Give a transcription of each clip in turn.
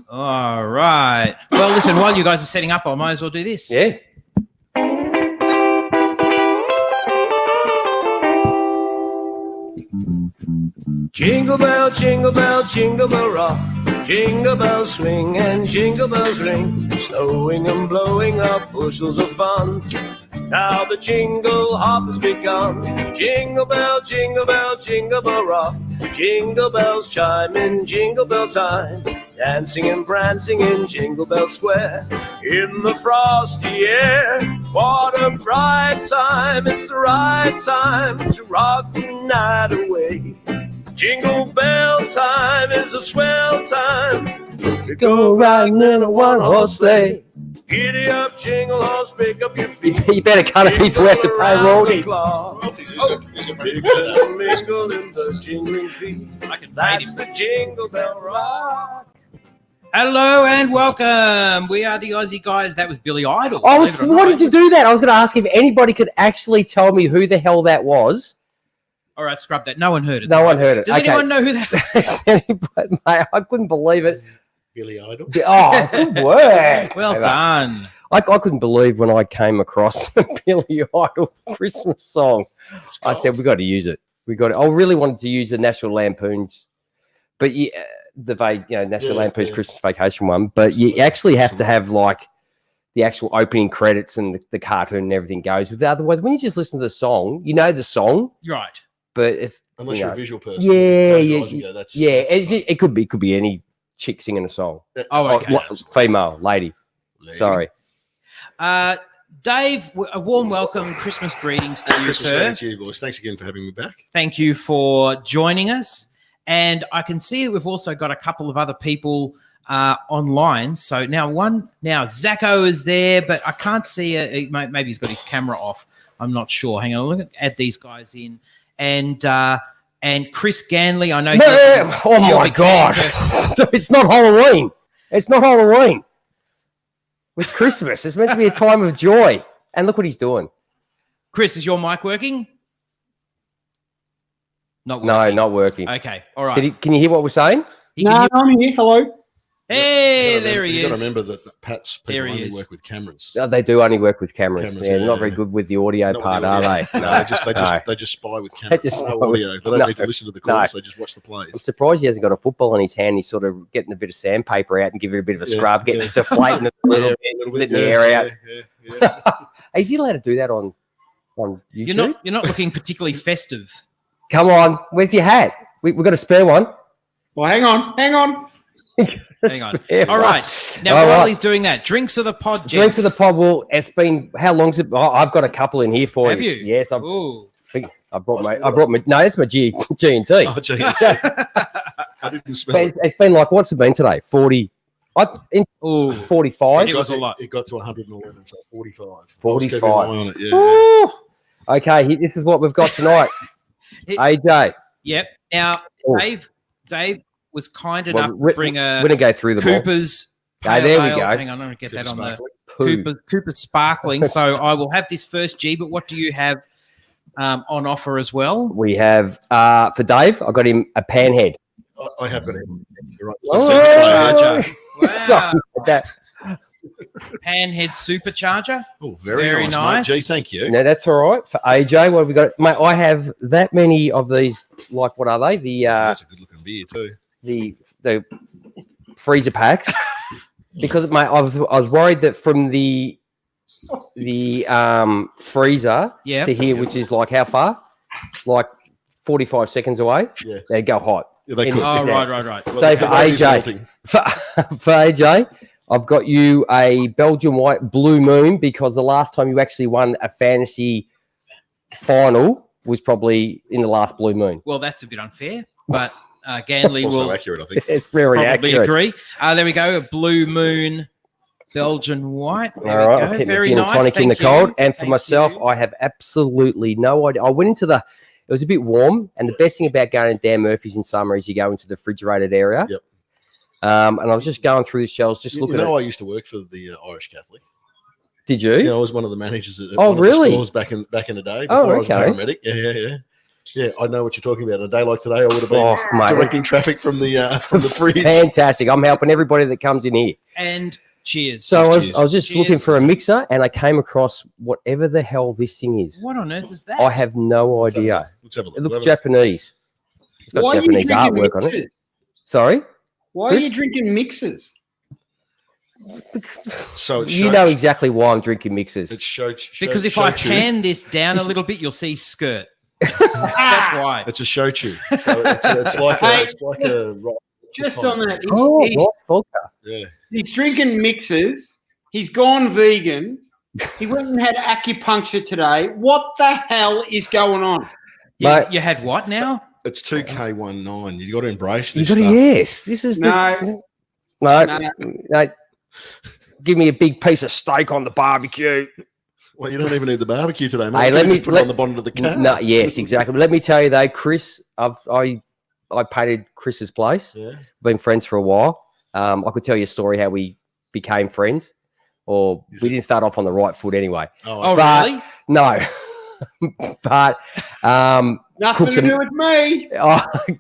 All right. Well, listen, while you guys are setting up, I might as well do this. Yeah. Jingle bell, jingle bell, jingle bell rock. Jingle bells swing and jingle bells ring. Snowing and blowing up bushels of fun. Now the jingle hop has begun. Jingle bell, jingle bell, jingle bell rock. Jingle bells chime in jingle bell time. Dancing and prancing in Jingle Bell Square. In the frosty air, what a bright time. It's the right time to rock the night away. Jingle bell time is a swell time to go riding in a one-horse sleigh. Giddy up, jingle horse, pick up your feet. You better cut it before we have to pay royalties. Mingle in the jingling feet. That's the Jingle Bell Rock. Hello and welcome. We are the Aussie guys. That was Billy Idol. Why did you do that? I was going to ask if anybody could actually tell me who the hell that was. All right, scrub that. No one heard it. No one heard it. Does anyone know who that was? Mate, I couldn't believe it. Billy Idol. Oh, good work. Well done. I couldn't believe when I came across the Billy Idol Christmas song. I said, we got to use it. I really wanted to use the National Lampoon's, but yeah, National Lampoon's Christmas Vacation one. But absolutely. You actually have to have like the actual opening credits and the cartoon and everything goes with it. Otherwise, when you just listen to the song, you know the song. You're right. But it's unless you're a visual person. It could be any chick singing a song. Okay. Female, lady. Sorry. Dave, a warm welcome, Christmas greetings to you, Christmas sir. greetings to you, boys. Thanks again for having me back. Thank you for joining us. And I can see that we've also got a couple of other people online. So now Zacco is there, but I can't see maybe he's got his camera off. I'm not sure. Hang on, look at these guys in. And Chris Ganley, I know. Oh my God! It's not Halloween. It's not Halloween. It's Christmas. It's meant to be a time of joy. And look what he's doing. Chris, is your mic working? Not working. No, not working. Okay, all right. Can you hear what we're saying? I'm here. Hello. Hey, there he is. You've got to remember that Pat's people only is. work with cameras. They do only work with cameras. Yeah, not very good with the audio part, are they? No, they just spy with cameras. They just spy no audio. They don't need to listen to the calls. They just watch the plays. I'm surprised he hasn't got a football in his hand. He's sort of getting a bit of sandpaper out and giving it a bit of a scrub, getting it deflating it a little bit, letting the air out. Yeah. Is he allowed to do that on YouTube? You're not looking particularly festive. Come on, where's your hat? We've got a spare one. Well, hang on. Hang on. All right. Now, while he's doing that, drinks of the pod, gents. Drinks of the pod. Well, it's been how long's it? Oh, I've got a couple in here for you. Have you? Yes, I brought my. No, that's my G&T. Oh, G&T. I didn't smell it. It's been like, what's it been today? 40. 45. It was a lot. It got to 111, so 45. 45. On it, yeah. Okay, this is what we've got tonight. AJ. Yep. Now, Dave was kind enough to bring a we're gonna go through the Cooper's. There we go. Hang on, I'm gonna get that on the Cooper's Sparkling. So I will have this first G. But what do you have on offer as well? We have for Dave. I got him a Panhead. I have got him. Right. Supercharger. Wow. Sorry about that. Panhead Supercharger. Oh, very nice. Mate. Gee, thank you. No, that's all right. For AJ, what have we got? Mate, I have that many of these. Like, what are they? That's a good looking beer too. The freezer packs. Because, mate, I was worried that from the freezer to here, which is like how far? Like 45 seconds away. Yeah. They'd go hot. Yeah, they could. Oh, right. Well, so for AJ, I've got you a Belgian White Blue Moon because the last time you actually won a fantasy final was probably in the last Blue Moon. Well, that's a bit unfair, but Ganley also will accurate, I think. It's very probably accurate. Agree. There we go, a Blue Moon Belgian White. There All we right, go. I'll Very gin nice. and tonic in the Thank cold. you. And for myself, I have absolutely no idea. I went into it was a bit warm, and the best thing about going to Dan Murphy's in summer is you go into the refrigerated area. Yep. And I was just going through the shelves, just looking at it. I used to work for the Irish Catholic. Did you? Yeah, I was one of the managers at one of the stores back in the day before I was a paramedic. Yeah. Yeah, I know what you're talking about. A day like today, I would have been Oh, mate. directing traffic from the fridge. Fantastic. I'm helping everybody that comes in here. And cheers. So Cheers. I was just looking Cheers. for a mixer and I came across whatever the hell this thing is. What on earth is that? I have no idea. Let's have a look. It looks Let's have Japanese. It's got Why are you Japanese drinking artwork on it. mixers? Sorry? Why are Chris? you drinking mixers? So it's You know exactly why I'm drinking mixers. It's show, because if I pan this down a little bit, you'll see skirt. That's why. It's a shochu. So it's like Hey, a rock. Just on that, Oh, he's, right, vodka. Yeah. he's drinking mixers. He's gone vegan. He went and had acupuncture today. What the hell is going on? Mate. You had what now? It's 2K19. You got to embrace You this got to, stuff. yes. This is No. no. Give me a big piece of steak on the barbecue. Well, you don't even need the barbecue today, mate. Hey, You let can me- just put it let- on the bonnet of the car. No, yes, exactly. Let me tell you though, Chris, I painted Chris's place. Yeah. Been friends for a while. I could tell you a story how we became friends, or we didn't start off on the right foot anyway. Oh, But- really? No, but Nothing Cook to some- do with me.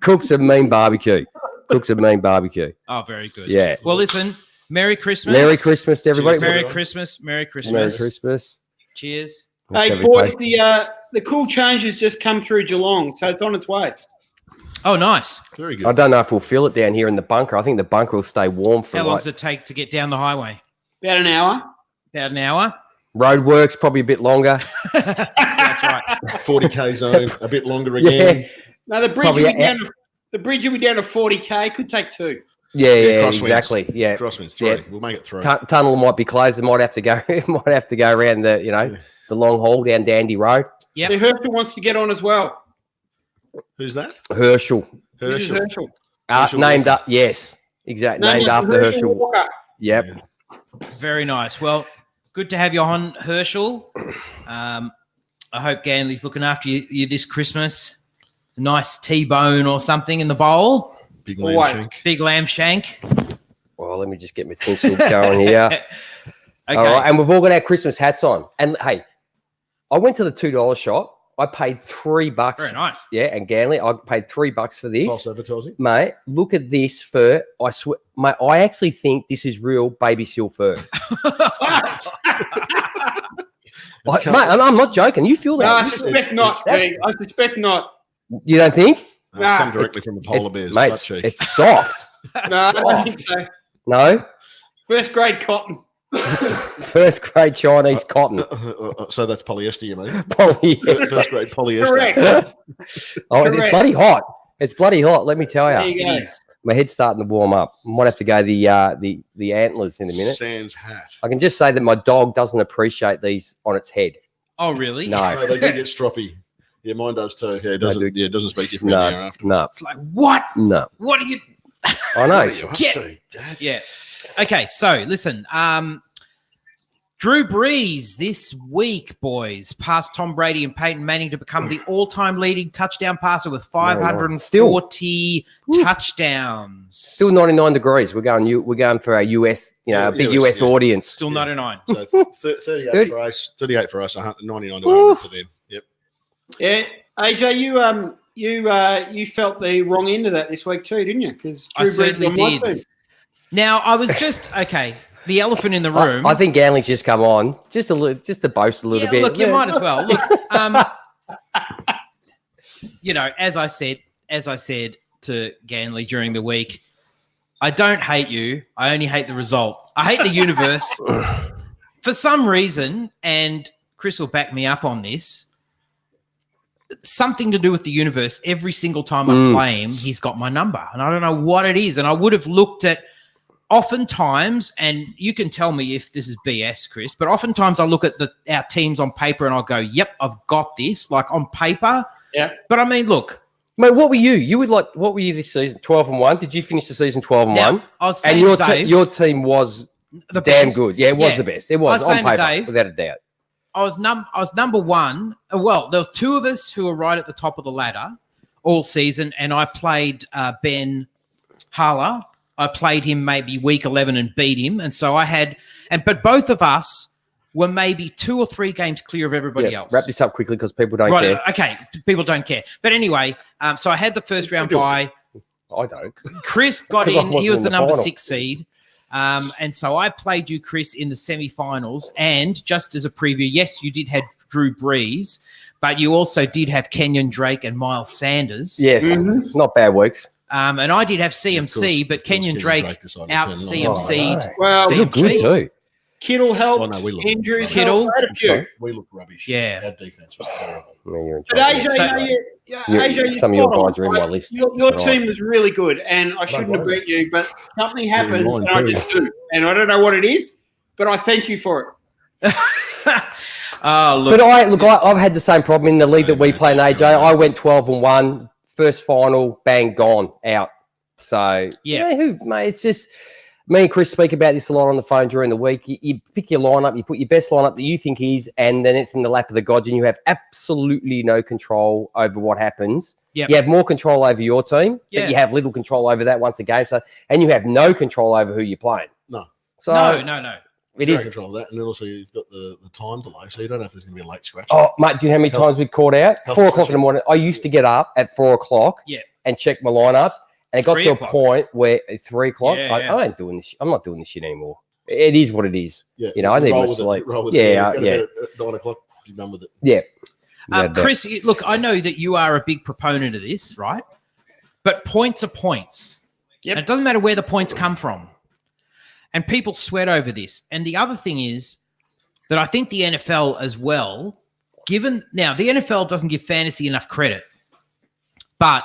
Cook's a mean barbecue. Cook's a mean barbecue. Oh, very good. Yeah. Well, listen. Merry Christmas. Merry Christmas to everybody. Cheers, Merry everyone. Christmas. Merry Christmas. Merry Christmas. Cheers. Let's Hey, have a boys, taste. the cool change has just come through Geelong, so it's on its way. Oh, nice. Very I good. don't know if we'll feel it down here in the bunker. I think the bunker will stay warm for How long like does it take to get down the highway? About an hour. About an hour. road works, probably a bit longer. That's right. 40K zone, a bit longer Yeah, again. No, the bridge Probably will be a- down to, the bridge will be down to 40K. Could take 2. yeah, crosswinds. exactly. Yeah, Crosswinds 3. Yeah. We'll make it 3. tunnel might be closed. It might have to go. It might have to go around the the long haul down Dandy Road. Yep. The Herschel wants to get on as well. Who's that? Herschel, This is Herschel. Herschel. Herschel named Walker. up. Yes, exactly. Named after after Herschel. Walker. Yep. Very nice. Well, good to have you on, Herschel. I hope Ganley's looking after you this Christmas. A nice T-bone or something in the bowl. Big lamb White. shank. Big lamb shank. Well, let me just get my tinsel going here. Okay. All right, and we've all got our Christmas hats on. And hey, I went to the $2 shop. I paid $3. Very nice. Yeah, and Ganley, I paid $3 for this. False advertising. Mate, look at this fur. I swear, mate, I actually think this is real baby seal fur. Mate, I'm not joking. You feel No, I that? suspect not, that's- Steve. I suspect not. You don't think? That's come Nah. directly from a polar bear's Mate, butt cheek. it's soft. No, I don't think so. No? First grade cotton. First grade Chinese cotton. So that's polyester, you mean? Polyester. First grade polyester. Correct. Oh, it's Correct. bloody hot. It's bloody hot, let me tell There you. you It go. is. My head's starting to warm up. Might have to go the antlers in a minute. Sans hat. I can just say that my dog doesn't appreciate these on its head. Oh, really? No. No, they do get stroppy. Yeah, mine does too. Yeah, it doesn't. do. Yeah, it doesn't speak to you for an hour No, afterwards. no, It's like, what? no. What are you... I know. What are you up Get- to, Dad? Yeah. Okay, so listen. Drew Brees this week, boys, passed Tom Brady and Peyton Manning to become the all-time leading touchdown passer with 540 touchdowns. Still 99 degrees. We're going for our US, Yeah, a big US, US yeah. audience. Still 99. So 38 30. for us. 38 for us. 99 to Woo. 100 for them. Yep. Yeah, AJ, you felt the wrong end of that this week too, didn't you? Because I certainly did. Now, I was just okay. The elephant in the room. I think Ganley's just come on just to boast a little yeah, bit. look, you might as well. Look, as I said to Ganley during the week, I don't hate you. I only hate the result. I hate the universe for some reason, and Chris will back me up on this. Something to do with the universe. Every single time I play him, he's got my number, and I don't know what it is. And I would have looked at. Oftentimes, and you can tell me if this is BS, Chris, but oftentimes I look at our teams on paper and I'll go, yep, I've got this, like on paper. Yeah. But I mean, look. Mate, what were you? What were you this season? 12-1. Did you finish the season 12-1? Now, I was And saying to Dave, your team was the damn best. good. Yeah, it was Yeah. the best. It was I was on saying to paper, Dave- without a doubt. I was number one. Well, there were two of us who were right at the top of the ladder all season, and I played Ben Harler. I played him maybe week 11 and beat him. And so but both of us were maybe 2 or 3 games clear of everybody Yeah, else. wrap this up quickly because people don't Right. care. Okay. People don't care. But anyway, so I had the first round do. bye. I don't. Chris got 'Cause I in. He wasn't was in the the number final. 6 seed. And so I played you, Chris, in the semi-finals. And just as a preview, yes, you did have Drew Brees, but you also did have Kenyon Drake and Miles Sanders. Yes, not bad weeks. And I did have CMC, but Kenyon Drake decided to out turn it on. CMC'd. Oh, Well, See, You're good too. Kittle helped. Oh, no, we look- Andrews Kittle. helped. I had a few. Okay. We look rubbish. Yeah. Our defense was terrible. No, you're in But trouble. AJ, So- AJ, some of your spot on, guys are in my right? list. Your Right. team was really good, and I shouldn't have blame beat you, but something happened, mine and I too. just do. And I don't know what it is, but I thank you for it. Oh, look. But I've had the same problem in the league that we play in AJ. I went 12-1, first final, bang, gone, out. So Yeah. mate, it's just me and Chris speak about this a lot on the phone during the week. You pick your lineup, you put your best lineup that you think is, and then it's in the lap of the gods, and you have absolutely no control over what happens. Yep. You have more control over your team, Yeah. but you have little control over that once a game. So, and you have no control over who you're playing. No. So No. it Zero is. control of that, and then also you've got the time delay, so you don't know if there's going to be a late scratch. Oh, mate, do you know how many Health- times we caught out? health 4 o'clock in the session. morning. I used to get up at 4 o'clock Yeah. and check my lineups. And it got 3 to o'clock. a point where at 3 o'clock, Yeah, I ain't doing this. I'm not doing this shit anymore. It is what it is. Yeah, You know, I need roll my with it, sleep. roll with Yeah, it. Go to yeah. bed at 9 o'clock. You're done with it. Yeah. Yeah, but- Chris, look, I know that you are a big proponent of this, right? But points are points. Yep. And it doesn't matter where the points come from. And people sweat over this. And the other thing is that I think the NFL as well, now the NFL doesn't give fantasy enough credit, but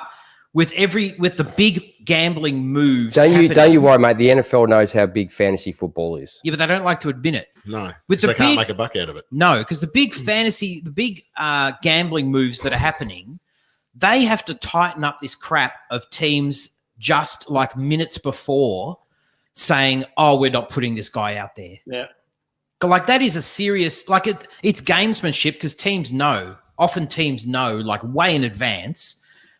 with the big gambling moves, don't happening- you worry, mate. The NFL knows how big fantasy football is. Yeah, but they don't like to admit it. No, With 'cause the they can't big- make a buck out of it. No, because the big gambling moves that are happening, they have to tighten up this crap of teams just like minutes before saying, "Oh, we're not putting this guy out there." Yeah. Like that is a serious, it's gamesmanship because teams know. Often teams know like way in advance,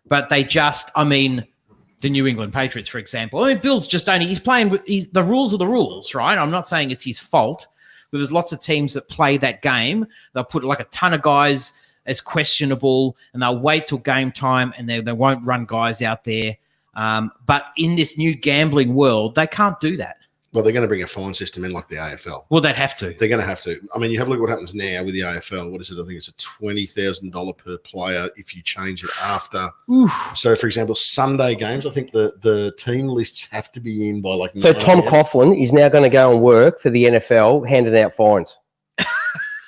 but they just, the New England Patriots, for example. Bill's just only, he's playing with, the rules are the rules, right? I'm not saying it's his fault, but there's lots of teams that play that game. They'll put like a ton of guys as questionable and they'll wait till game time and they won't run guys out there. But in this new gambling world, they can't do that. Well, they're going to bring a fine system in like the AFL. Well, they'd have to. They're going to have to. You have a look at what happens now with the AFL. What is it? I think it's a $20,000 per player if you change it after. Oof. So, for example, Sunday games, I think the team lists have to be in by like. So 9 Tom a.m. Coughlin is now going to go and work for the NFL, handing out fines.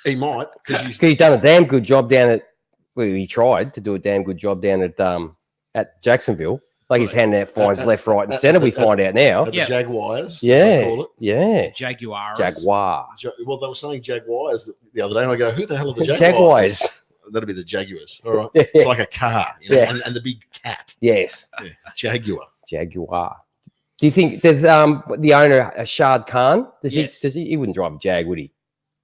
He might because He's done a damn good job down at. Well, he tried to do a damn good job down at Jacksonville. Like he's handing out fines left, right, and centre. We find out now. at Yeah. the Jaguars. as they Yeah, call it. yeah. Jaguars. Jaguar. Well, they were saying Jaguars the other day, and I go, "Who the hell are the Jaguars?" Jaguars. That'd be the Jaguars. All right, Yeah. it's like a car, Yeah. and the big cat, Yes, Jaguar. Jaguar. Do you think there's the owner Shad Khan? Yes. He wouldn't drive a Jag, would he?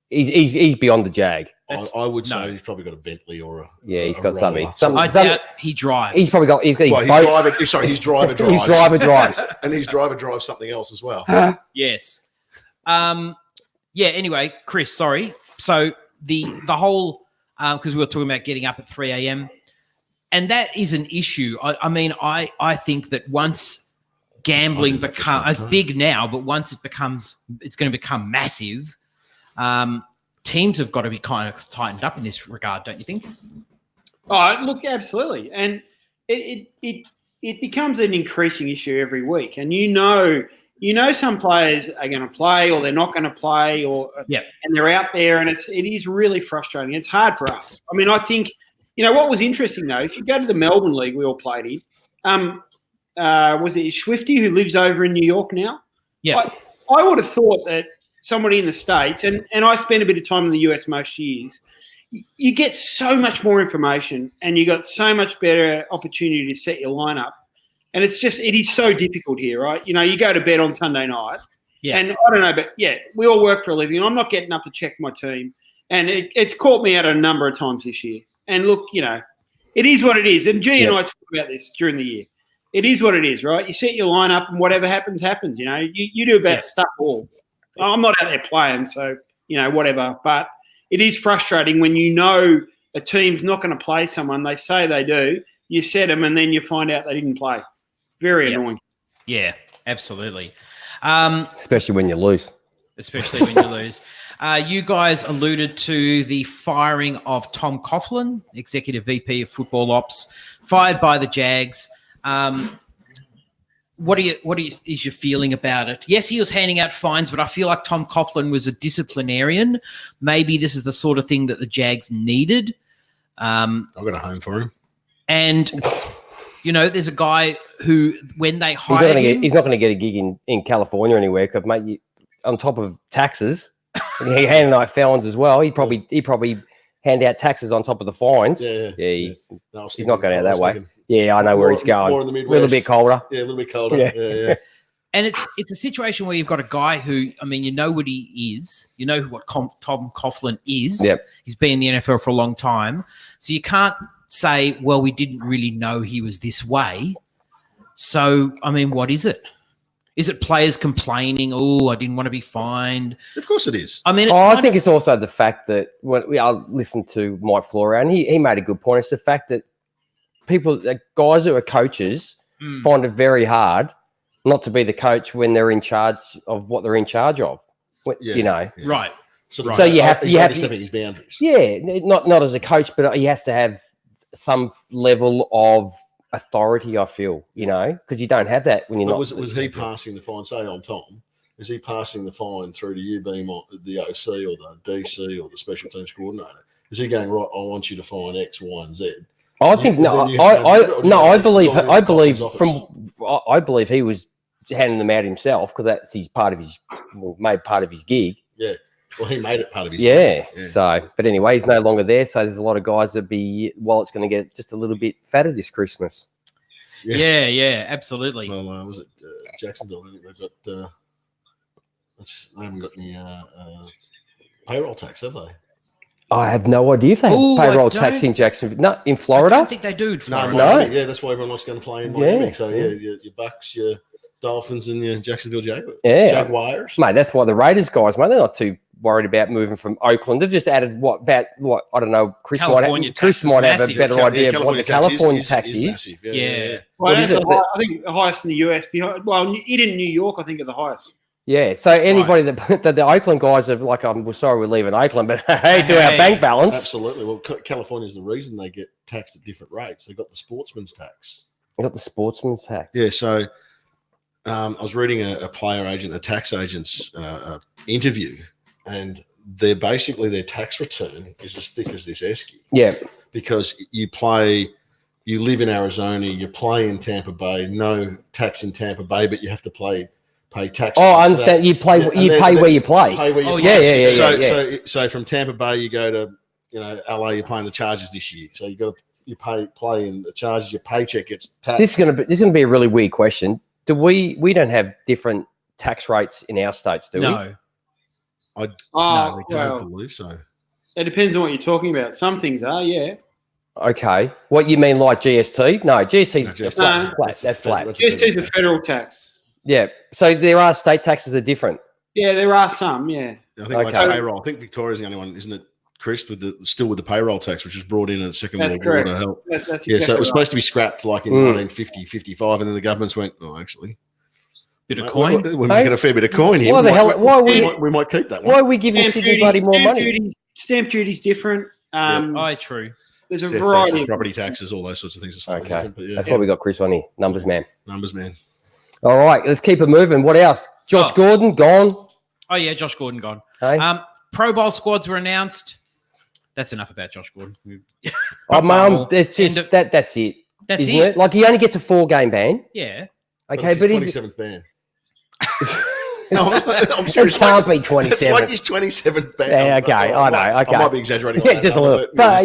He's beyond the Jag. I would say no. he's probably got a Bentley or a He's a got something. Roller. Some- I doubt he drives. He's probably got. He's Well, his both- driver. Sorry, his driver drives. His driver drives. and his driver drives something else as well. Yes. Yeah, anyway, Chris, sorry. So the whole because we were talking about getting up at 3 a.m. and that is an issue. I think that once gambling becomes big now, but once it's going to become massive, teams have got to be kind of tightened up in this regard, don't you think? Oh, look, absolutely, and it becomes an increasing issue every week, and you know some players are going to play or they're not going to play, and they're out there, and it is really frustrating. It's hard for us. I think what was interesting though, if you go to the Melbourne League we all played in, was it Swifty who lives over in New York now? Yeah, I would have thought that somebody in the States, and I spent a bit of time in the US most years, you get so much more information and you got so much better opportunity to set your lineup. And it is so difficult here, right? You go to bed on Sunday night and I don't know, but we all work for a living. I'm not getting up to check my team. And it's caught me out a number of times this year. And look, it is what it is. And G and I talk about this during the year. It is what it is, right? You set your lineup and whatever happens, happens. You do about stuff all. I'm not out there playing, so whatever. But it is frustrating when you know a team's not going to play someone. They say they do. You set them, and then you find out they didn't play. Very annoying. Yeah, absolutely. Especially when you lose. Especially when you lose. You guys alluded to the firing of Tom Coughlin, Executive VP of Football Ops, fired by the Jags. What is your feeling about it? Yes, he was handing out fines, but I feel like Tom Coughlin was a disciplinarian. Maybe this is the sort of thing that the Jags needed. I've got a home for him. And, there's a guy who, when they hired him... He's not going to get a gig in California anywhere because, mate, on top of taxes, he handed out fines as well. He probably hand out taxes on top of the fines. He's not going out that way. I know where he's going. More in the Midwest. A little bit colder. Yeah, a little bit colder. Yeah. And it's a situation where you've got a guy who, you know what he is. You know what Tom Coughlin is. Yep. He's been in the NFL for a long time. So you can't say, well, we didn't really know he was this way. So, what is it? Is it players complaining, I didn't want to be fined? Of course it is. I think it's also the fact that I listened to Mike Flora, and he made a good point. It's the fact that guys who are coaches find it very hard not to be the coach when they're in charge of what they're in charge of. Right. So you have to stepping his boundaries. Yeah, not as a coach, but he has to have some level of authority, I feel, because you don't have that when you're not. Was he passing the fine? Say I'm Tom. Is he passing the fine through to you, being the OC or the DC or the special teams coordinator? Is he going, right, I want you to fine X, Y, and Z? I think I believe he was handing them out himself because that's made part of his gig. Yeah. Well, he made it part of his gig. Yeah. So, but anyway, he's no longer there. So there's a lot of guys that wallet's going to get just a little bit fatter this Christmas. Yeah, absolutely. Well, was it Jacksonville? I think they've got. They haven't got any payroll tax, have they? I have no idea if they have payroll tax in Jacksonville. No, in Florida. I don't think they do. In Florida. No. Yeah, that's why everyone likes going to play in Miami. So your Bucks, your Dolphins, and your Jacksonville Jaguars. Mate, that's why the Raiders guys, mate, they're not too worried about moving from Oakland. They've just added what I don't know. Chris might have a better idea of what the California tax is. Yeah. Well, I think the highest in the US. In New York, I think are the highest. Yeah, so anybody that the Oakland guys are like, we're sorry we're leaving Oakland, but hey, to our bank balance. Absolutely. Well, California is the reason they get taxed at different rates. They've got the sportsman's tax. Yeah, so I was reading a player agent, a tax agent's interview, and their tax return is as thick as this esky. Yeah. Because you live in Arizona, you play in Tampa Bay, no tax in Tampa Bay, but you have to pay tax. Oh, I understand. You pay where you play. Yeah. So from Tampa Bay, you go to LA. You're paying the charges this year. So you play in the charges. Your paycheck gets taxed. This is gonna be a really weird question. Do we don't have different tax rates in our states? Do we? No, we don't believe so. It depends on what you're talking about. Some things are, yeah. Okay. What you mean, like GST? No, GST is flat. That's flat. GST is a federal tax. Yeah. So there are state taxes are different. Yeah, there are some. Yeah. I think like payroll. I think Victoria's the only one, isn't it, Chris? Still with the payroll tax, which was brought in the Second World War to help. That's exactly so it was supposed to be scrapped like in 1950, 55, and then the governments went, actually, bit of coin. We're making a fair bit of coin here. We might keep that one. Why are we giving Sydney Bloody more money? Stamp duty's different. True. There's a variety taxes, property taxes, all those sorts of things are slightly different. But that's why we got Chris on here. Numbers man. All right, let's keep it moving. What else? Josh Gordon gone. Oh yeah, Josh Gordon gone. Hey? Pro Bowl squads were announced. That's enough about Josh Gordon. That's just that's it. That's it. Like he only gets a 4-game ban. Yeah. Okay, but his 27th ban. No, I'm serious. It can't be 27. It's like his 27th ban. Yeah, okay, I know. Okay, I might be exaggerating. Yeah, just a little. But I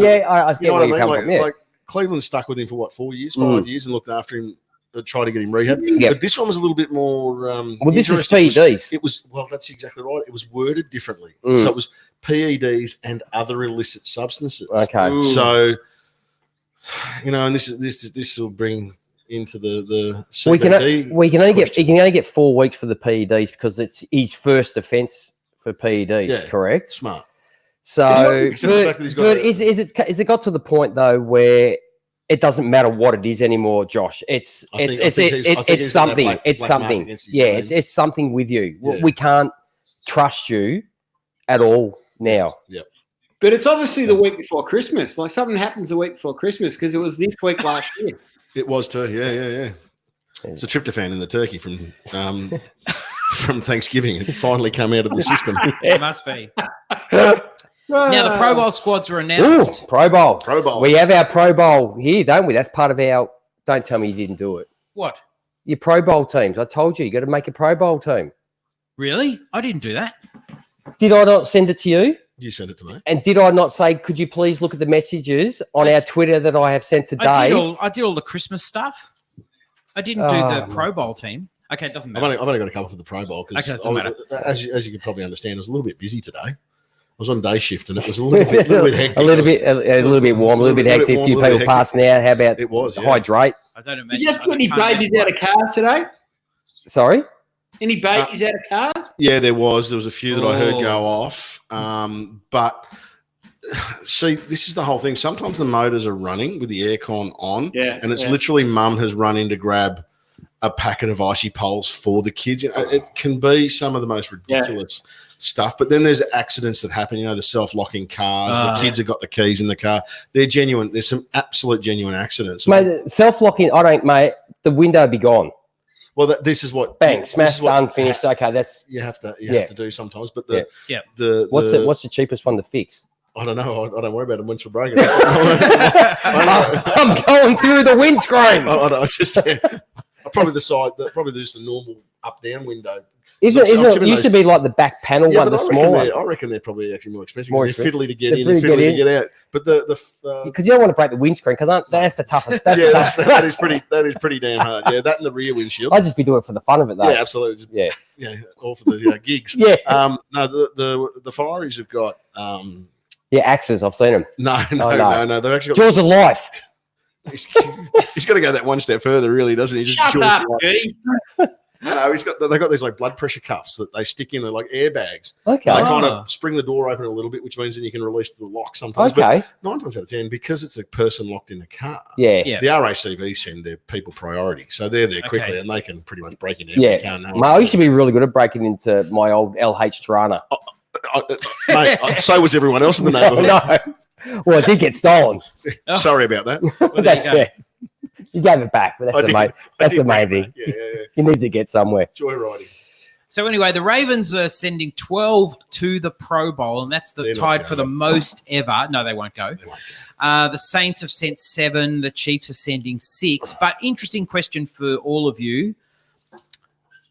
get where you come from. Like Cleveland stuck with him for 4 years, 5 years, and looked after him. Try to get him rehab. Yep. But this one was a little bit more. This is PEDs. It was that's exactly right. It was worded differently. So it was PEDs and other illicit substances. Okay. So, and this will bring into the CBD. He can only get 4 weeks for the PEDs because it's his first offence for PEDs, Yeah. correct? Smart. So, Except for the fact that he's got but a- is it got to the point though where it doesn't matter what it is anymore, Josh? It's he's got something. that It's black mark something. against his Yeah, name. it's something with you. Yeah. We can't trust you at all now. But it's obviously the week before Christmas. Like something happens the week before Christmas because it was this week last year. It was too. Yeah. It's a tryptophan in the turkey from from Thanksgiving. It finally came out of the system. It must be. Now the Pro Bowl squads were announced. Ooh, Pro Bowl. Pro Bowl. We have our Pro Bowl here, don't we? That's part of our. Don't tell me you didn't do it. What? Your Pro Bowl teams. I told you, you got to make a Pro Bowl team. Really? I didn't do that. Did I not send it to you? You sent it to me. And did I not say, could you please look at the messages on our Twitter that I have sent today? I did all the Christmas stuff. I didn't do the Pro Bowl team. Okay, it doesn't matter. I've only got a couple for the Pro Bowl because, Okay, it doesn't matter. as you can probably understand, I was a little bit busy today. I was on day shift and it was a little bit hectic. a little bit warm, a little bit hectic. A few people passing out. How about It was, yeah. hydrate? I don't imagine. Did you have to put any babies out of cars today? Sorry? Any babies out of cars? Yeah, there was a few that I heard Oh. go off. But see, this is the whole thing. Sometimes the motors are running with the aircon on, and it's literally mum has run in to grab a packet of icy poles for the kids. It can be some of the most ridiculous stuff. But then there's accidents that happen. You know, the self-locking cars. The kids have got the keys in the car. They're genuine. There's some absolute genuine accidents. Mate, self-locking, mate, the window be gone. Well, this is what Bang, this smash, is what done, finished. Okay, that's you have to do sometimes. But what's the cheapest one to fix? I don't know. I don't worry about them once we're breaking. I'm going through the windscreen. I know. It's just probably the side. Probably just a normal up-down window. Isn't it used to be like the back panel one, the small one? I reckon they're probably actually more expensive. More They're fiddly to get They're in and fiddly fiddly to to get out. But Because you don't want to break the windscreen because that's the toughest. That's the toughest. that is pretty damn hard. Yeah, that and the rear windshield. I'd just be doing it for the fun of it though. Yeah, absolutely. Yeah, all for the gigs. Yeah. No, the Fireys have got axes. I've seen them. no. They've actually got Jaws of life. He's got to go that one step further, really, doesn't he? Just Shut up, G. No, they've got these like blood pressure cuffs that they stick in. They're like airbags. Okay. They kind of spring the door open a little bit, which means then you can release the lock sometimes. Okay. But 9 times out of 10, because it's a person locked in the car, Yeah. Yeah. the RACV send their people priority. So they're there quickly Okay. and they can pretty much break into every car. Mate, I used to be really good at breaking into my old LH Tirana. Mate, so was everyone else in the neighborhood. No. Well, it did get stolen. Sorry about that. Well, there That's you go. it. You gave it back, but that's the main thing. Yeah. You need to get somewhere. Joyriding. So anyway, the Ravens are sending 12 to the Pro Bowl, and that's They're not tied for the going. most ever. No, they won't go. They won't go. The Saints have sent 7. The Chiefs are sending 6. But interesting question for all of you.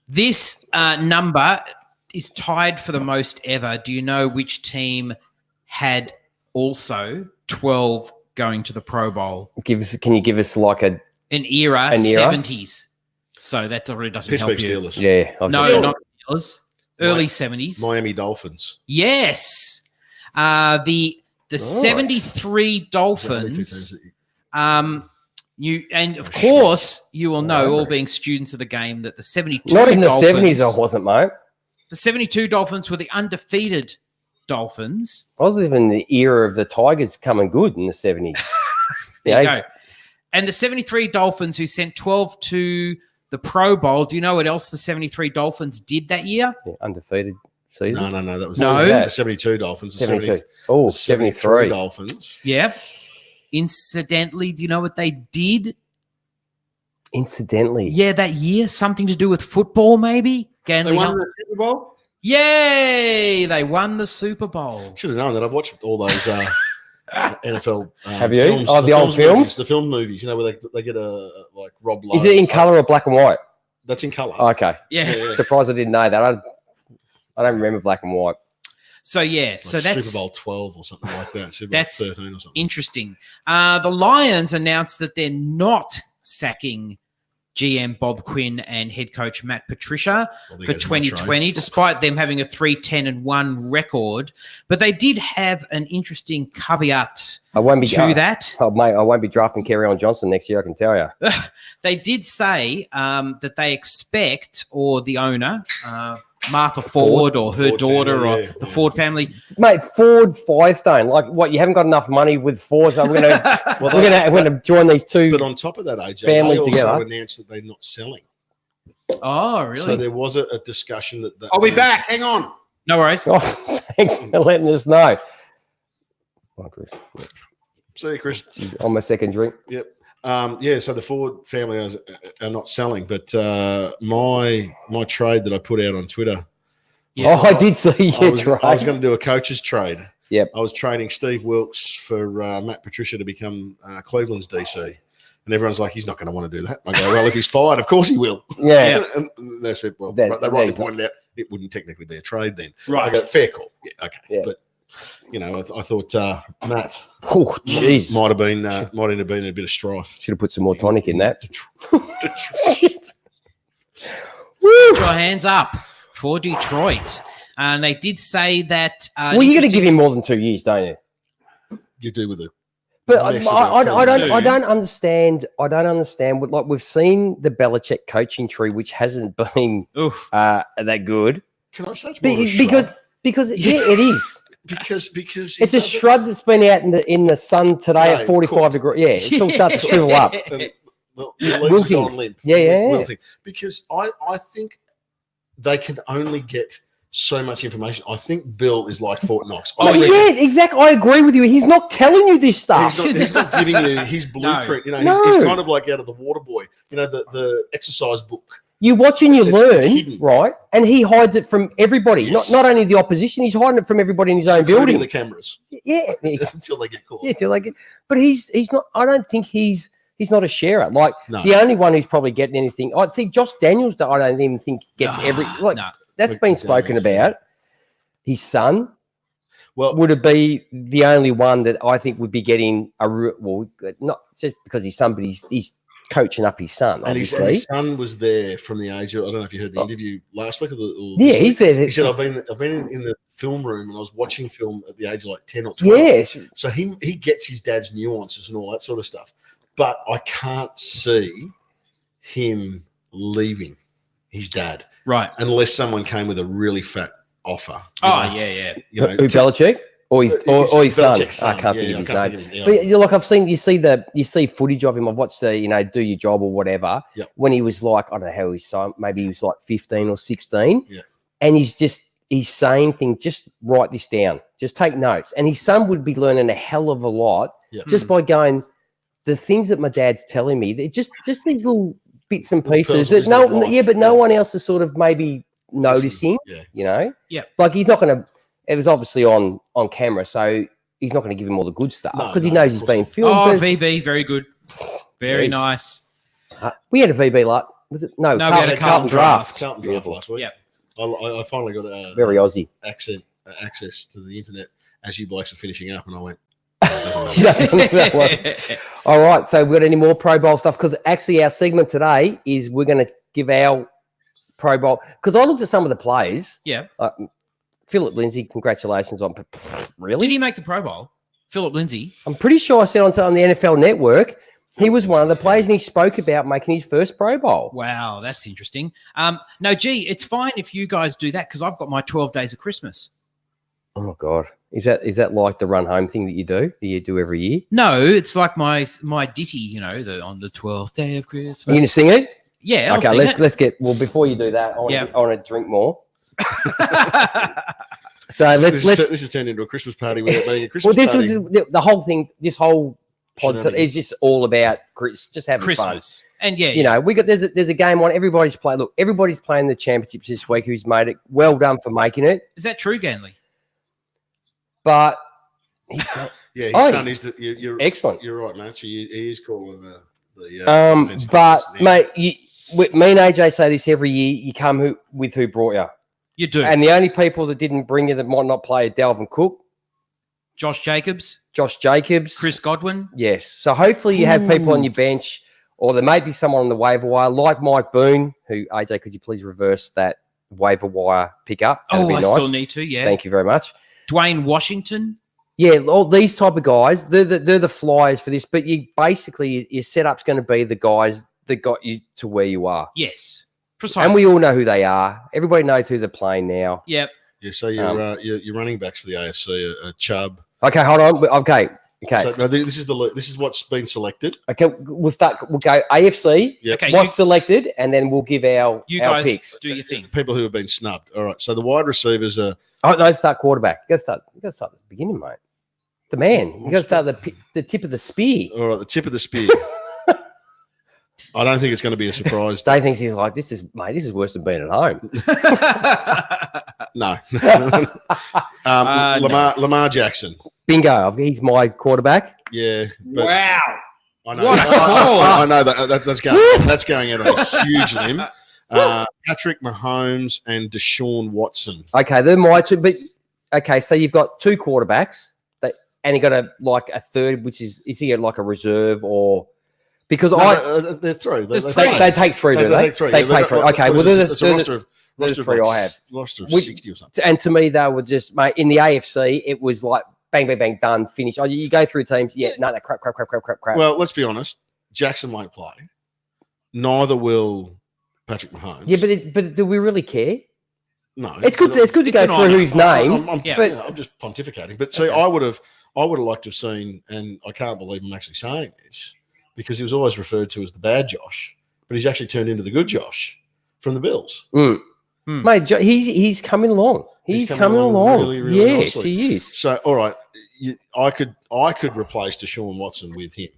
This number is tied for the most ever. Do you know which team had also 12 going to the Pro Bowl? Can you give us like An era, An era? 70s. So that already doesn't Pittsburgh help you. Steelers. Yeah. No, not the Steelers. Early 70s. Miami Dolphins. Yes. The 73 Dolphins. Of course you will know, all being students of the game, that the 72 Not in the Dolphins, 70s, I wasn't, mate. the 72 Dolphins were the undefeated Dolphins. I was living in the era of the Tigers coming good in the 70s. There you go. And the 73 Dolphins who sent 12 to the Pro Bowl. Do you know what else the 73 Dolphins did that year? Yeah, undefeated season. No. That was No. the 72 Dolphins. The 72. Oh, 73. Dolphins. Yeah. Incidentally, do you know what they did? Incidentally. Yeah, that year, something to do with football, maybe. They Ganley won Hunt- the Super Bowl. Yay! They won the Super Bowl. Should have known that. I've watched all those NFL. Have you? Films, Oh, the old films? movies, the film movies. You know, where they get a like Rob Lowe. Is it in colour or black and white? That's in colour. Okay. Yeah. Surprised I didn't know that. I don't remember black and white. So yeah, Like so that's Super Bowl 12 or something like that. Super Bowl that's 13 or something. interesting. The Lions announced that they're not sacking GM Bob Quinn and head coach Matt Patricia I think for it's my trade. 2020, despite them having a 3-10-1 record. But they did have an interesting caveat I won't be to that. Oh, mate, I won't be drafting Kerryon Johnson next year, I can tell you. They did say that they expect, or the owner, Martha Ford or her Ford daughter family, or yeah, the yeah. Ford family. Mate, Ford Firestone. Like, what? You haven't got enough money with Ford, so we're gonna join these two. But on top of that, AJ, families they also together. announced that they're not selling. Oh, really? So there was a discussion that. I'll be back. Hang on. No worries. Oh, thanks for letting us know. Bye, Chris. See you, Chris. On my second drink. Yep. So the Ford family are not selling, but my trade that I put out on Twitter. Yeah. Oh, I did see I your was trade. going to do a coach's trade. Yep. I was trading Steve Wilkes for Matt Patricia to become Cleveland's DC. And everyone's like, he's not going to want to do that. I go, well, if he's fired, of course he will. Yeah. And they said, well, That- they rightly that's not- pointed out it wouldn't technically be a trade then. Right. I go, fair call. Yeah, okay. Yeah. But, I thought Matt Oh, jeez. might have been a bit of strife. Should have put some more tonic in that. Put your hands up for Detroit. And they did say that. Well, you're going to give him more than 2 years, don't you? You do with it. But I Mess about don't. I 10 don't understand. I don't understand. Like, we've seen the Belichick coaching tree, which hasn't been Oof. that good. Can I say it's more of a Because shrub? it is. because he It's a doesn't- shrub that's been out in the sun today Today, at 45 cooked. degrees. Yeah, it's all starting to shrivel up. and the leaves have Wilting. gone limp. Yeah. Wilting. Because I think they can only get so much information. I think Bill is like Fort Knox. Oh, I reckon yeah, exactly. I agree with you. He's not telling you this stuff. He's not giving you his blueprint. He's No. kind of like out of the water boy. The exercise book. You watch and you It's learn, hidden. right? And he hides it from everybody. Yes. Not only the opposition. He's hiding it from everybody in his own Including building. the cameras Yeah, until they get caught. yeah. Till they get, but he's not. I don't think he's not a sharer. Like, No. the only one who's probably getting anything. I think Josh Daniels. I don't even think gets every. Like, No. that's been spoken Daniels, yeah. about. His son Well, would it be the only one that I think would be getting not just because he's son, but he's coaching up his son, and his obviously. son was there from the age of, I don't know if you heard the interview last week or this Yeah, week. he's there. He said, I've been in the film room and I was watching film at the age of like 10 or 12. Yes, So he gets his dad's nuances and all that sort of stuff. But I can't see him leaving his dad Right. unless someone came with a really fat offer. Oh, yeah. who Belichick or his son? Belichick's son. I can't Yeah, think of his I can't name. think of his- But like, I've seen, you see footage of him. I've watched the do your job or whatever. Yep. When he was like, I don't know how he's son, maybe he was like 15 or 16. Yeah. And he's saying things. Just write this down. Just take notes. And his son would be learning a hell of a lot Yeah. just by going. The things that my dad's telling me, they're just these little bits and pieces that pearls of wisdom of life. but no Yeah. one else is sort of maybe noticing. Yeah. You know. Yeah. Like, he's not going to. It was obviously on camera, so he's not going to give him all the good stuff No, because he no, knows of he's course being not. filmed. Oh, but- VB, very good. Very Jeez. nice. we had a VB like, was it? No, No, we had a Carlton draft. Carlton draft last week. Yep. I finally got Very Aussie. access to the internet as you blokes are finishing up, and I went, All right, so we got any more Pro Bowl stuff? Because actually, our segment today is we're going to give our Pro Bowl. Because I looked at some of the plays. Yeah. Philip Lindsay, congratulations on. Really? Did he make the Pro Bowl? Philip Lindsay. I'm pretty sure I said on the NFL Network he was one of the players, and he spoke about making his first Pro Bowl. Wow, that's interesting. No, gee, it's fine if you guys do that because I've got my 12 days of Christmas. Oh my God, is that like the run home thing that you do every year? No, it's like my ditty, on the 12th day of Christmas. You gonna sing it? Yeah, I'll Okay, sing let's get. Well, before you do that, I want to drink more. it. So let's. this has turned into a Christmas party without being a Christmas Well, this party. was the whole thing. This whole pod Shenanigans. is just all about just having fun. Christmas. And yeah, You know, we got there's a game on. Everybody's playing. Look, everybody's playing the championships this week. Who's made it? Well done for making it. Is that true, Ganley? But Yeah, his Oh, son is. You're excellent. You're right, Match. He is calling the. offensive But contest now. mate, me and AJ say this every year. You come with who brought you, You do. and the only people that didn't bring you that might not play are Dalvin Cook, Josh Jacobs, Josh Jacobs, Chris Godwin. Yes. So hopefully you have people on your bench, or there may be someone on the waiver wire like Mike Boone, who, AJ, could you please reverse that waiver wire pickup? That'd be I nice. still need to, yeah. Thank you very much. Dwayne Washington. Yeah, all these type of guys, they're the flyers for this, but you basically, your setup's going to be the guys that got you to where you are. Yes. Precisely. And we all know who they are. Everybody knows who they're playing now. Yep. Yeah, so your running backs for the AFC are Chubb. Okay, hold on. Okay. So no, this is what's been selected. Okay, we'll go AFC. Yep. Okay, What's selected, and then we'll give our guys picks. do your thing. People who have been snubbed. All right. So the wide receivers are. Oh no, start quarterback. You got to start at the beginning, mate. The man. You got to start the tip of the spear. All right, the tip of the spear. I don't think it's going to be a surprise. Dave thinks he's like, this is worse than being at home. No. No. Lamar Jackson. Bingo. He's my quarterback. Yeah. But Wow. I know. What a call. I know that's going out on a huge limb. Patrick Mahomes and Deshaun Watson. Okay, they're my two. But okay, so you've got two quarterbacks, and you got a third, which is he like a reserve or because they're three. they take three, do they? Take three. They take three. Okay, well, it's a roster of three I have. Roster of 60 or something. And to me, they were just mate in the AFC. It was like bang, bang, bang, done, finish. Oh, you go through teams. Yeah, no, crap. Well, let's be honest. Jackson won't play. Neither will Patrick Mahomes. Yeah, but do we really care? No, it's good. It's good to go through who's named. I'm just pontificating. But see, I would have liked to have seen, and I can't believe I'm actually saying this because he was always referred to as the bad Josh, but he's actually turned into the good Josh from the Bills. Mate, he's coming along. He's coming along. Really, really yes, nicely. he is. So, all right, I could replace Deshaun Watson with him.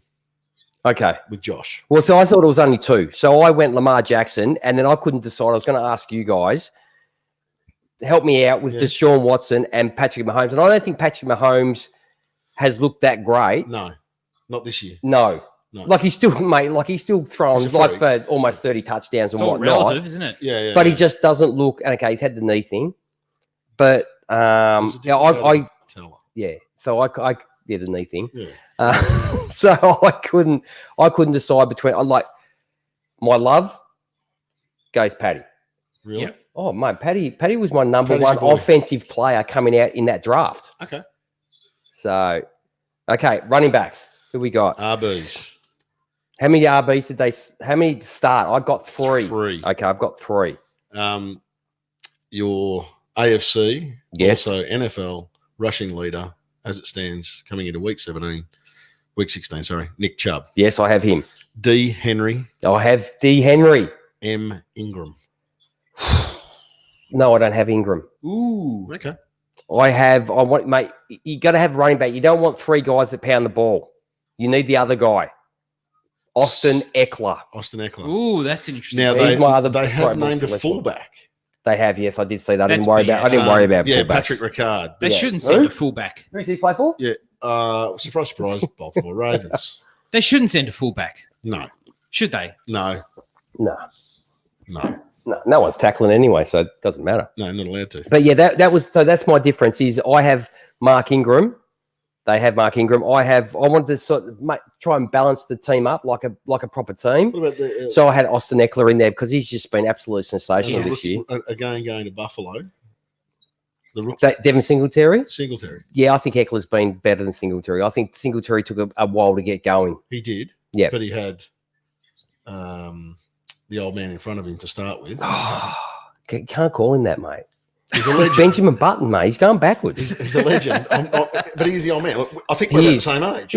Okay. With Josh. Well, so I thought it was only two. So I went Lamar Jackson, and then I couldn't decide. I was going to ask you guys to help me out with Deshaun Watson and Patrick Mahomes. And I don't think Patrick Mahomes has looked that great. No, not this year. No. Like he's still, mate, he's still throwing like for almost 30 touchdowns and it's all whatnot. relative, isn't it? Yeah. But he just doesn't look, and okay, he's had the knee thing. But So I the knee thing. Yeah. So I couldn't decide between. I like my love goes Paddy. Really? Yeah. Oh mate, Paddy was my number Paddy's one your boy. offensive player coming out in that draft. Okay. So, okay, running backs. Who we got? RBs. How many RBs did they? How many start? I got three. Okay, I've got three. Your AFC, Yes. also NFL rushing leader as it stands coming into week 16, sorry, Nick Chubb. Yes, I have him. D. Henry, I have D. Henry. M. Ingram. No, I don't have Ingram. Ooh. Okay. I want, mate, you got to have running back. You don't want three guys that pound the ball. You need the other guy. Austin Eckler. Ooh, that's interesting. Now they have named a selection. fullback. They have, yes, I did see that. I That's didn't worry about Yeah, fullbacks. Patrick Ricard. They Yeah. shouldn't send a fullback. Who does he play for? Yeah. Surprise, Baltimore Ravens. They shouldn't send a fullback, No. should they? No. No. No, one's tackling anyway, so it doesn't matter. not allowed to. But yeah, that's my difference. Is I have Mark Ingram. They have Mark Ingram. I wanted to sort of try and balance the team up like a proper team. What about the So I had Austin Eckler in there because he's just been absolute sensational this year. Again, going to Buffalo. The rookie. Devin Singletary. Yeah, I think Eckler's been better than Singletary. I think Singletary took a while to get going. he did. Yeah. But he had the old man in front of him to start with. Can't call him that, mate. He's a legend. Benjamin Button, mate. He's going backwards. He's a legend. But he's the old man. I think we're about the same age.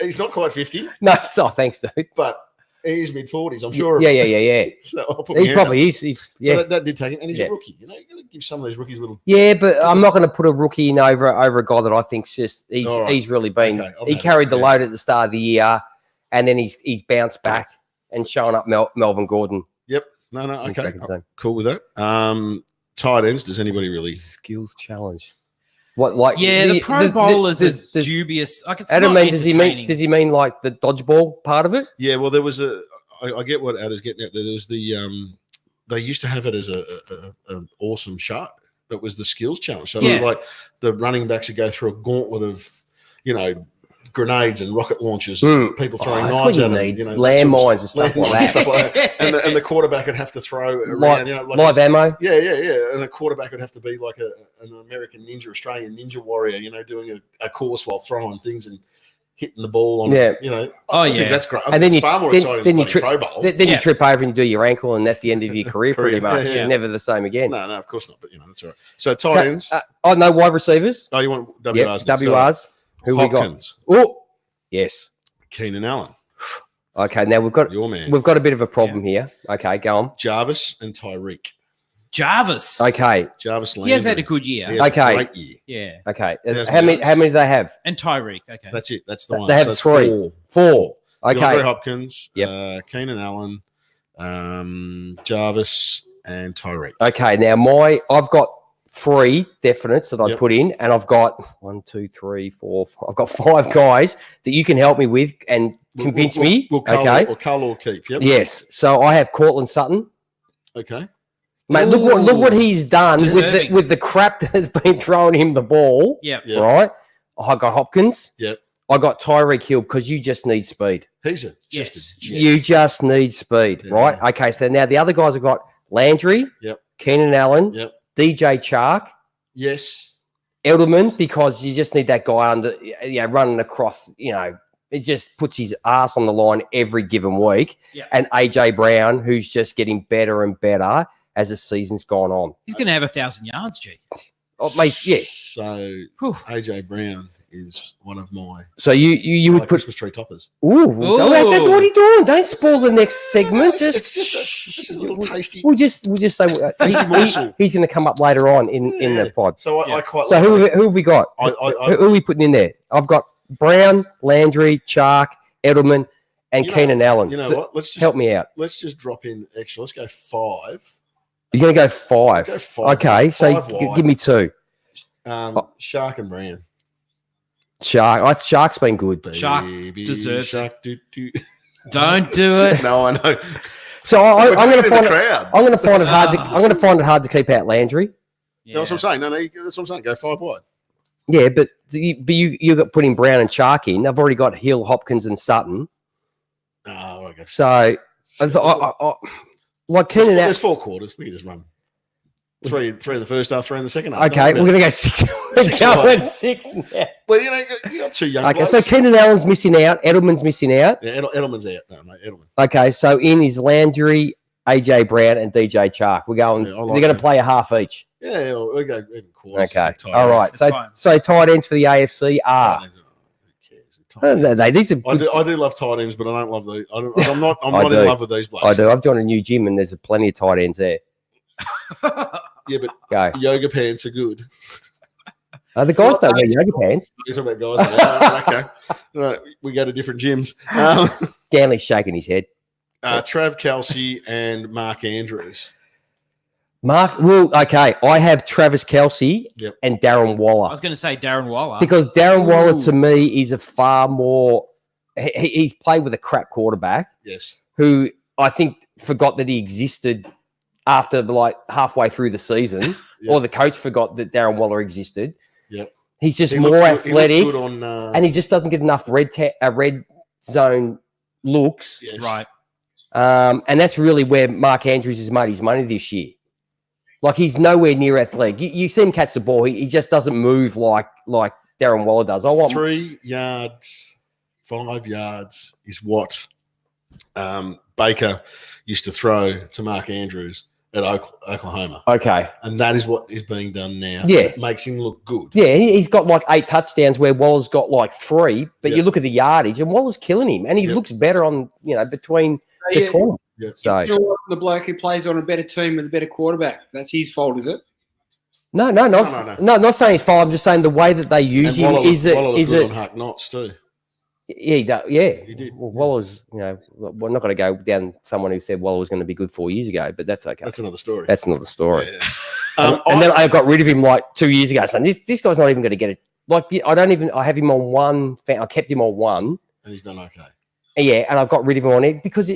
He's not quite 50, No, thanks, dude. but he's mid-40s, I'm sure. Yeah. So I'll put He probably is. So that did take him. And he's a rookie. You know, you've got to give some of these rookies a little... Yeah, but I'm not going to put a rookie in over a guy that I think's just he's really been. Okay, he carried the load at the start of the year, and then he's bounced back and shown up Melvin Gordon. Yep. No. Okay. Second Cool with that. Tight ends. Does anybody really... Skills challenge. What like? Yeah, the Pro Bowlers are dubious. Like it's not entertaining. Does he mean like the dodgeball part of it? Yeah. Well, there was I get what Ad is getting at there. There was they used to have it as an awesome show. It was the skills challenge. So like the running backs would go through a gauntlet of, grenades and rocket launchers, and people throwing knives at them, landmines and stuff like that. And the quarterback would have to throw around, live ammo. Yeah. And a quarterback would have to be like an American ninja, Australian ninja warrior, doing a course while throwing things. And hitting the ball on. Yeah. You know. Oh, I yeah. think that's great. I And think then it's far more exciting than the Pro Bowl. Then Yeah. you trip over and you do your ankle, and that's the end of your career, pretty Career. much. Yeah, yeah. You're never the same again. No, of course not. But that's all right. So tight ends. No wide receivers. Oh, you want WRs? Yep, next. WRs. Who Hopkins, we got? Oh, yes. Keenan Allen, Okay, now we've got a bit of a problem here. Okay, go on. Jarvis, and Tyreek. Jarvis. Okay, Jarvis Landry. He has had a good year. He has a Okay. great year. Yeah. okay. There's How many do they have? And Tyreek. Okay. That's it. That's the one. They have that's three. Four. Okay. DeAndre Hopkins, Yep. Keenan Allen, Jarvis, and Tyreek. Okay, now I've got 3 definites that I Yep. put in, and I've got 1, 2, 3, 4. I've got 5 guys that you can help me with and convince me. We'll cull, Okay. or cull or keep. Yep. Yes. So I have Cortland Sutton. Okay. Mate, look what he's done Deserving. with the crap that has been thrown him the ball. Yep. Yep. Right. I got Hopkins. Yep. I got Tyreek Hill because you just need speed. He's just Yes. a jet. You just need speed, Yeah. right? Okay, so now the other guys have got Landry, Yep. Keenan Allen, Yep. DJ Chark, Yes. Edelman, because you just need that guy under, running across, it just puts his ass on the line every given week. Yeah. And AJ Brown, who's just getting better and better as the season's gone on. He's going to have 1,000 yards, G. Oh, mate, yeah. So Whew. AJ Brown is one of my So you would put. Christmas tree toppers. Ooh, what are you doing? Don't spoil the next segment. It's just a little tasty. We'll just say morsel. he's going to come up later on in the pod. So I Yeah. quite. So like who have we got? I Who are we putting in there? I've got Brown, Landry, Chark, Edelman, and You know- Keenan Allen. You know what? Let's just Help me out. Let's just drop in extra. Let's go 5. You're going to go 5. Go 5. Okay, so 5 wide. give me 2. Shark and Brown. Shark. Shark's been good. Shark Baby deserves Shark, Don't do it. No, I know. So I'm We're going doing to it in find the it. crowd. I'm going to find it hard. I'm going to find it hard to keep out Landry. Yeah. That's what I'm saying. No, that's what I'm saying. Go 5 wide. Yeah, but you got putting Brown and Chark in. I've already got Hill, Hopkins, and Sutton. Oh, okay. So I like Keenan. There's 4 quarters. We can just run 3 in the first half, 3 in the second half. Okay, No, we're going to go 6. Six We're going guys. 6 now. Well, you got 2 young Okay, blokes. so Keenan Allen's missing out. Edelman's missing out. Yeah, Edelman's out. No, mate, Edelman. Okay, so in is Landry, AJ Brown, and DJ Chark. We're going. Yeah, I like they're going to that. play a half each. Yeah, we go even quarters. Okay, Tight all right. That's So fine. so tight ends for the AFC are. Tight ends. Who cares? They're tight ends. These are. I do love tight ends, but I don't love the. I'm not I not do. in love with these blokes. I do. I've joined a new gym and there's plenty of tight ends there. Yeah, but Go. yoga pants are good. The guys don't wear yoga pants. You're talking about guys. Okay, right, we go to different gyms. Stanley's shaking his head. Trav Kelsey and Mark Andrews. Mark, well, okay. I have Travis Kelsey Yep. and Darren I Waller was going to say Darren Waller. because Darren Waller Ooh. to me is a far more. He's played with a crap quarterback Yes. who I think forgot that he existed after like halfway through the season, Yep. or the coach forgot that Darren Waller existed. Yep. He's just He more looks good- athletic, He looks good on. and he just doesn't get enough red zone looks. yes. right. And that's really where Mark Andrews has made his money this year. Like he's nowhere near athletic. You see him catch the ball, he just doesn't move like Darren Waller does. I want 3 yards, 5 yards is what Baker used to throw to Mark Andrews at Oklahoma. okay. And that is what is being done now. Yeah. It makes him look good. Yeah, he's got like 8 touchdowns where Waller's got like 3. But Yep. you look at the yardage and Waller's killing him, and he Yep. looks better on between the Yeah. 12. Yeah. So You know what? The bloke who plays on a better team with a better quarterback. That's his fault, is it? no, No. not saying it's fine. I'm just saying the way that they use And him Waller, is Waller looked it good on Huck Knots too. yeah, he does, yeah. He did. Well, Waller's, we're not going to go down someone who said Waller was going to be good 4 years ago, but that's okay. That's another story. That's another story. Yeah. And then I got rid of him like 2 years ago. So this guy's not even going to get it. Like I have him on 1. I kept him on 1. and he's done okay. Yeah, and I've got rid of him on it because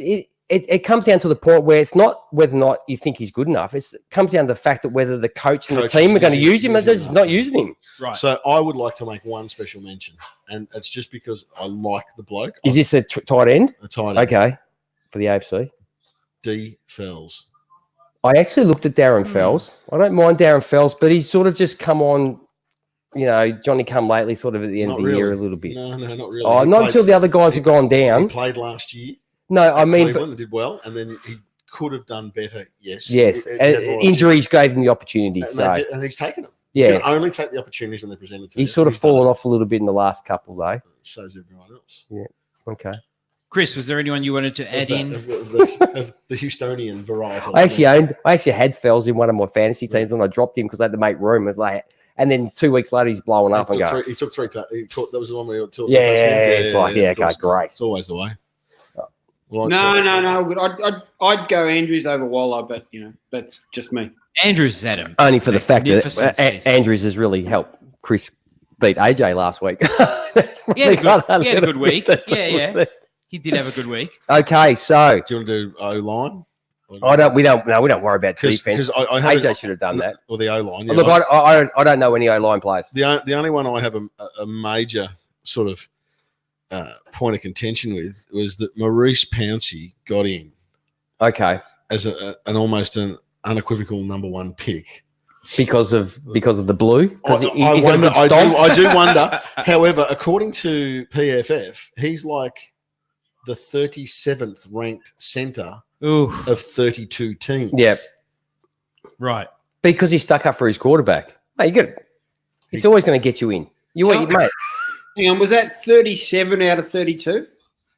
it comes down to the point where it's not whether or not you think he's good enough. It comes down to the fact that whether the coach and the Coach team is are going to using- use him, and using they're him. just not using him. Right. So I would like to make one special mention, and it's just because I like the bloke. Is this a tight end? a tight end? Okay, for the AFC. D Fells. I actually looked at Darren Fells. I don't mind Darren Fells, but he's sort of just come on Johnny come lately, sort of at the end Not of the year, a really. little bit. No, not really. Oh, He not played- until the other guys have gone He down. played last year. No, I mean, Cleveland did well, and then he could have done better. Yes. yes, He had more injuries gave him the opportunity. opportunity. So And he's taken them. You yeah, can only take the opportunities when they're presented to you. he's sort of He's done fallen it. off a little bit in the last couple, though. So has everyone else. Okay. Chris, was there anyone you wanted to add in? Of the Houstonian variety. I actually had Fells in one of my fantasy teams, and I dropped him because I had to make room. And then 2 weeks later, he's blowing up and going. He took three. He caught, that was the one where he took Yeah, touchdowns. it's like, of okay, course. great. It's always the way. Well, No. Good. I'd go Andrews over Waller, but that's just me. Andrews Adam. Only for the fact Magnificent that season. Andrews has really helped Chris beat AJ last week. He had a good week. Yeah. He did have a good week. Okay, so do you want to do O line? we don't worry about defense. Because I have AJ should have done that. or the O line. Yeah, Look, I don't know any O line players. the only one I have a major sort of point of contention with was that Maurice Pouncey got in Okay, as an almost an unequivocal number one pick. because of the blue. 'Cause he's got a wonder. good stomp. I do wonder. However, according to PFF, he's like the 37th ranked center Ooh, of 32 teams. Yeah, right. because he's stuck up for his quarterback. Hey, you get it. It's always going to get you in. Mate. Hang on, was that 37 out of 32?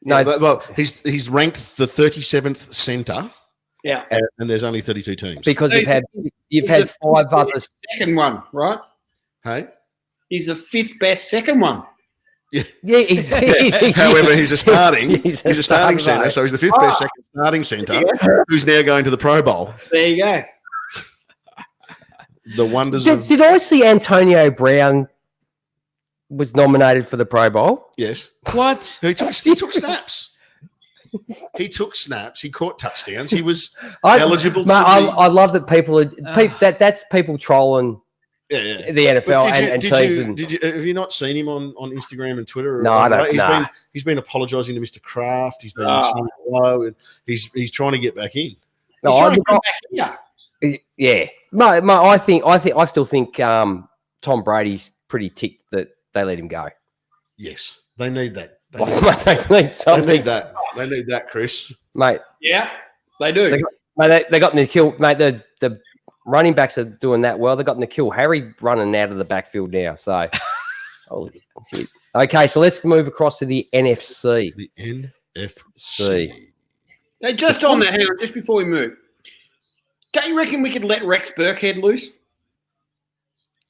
No, Well, he's ranked the 37th center, Yeah. and there's only 32 teams. because you've had He's five the others. second one, right? Hey. He's the fifth best second one. Yeah, However, he's a starting. He's He's a a starting starting, center, mate. so he's the fifth best second starting center, who's now going to the Pro Bowl. There you go. The wonders of Did I see Antonio Brown was nominated for the Pro Bowl? yes. What? He took snaps. He took snaps. He caught touchdowns. He was I love that people that's people trolling yeah. the NFL But and teams. And, have you not seen him on Instagram and Twitter? No, I don't. He's been apologising to Mr. Kraft. He's been saying hello, and he's trying to get back in. no, He's trying to I, come back here. yeah, I still think Tom Brady's pretty ticked that they let him go. Yes, they need that. They They need need They something, need that. They need that, Chris. mate. Yeah, they do. They got Nikhil, mate. The running backs are doing that well. They got Nikhil Harry running out of the backfield now. So, holy shit. Okay, so let's move across to the NFC. The NFC. Hey, just on that, hang on, just before we move. Don't you reckon we could let Rex Burkhead loose?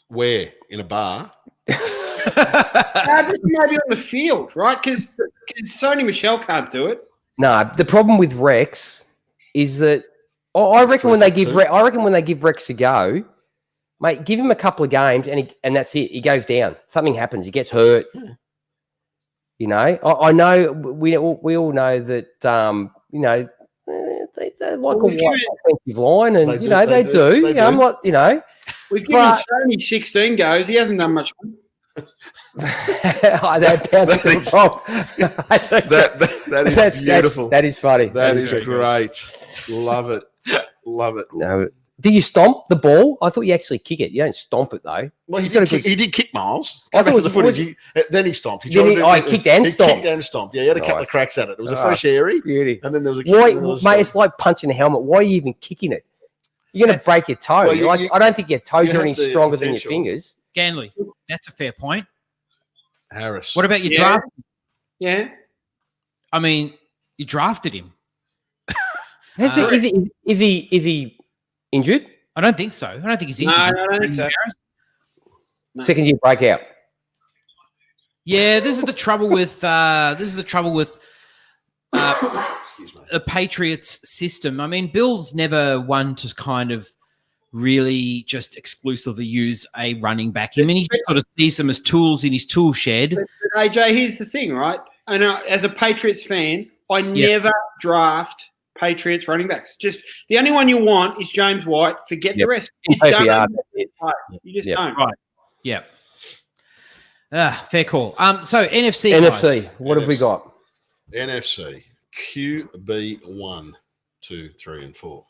Where? In a bar? Just maybe on the field, right? Because Sony Michel can't do it. No, the problem with Rex is that I reckon when they give Rex a go, mate, give him a couple of games and that's it. He goes down. Something happens. He gets hurt. Yeah. You know, I know we all know that. They like a white offensive line, and they do. I'm not. We've given Sony 16 goes. He hasn't done much. That is beautiful. That is funny. That is great. Love it. Love it. No, do you stomp the ball? I thought you actually kick it. You don't stomp it though. Well, he did kick Miles. I thought the footage. Then he stomped. He kicked and stomped. Kicked and stomped. Yeah, he had a couple of cracks at it. It was a fresh airy. Beauty. And then there was a kick. Mate, it's like punching a helmet. Why are you even kicking it? You're going to break your toe. Well, I don't think your toes are any the stronger than your potential. fingers. Ganley, that's a fair point. Harris. What about your Yeah. draft? Yeah. I mean, you drafted him. Is he injured? I don't think so. I don't think he's No, injured. I don't think so. Harris? No. Second year breakout. Yeah, this is the trouble with Excuse me. the Patriots system. I mean, Bill's never one to kind of really just exclusively use a running back. I mean, he sort of sees them as tools in his tool shed. But AJ, here's the thing, right? And as a Patriots fan, I never draft Patriots running backs. Just the only one you want is James White. Forget the rest. You PPR. You just Yep. don't. Right. Yeah. Fair call. So NFC. NFC. Guys. What have we got? NFC. QB 1, 2, 3, and 4.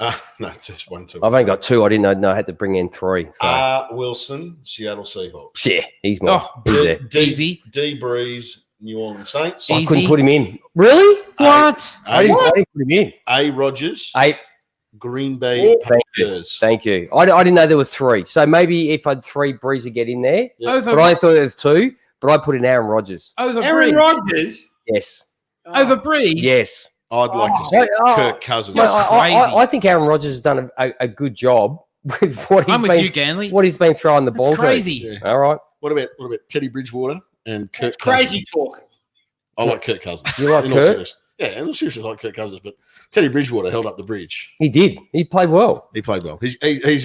No, it's just 1, 2. I've only got 2. I didn't know I had to bring in 3. So. Wilson, Seattle Seahawks. Yeah, he's mine. He's there. Easy. D Breeze, New Orleans Saints. I couldn't put him in. Really? What? I didn't put him in. A Rogers. 8. Green Bay Packers. Thank you. I didn't know there was 3. So maybe if I had 3, Breeze would get in there. Yep. But I thought there was 2. But I put in Aaron Rodgers. Over Aaron Breeze. Rodgers? Yes. Over Breeze? Yes. I'd like to see Kirk Cousins. I think Aaron Rodgers has done a good job with what I'm he's with been, you, Ganley. what he's been throwing the That's ball crazy. to. Yeah. All right. What about Teddy Bridgewater and Kirk That's crazy Cousins? talk. I like Kirk Cousins. You like In all Kirk? seriousness. Yeah, in all seriousness, I like Kirk Cousins, but Teddy Bridgewater held up the bridge. He did. He played well. He played well. He's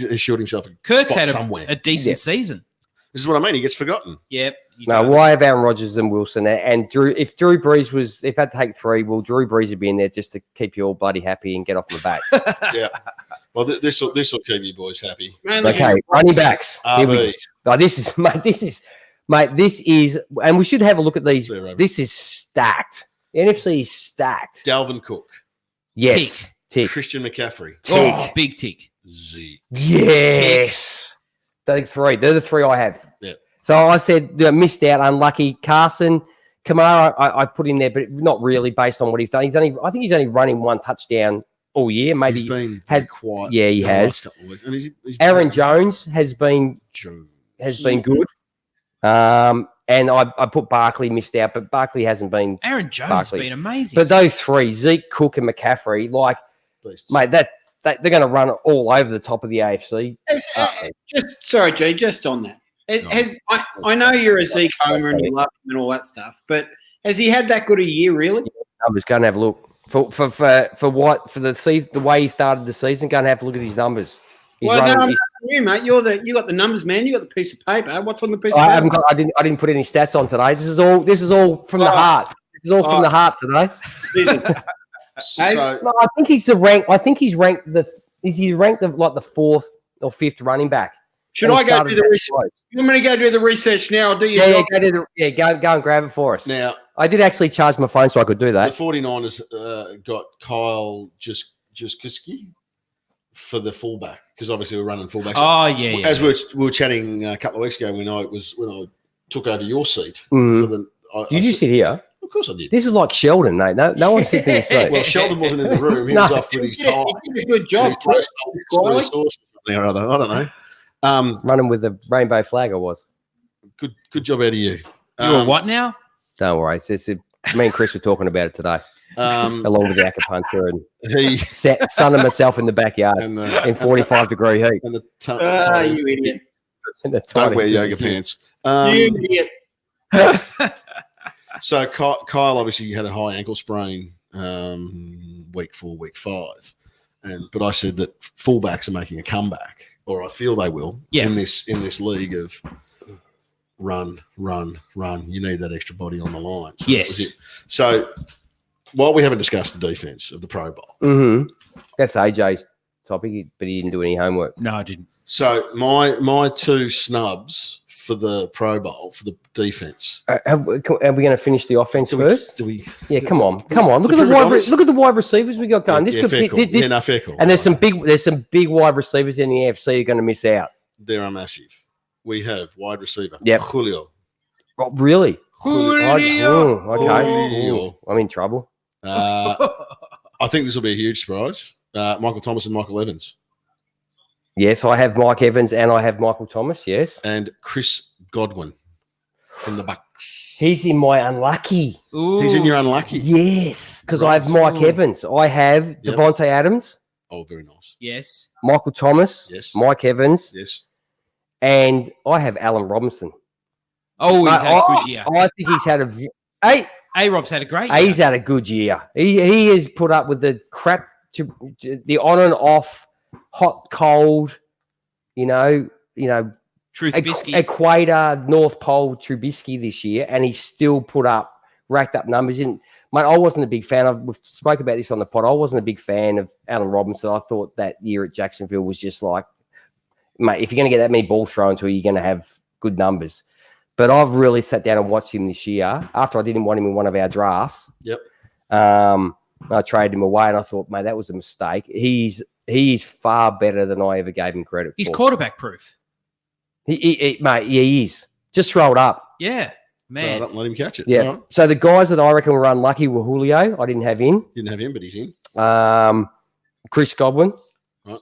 assured himself a Kirk's spot had somewhere. a decent season. This is what I mean. He gets forgotten. Yep. No, well, I have Aaron Rodgers and Wilson. And Drew, if Drew Brees was, if I had to take 3, well, Drew Brees would be in there just to keep you all bloody happy and get off my back. Yeah. Well, this will keep you boys happy. Okay, running backs. Here we go. RB. Oh, this is, and we should have a look at these. Zero. This is stacked. The NFC is stacked. Dalvin Cook. Yes. Tick. Christian McCaffrey. Oh, big tick. Zeke. Yes. They're 3. They're the 3 I have. Yeah. So I said missed out, unlucky. Carson, Kamara, I put in there, but not really based on what he's done. I think he's only running 1 touchdown all year. Maybe He's been had quiet. Yeah, he the has. last couple of weeks. And he's Aaron been- Jones has been good. And I put Barkley missed out, but Barkley hasn't been. Aaron Jones Barkley. has been amazing. But those 3, Zeke, Cook, and McCaffrey, like, beasts. mate, they're going to run all over the top of the AFC. Sorry, G, just on that. I know you're a Zeke homer and you love him and all that stuff, but has he had that good a year, really? Numbers, go and have a look. For the season, the way he started the season, go and have a look at his numbers. I'm asking you, mate. You got the numbers, man. You got the piece of paper. What's on the piece of I paper? I didn't put any stats on today. This is all from the heart. This is all from the heart today. So, No, I think he's ranked like the 4th or 5th running back. Should I go do the research? You want me to go do the research now? Or do you? Go and grab it for us. now, I did actually charge my phone so I could do the that. 49ers got Kyle Juszczyk for the fullback because obviously we're running fullbacks. oh, yeah. As we were chatting a couple of weeks ago when I took over your seat. Mm. For the, Did you sit here? Of course I did. This is like Sheldon, mate. No one sits in the seat. Well, Sheldon wasn't in the room. He No. was off with his tie. You did a good job. He was soy sauce or something or other. I don't know. Running with the rainbow flag, I was. Good job out of you. You're what now? Don't worry. Me and Chris were talking about it today, along with the acupuncture and He sun and myself in the backyard and the in 45-degree heat. and the You idiot. And the don't wear tiny yoga things. pants. You idiot. So Kyle obviously had a high ankle sprain week 4, week 5, but I said that fullbacks are making a comeback, or I feel they will. Yeah. In this league of run. You need that extra body on the line. So that was Yes. it. So while we haven't discussed the defense of the Pro Bowl, Mm-hmm. That's AJ's topic, but he didn't do any homework. No, I didn't. so my 2 snubs for the Pro Bowl for the defense. Are we going to finish the offense first? Do we? Yeah, come on. Look the at prima donnas? look at the wide receivers we got going. Yeah, fair call. Fair call. And there's some big wide receivers in the AFC you're going to miss out. They are massive. We have wide receiver. Yep. Julio. Oh, really? Julio. Okay. Julio. Ooh, I'm in trouble. I think this will be a huge surprise. Michael Thomas and Michael Evans. Yes, I have Mike Evans and I have Michael Thomas. Yes, And Chris Godwin from the Bucks. he's in my unlucky. Ooh. He's in your unlucky. Yes, because I have Right. Mike Evans. I have Yep. Devontae Adams, Oh, very nice. Yes. Michael Thomas, Yes. Mike Evans, Yes. and I have Allen Robinson. Oh, he's had a I- good year. I think he's had A-Rob's had a great he's year. had a good year. He has put up with the crap, the on and off, hot, cold, Truth Biscuit. Equator, North Pole Trubisky this year, and he still racked up numbers. Mate, I wasn't a big fan. We've spoke about this on the pod. I wasn't a big fan of Allen Robinson. I thought that year at Jacksonville was just like, mate, if you're going to get that many balls thrown to you, you're going to have good numbers. But I've really sat down and watched him this year after I didn't want him in one of our drafts. Yep. I traded him away, and I thought, mate, that was a mistake. He's far better than I ever gave him credit He's for. quarterback proof. Mate, yeah, he is. Just throw it up. Yeah, So man. don't let him catch it. Yeah. All right. So the guys that I reckon were unlucky were Julio. I didn't have in. Didn't have him, but he's in. Chris Godwin. Right.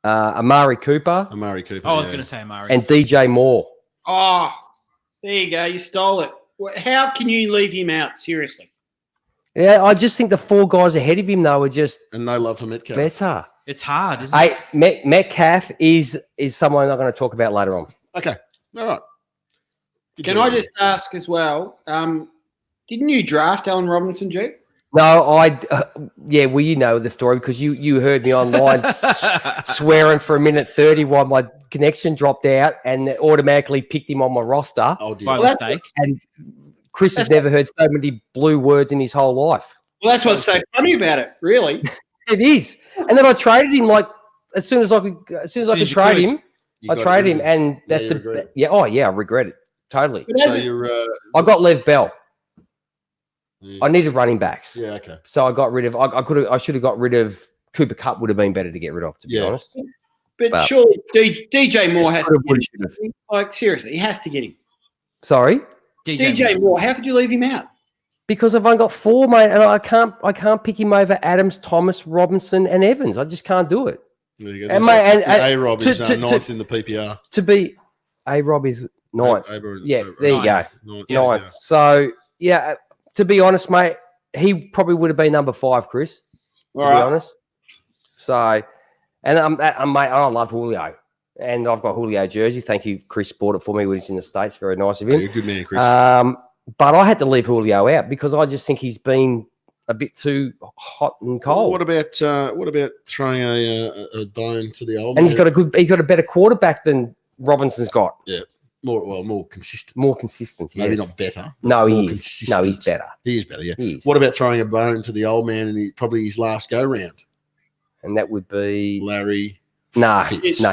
Amari Cooper. Amari Cooper. I was yeah. going to say Amari. And DJ Moore. Oh, there you go. You stole it. How can you leave him out? Seriously. Yeah, I just think the 4 guys ahead of him, though, are just And no love for Metcalf. better. It's hard, isn't it? Hey, Metcalf is someone I'm going to talk about later on. Okay. All right. Good Can job. I just ask as well? Didn't you draft Allen Robinson, G? No, yeah, well, you know the story because you heard me online swearing for 1:30 while my connection dropped out and it automatically picked him on my roster. Oh, dear. By Well, that's- mistake. And Chris has never heard so many blue words in his whole life. Well, that's what's so funny about it, really. It is. And then I traded him like as soon as I could you trade could. him. You I got traded it, him, didn't and that's you the regret it. yeah. Oh yeah, I regret it totally. But So as- you're. I got Lev Bell. Yeah. I needed running backs, Yeah. Okay. so I got rid of. I should have got rid of Cooper Cup. Would have been better to get rid of, to be Yeah. honest. but surely DJ Moore has to Could've, get would've, him. should've. Like, seriously, he has to get him. Sorry, DJ Moore, how could you leave him out? because I've only got 4, mate, and I can't pick him over Adams, Thomas, Robinson, and Evans. I just can't do it. There you go. And There's mate, and- A-Rob to- is to- ninth in the PPR. To be Rob is ninth. Yeah, there you go. Ninth. Ninth. So yeah, to be honest, mate, he probably would have been number 5, Chris. To All be right. honest. So, and mate, I love Julio, and I've got Julio jersey. Thank you, Chris bought it for me when he's in the States. Very nice of Yeah, him. you're a good man, Chris. But I had to leave Julio out because I just think he's been a bit too hot and cold. What about throwing a bone to the old And man? he's got a better quarterback than Robinson's got. more consistent. More consistent. Maybe yes. not better. No, more he is. consistent. No, he's better. He is better. Yeah. He is. What about throwing a bone to the old man and probably his last go round? And that would be Larry. no, Fitz. no.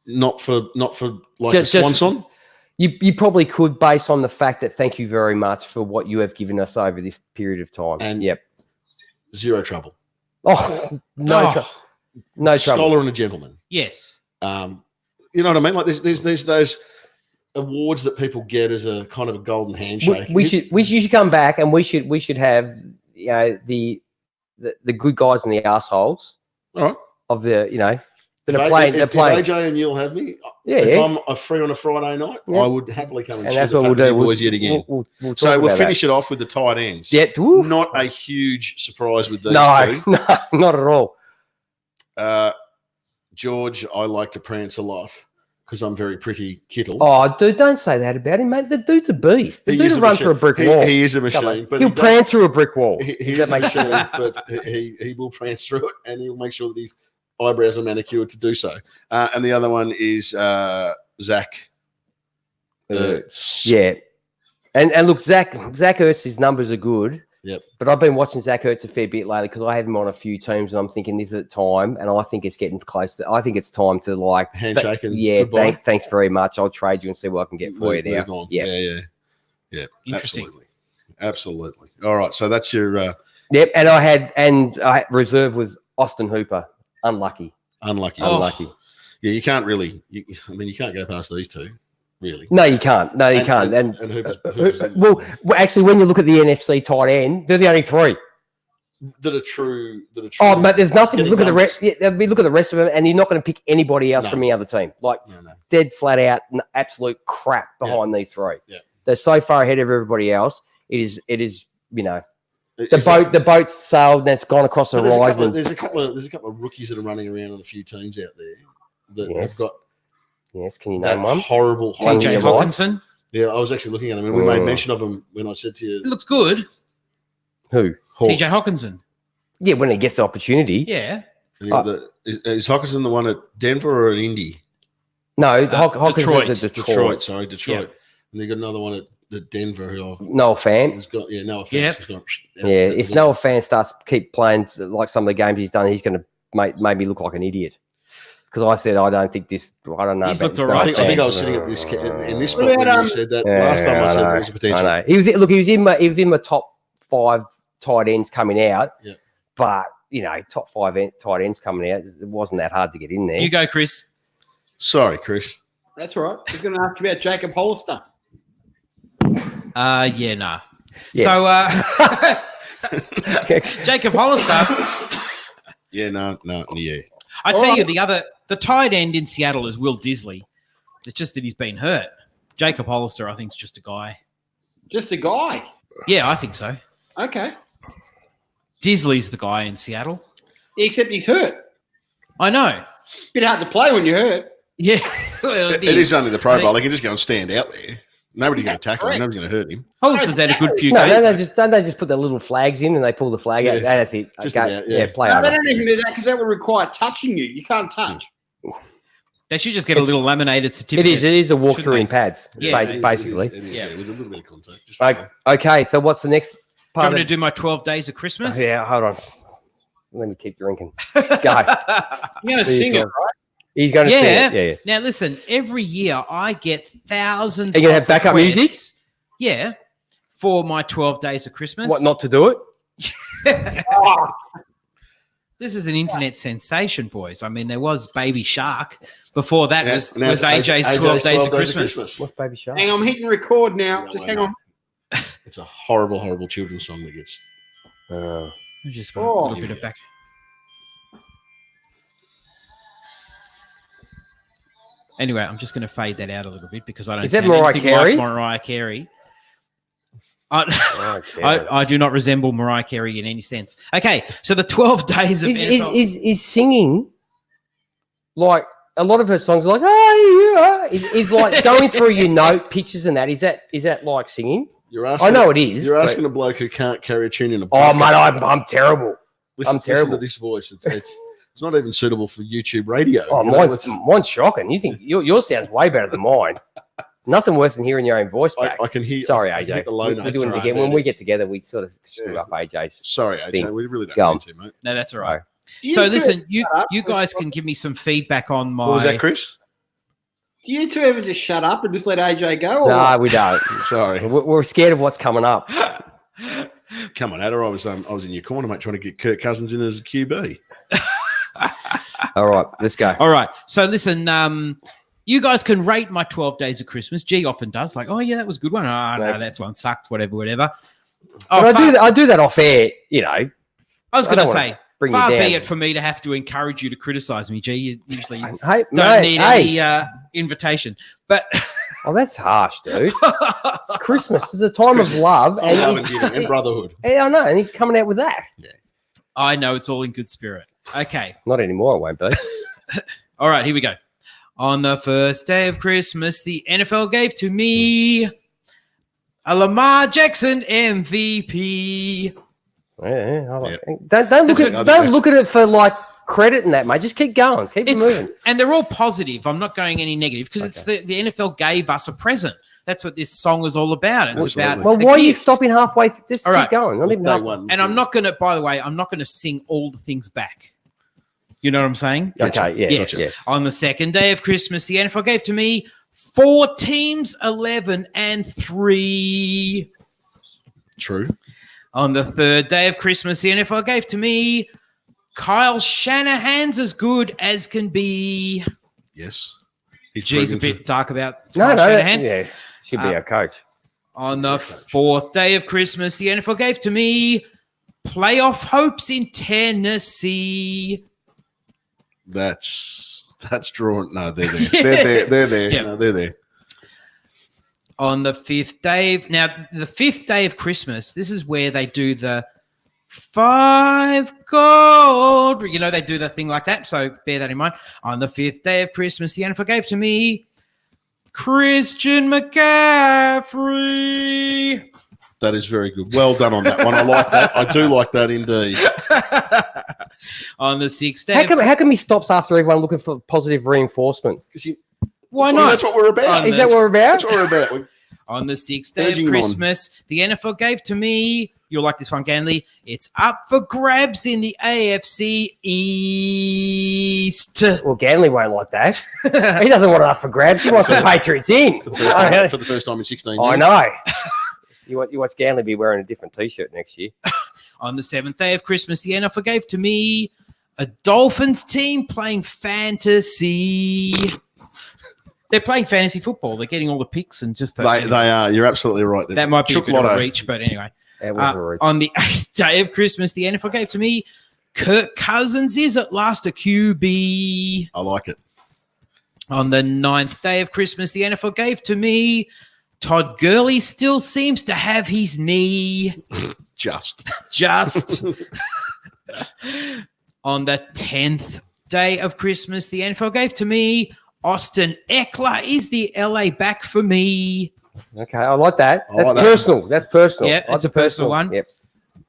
Not for like Just- a swan. You probably could, based on the fact that thank you very much for what you have given us over this period of time. And- yep. Zero trouble. Oh, no, Oh. no trouble. Scholar and a gentleman. Yes. You know what I mean? Like there's those awards that people get as a kind of a golden handshake. We should come back and we should have the good guys and the assholes All right. of the that If are playing. They're if playing. AJ and you'll have me, Yeah, if yeah. I'm free on a Friday night, Yeah. I would happily come and And cheer that's the what we'll fun with do. you boys yet again. We'll So talk we'll about finish it off with the tight ends. that. Yeah. Woo. Not a huge surprise with these No, two. no, not at all. George, I like to prance a lot because I'm very pretty kittle. Oh, dude, don't say that about him, mate. The dude's a beast. The He dude is will a run machine. through a brick He- wall. He is a Come on. machine, but He'll he does- prance through a brick wall. He Does is that a make sense? machine, but he will prance through it, and he'll make sure that his eyebrows are manicured to do so. And the other one is Zach. Yeah. And look, Zach Ertz's numbers are good. Yep. But I've been watching Zach Ertz a fair bit lately because I have him on a few teams, and I'm thinking this is the time, and I think it's getting close. I think it's time to like Handshake and yeah. goodbye. Thanks very much. I'll trade you and see what I can get for you there. Move on. Yeah. Yeah. Interesting. Absolutely. All right. So that's your Yep. And I reserve was Austin Hooper. Unlucky. unlucky. Oh. Unlucky. Yeah, you can't really. You can't go past these two, really. No, you can't. No, you can't. And Hooper's well, actually, when you look at the NFC tight end, they're the only 3. that are true. Oh, but there's nothing. Getting Look at the numbers. rest. Yeah, look at the rest of them, and you're not going to pick anybody else No. from the other team. Like No. dead flat out, absolute crap behind these 3. Yeah. They're so far ahead of everybody else. It is. The Is that- boat sailed and it's gone across the But horizon. there's a couple of rookies that are running around on a few teams out there that Yes. have got Yes, can you that name one? horrible. One TJ you horrible- like? Hawkinson. Yeah, I was actually looking at them, and we made Oh. mention of them when I said to you, It looks good. Who? Hawk. TJ Hawkinson. Yeah, when he gets the opportunity. Yeah. And you got is Hawkinson the one at Denver or at Indy? No, Hawkins Detroit. is at Detroit. Detroit. Detroit. And they got another one at Denver who I've Noah Fant. who's got Noah Fant. Yep. Who's gone, Yeah, if Noah Fant starts keep playing like some of the games he's done, he's going to make me look like an idiot. Because I said I don't think this. I don't know. He's about looked this all right. Noah I think Fant. I was sitting at this in this What spot when about, you said that Yeah, last time. I said know, there was a potential. I know. He was in my top 5 tight ends coming out. Yeah. But, top 5 tight ends coming out, it wasn't that hard to get in there. You go, Chris. Sorry, Chris. That's all right. I was going to ask you about Jacob Hollister. Yeah, nah. Yeah. So, Jacob Hollister. Yeah, no, yeah. I tell you, the tight end in Seattle is Will Disley. It's just that he's been hurt. Jacob Hollister, I think, is just a guy. Just a guy? Yeah, I think so. Okay. Disley's the guy in Seattle. Except he's hurt. I know. Bit hard to play when you're hurt. Yeah. Well, It is only the Pro Bowl. He can just go and stand out there. Nobody's going to tackle him. Nobody's going to hurt him. Hollister's had a good few No, games. don't they just put their little flags in and they pull the flag out? Yes. That's it. Just Okay. about, yeah. Play No, over. they don't even do that because that would require touching you. You can't touch. They should just get a little laminated certificate. It is a walkthrough Shouldn't in pads, Yeah, basically. It is, Yeah. with a little bit of contact. Just fine. Okay, so what's the next Do you part? want me to do my 12 days of Christmas? Yeah, hold on. Let me keep drinking. Go. You're going to sing it, right? He's going to sing it. Yeah. Now, listen, every year I get thousands Are you gonna of have backup requests. music? Yeah, for my 12 days of Christmas. What, not to do it? Oh, This is an internet sensation, boys. I mean, there was Baby Shark. Before that was AJ's 12 days of Christmas. What's Baby Shark? hang on, I'm hitting record now. Yeah, Just I hang know. on. It's a horrible, horrible children's song that gets. Just a little bit of back. Anyway, I'm just going to fade that out a little bit because I don't Is that sound Mariah anything Carey? like Mariah Carey. I do not resemble Mariah Carey in any sense. Okay, so the 12 days of NFL. Is singing like a lot of her songs are like is like going through your note pictures and that is that like singing? You're asking. I know it is. You're but- asking a bloke who can't carry a tune in a. Oh bucket. mate, I'm terrible. Listen, I'm terrible. Listen to this voice. It's not even suitable for YouTube radio. Oh, You know, mine's shocking. You think your sounds way better than mine. Nothing worse than hearing your own voice back. I can hear. Sorry, I can AJ. hit the low We're notes, doing it right? again. When we get together, we sort of screw Yeah. up AJ's. Sorry, AJ. thing. We really don't Go on. need to, mate. No, that's all right. Do So two listen, ever you shut up? you guys can give me some feedback on my. What was that, Chris? Do you two ever just shut up and just let AJ go? Or No, we don't. Sorry. We're scared of what's coming up. Come on, Adder. I was in your corner, mate, trying to get Kirk Cousins in as a QB. All right, let's go. All right. So listen, you guys can rate my 12 days of Christmas. G often does, like, oh yeah, that was a good one. Oh no, No. that's one sucked. Whatever. But Oh, I do that off air. I was going to don't wanna say, bring you far down. be it for me to have to encourage you to criticize me. G, you usually Hey, don't mate, need hey. any invitation, but Oh, that's harsh, dude. It's Christmas. It's a time of love, It's all love and and giving and brotherhood. yeah, I know. And he's coming out with that. I know it's all in good spirit. Okay. Not anymore. It won't be. All right, here we go. On the first day of Christmas, the NFL gave to me a Lamar Jackson MVP. Yeah, I like Yeah. it. Don't look That's at good. don't look at it for like credit and that, mate. Just keep going. Keep it moving. And they're all positive. I'm not going any negative because it's the NFL gave us a present. That's what this song is all about. It's Absolutely. about Well, a why are you gift. stopping halfway? Just All keep right. going. Not even Day halfway. one. And I'm not going to, by the way, I'm not going to sing all the things back. You know what I'm saying? Okay, yeah, Yes. yes. On the second day of Christmas, the NFL gave to me 4 teams, 11-3. True. On the third day of Christmas, the NFL gave to me Kyle Shanahan's as good as can be. Yes. He's G's a proven bit dark about No, Kyle no, Shanahan. yeah, should be our coach. On the fourth day of Christmas, the NFL gave to me playoff hopes in Tennessee. That's drawn. No, they're there. They're there. Yeah. No, they're there. On the fifth day, the fifth day of Christmas, this is where they do the 5 gold. You know, they do the thing like that. So bear that in mind. On the fifth day of Christmas, the NFL gave to me Christian McCaffrey. That is very good. Well done on that one. I like that. I do like that indeed. On the sixth day, How come he stops after everyone looking for positive reinforcement? why Well, not? that's what we're about. On Is that what we're about? That's what we're about. On the sixth day Urging of him on. Christmas, the NFL gave to me, you'll like this one, Ganley, it's up for grabs in the AFC East. Well, Ganley won't like that. He doesn't want it up for grabs. He wants the Patriots in. For the first time in 16 years. I know. You want Scanley to be wearing a different T-shirt next year. On the 7th day of Christmas, the NFL gave to me a Dolphins team playing fantasy. They're playing fantasy football. They're getting all the picks and just... They are. You're absolutely right. That might be a bit of a reach, but anyway. It was a reach. On the 8th day of Christmas, the NFL gave to me Kirk Cousins is at last a QB. I like it. On the 9th day of Christmas, the NFL gave to me Todd Gurley still seems to have his knee. Just. On the 10th day of Christmas, the NFL gave to me Austin Eckler is the LA back for me. Okay, I like that. That's personal. That's personal. Yeah, it's a personal one. Yep.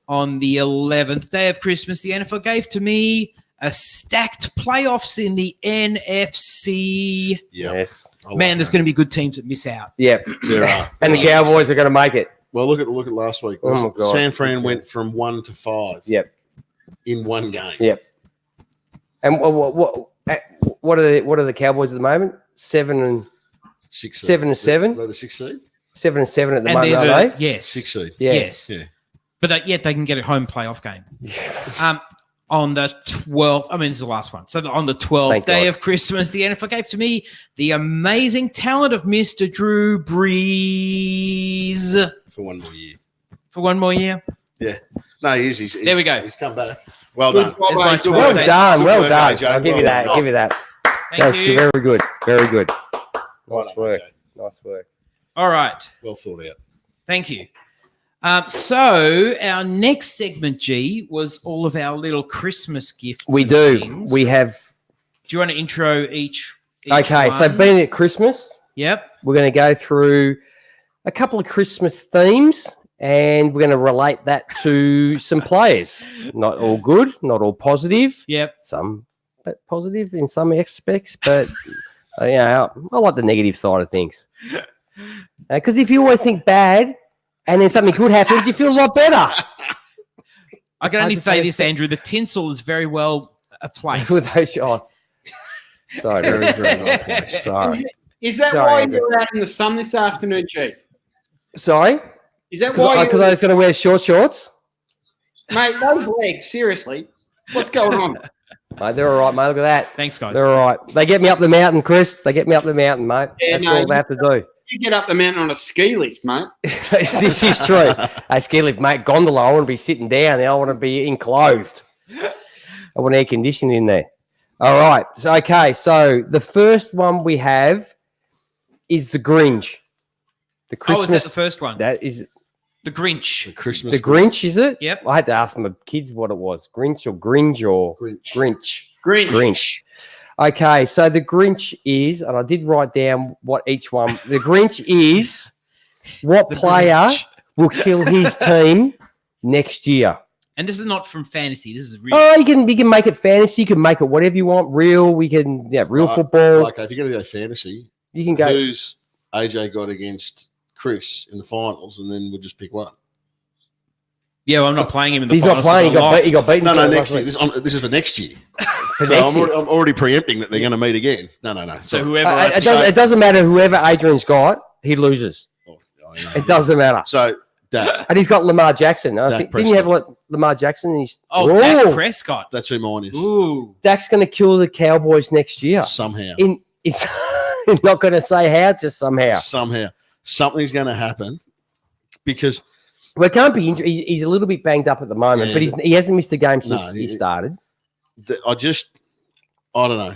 On the 11th day of Christmas, the NFL gave to me a stacked playoffs in the NFC. Yep. Yes. Man, there's going to be good teams that miss out. Yep. There are. And the Cowboys are going to make it. Well, look at last week. Oh my God. San Fran went from 1 to 5. Yep. In one game. Yep. And what are the Cowboys at the moment? 7 and 6. 7 and 7. They're the 6th seed. 7 and 7 at the And moment, they're are they? yes. 6th seed. Yeah. Yes. Yeah. But yet they can get a home playoff game. On the 12th, this is the last one. So on the 12th Thank day God. of Christmas, the NFL gave to me the amazing talent of Mr. Drew Brees. For one more year. For one more year? Yeah. No, he's There we go. He's come back. Well done. There's my Good 12 days. Well Good done. work, AJ. I'll give you Well that. done. I'll give you that. Thank That's you. very good. Very good. Well Nice done, work. AJ. Nice work. All right. Well thought out. Thank you. So our next segment, G, was all of our little Christmas gifts. We and do. things. We have. Do you want to intro each Okay, so one? being at Christmas, Yep. we're going to go through a couple of Christmas themes and we're going to relate that to some players. Not all good, not all positive. Yep. Some but positive in some aspects, but I like the negative side of things. Because if you always think bad and then something good happens, you feel a lot better. I can only just say say this, Andrew. The tinsel is very well placed. With those shots. Sorry, Very, very well placed. sorry. Is that Sorry, why Andrew. you're out in the sun this afternoon, G? Sorry? Is that why Because I was going to wear short shorts? Mate, those legs, seriously. What's going on? Mate, they're all right, mate. Look at that. Thanks, guys. They're all right. They get me up the mountain, Chris. They get me up the mountain, mate. Yeah, That's no, all they have to do. You get up the mountain on a ski lift, mate. This is true. Hey, ski lift, mate. Gondola. I want to be sitting down. I want to be enclosed. I want air conditioning in there. All right. So, okay. So the first one we have is the Grinch. The Christmas. is that the first one? That is The Grinch. The Christmas. the Grinch, is it? Yep. I had to ask my kids what it was. Grinch or Gringe or Grinch. Grinch. Grinch. Okay, so the Grinch is, and I did write down what each one. The Grinch is what The player Grinch. will kill his team next year. And this is not from fantasy. This is real. Oh, you can make it fantasy. You can make it whatever you want. Real. We can real football. Okay, if you're going to go fantasy, You can go. who's AJ got against Chris in the finals, and then we'll just pick one. Yeah, well, I'm not playing him in the He's not finals. playing. because He got beaten. No, last next year. week. This is for next year. For So next year. I'm already preempting that they're going to meet again. No. So Sorry. whoever I It doesn't matter. Whoever Adrian's got, he loses. Oh, I know. It doesn't matter. So, Dak, And he's got Lamar Jackson. I Dak think, didn't you have Lamar Jackson? And he's Dak Prescott. that's who mine is. Ooh. Dak's going to kill the Cowboys next year. Somehow. It's not going to say how, just somehow. Somehow. Something's going to happen because Well, it can't be injured. He's a little bit banged up at the moment, Yeah, but he hasn't missed a game since No, he started. I don't know.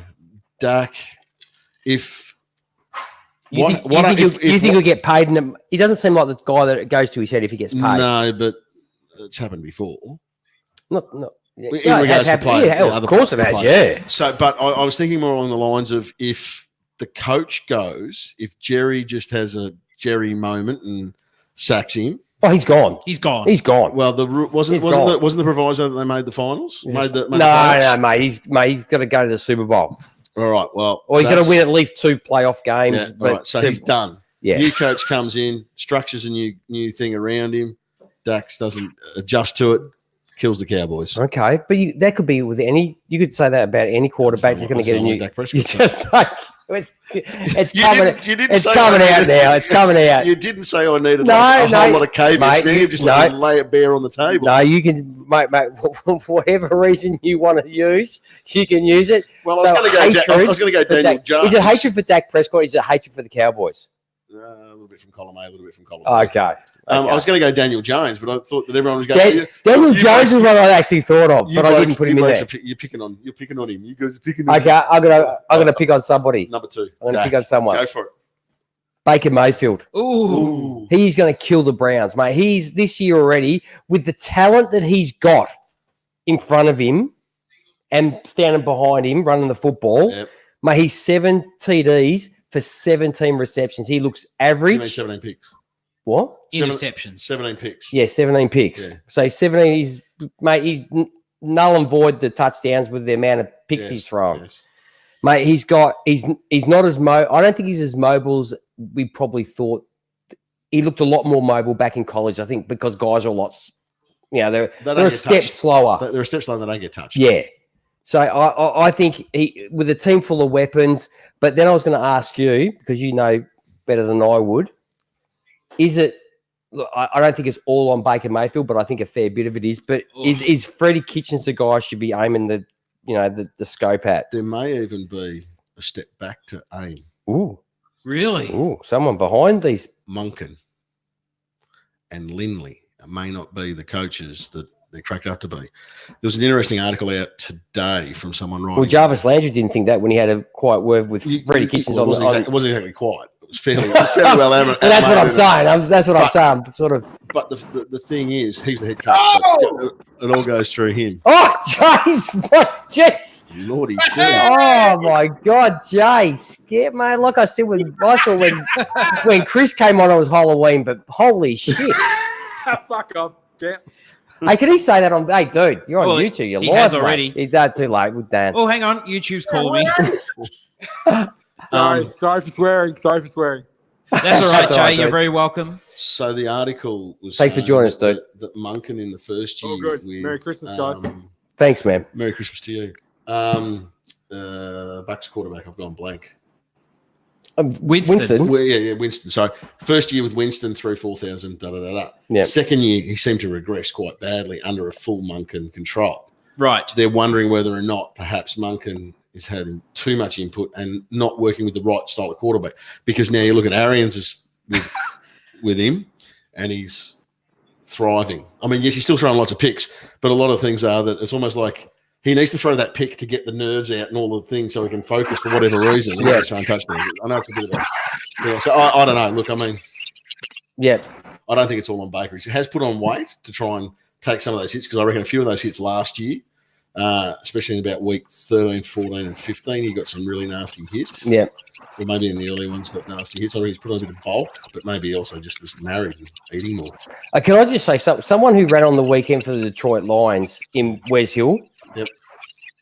Dak, if You what, think, what you if, think, he'll, if he'll get paid? He doesn't seem like the guy that it goes to his head if he gets paid. no, but it's happened before. Not, In yeah, it has regards to happened. play, Yeah, of other course it players. has, yeah. So, but I was thinking more along the lines of if the coach goes, if Jerry just has a Jerry moment and sacks him. Oh, he's gone. He's gone. He's gone. Well, wasn't He's gone. the proviso that they made the finals? Made the No, playoffs? mate. He's got to go to the Super Bowl. All right. Well, Or he's got that's- to win at least 2 playoff games. Yeah, all but right. So he's done. yeah. New coach comes in, structures a new thing around him. Dax doesn't adjust to it. kills the Cowboys. Okay, but that could be with any. You could say that about any quarterback that's going to get a new. Dak Prescott. You just like it's coming. It's say coming I out needed- now. It's coming out. You didn't say I needed No, a no, whole lot of caveats mate, there. You just lay it bare on the table. No, you can, mate. Whatever reason you want to use, you can use it. Well, I was going to go Daniel Jones. Is it hatred for Dak Prescott? Or is it hatred for the Cowboys? A little bit from column A, a little bit from column B. Okay. I was going to go Daniel Jones, but I thought that everyone was going. Daniel Jones is what I actually thought of, but I didn't put him in there. You're picking on him. You guys are picking on Okay, I'm gonna pick on somebody. number 2. I'm gonna pick on someone. Go for it. Baker Mayfield. Ooh. He's going to kill the Browns, mate. He's this year already with the talent that he's got in front of him and standing behind him, running the football. Yep. Mate, he's 7 TDs for 17 receptions. He looks average. 17 picks. What? Interceptions. 17 picks. Yeah, 17 picks. Yeah. So 17. He's null and void the touchdowns with the amount of picks he's thrown. Yes. Mate, he's not as I don't think he's as mobile as we probably thought. He looked a lot more mobile back in college, I think, because guys are a lot, they're a step slower. They're a step slower. They don't get touched. Yeah. So I think with a team full of weapons, but then I was going to ask you, because you know better than I would, is it, look, I don't think it's all on Baker Mayfield, but I think a fair bit of it is, but is Freddie Kitchens the guy I should be aiming the scope at? There may even be a step back to aim. Ooh. Really? Ooh, someone behind these. Monken and Lindley may not be the coaches that they're cracked up to be. There was an interesting article out today from someone writing. Well, Jarvis Landry didn't think that when he had a quiet word with Freddie Kitchens it wasn't exactly quiet. It was fairly well. And that's what I'm saying. That's what I'm saying. Sort of. But the thing is, he's the head coach. So it all goes through him. Oh, Jace! What, Jace? Lordy, dude. Oh my God, Jace! Get mate. Like I said, I thought when Chris came on, it was Halloween, but holy shit! Fuck off! Yeah. Hey, can he say that on? Hey, dude, you're on YouTube. You're he live, has mate. already. He's done too late with Dan. Oh, hang on. YouTube's calling me. Sorry for swearing. Sorry for swearing. That's all right, That's all right, Jay. You're dude. very welcome. So the article was Thanks for saying joining us, that- dude. That Monken in the first year. Oh, good. With, Merry Christmas, guys. Thanks, man. Merry Christmas to you. Bucks quarterback. I've gone blank. Winston. Well, yeah, Winston. So first year with Winston, 4,000. Yeah. Second year, he seemed to regress quite badly under a full Monken control. Right. They're wondering whether or not perhaps Monken is having too much input and not working with the right style of quarterback. Because now you look at Arians with him, and he's thriving. I mean, yes, he's still throwing lots of picks, but a lot of things are that it's almost like he needs to throw that pick to get the nerves out and all the things so he can focus for whatever reason. Yeah. He's throwing touchdowns. I know it's a bit of a so I don't know. Look, I mean, Yeah. I don't think it's all on Baker. He has put on weight to try and take some of those hits because I reckon a few of those hits last year, especially in about week 13, 14, and 15, he got some really nasty hits. Yeah. Or maybe in the early ones got nasty hits. I reckon he's put on a bit of bulk, but maybe he also just was married and eating more. Can I just say something? Someone who ran on the weekend for the Detroit Lions in Wes Hill. Yep.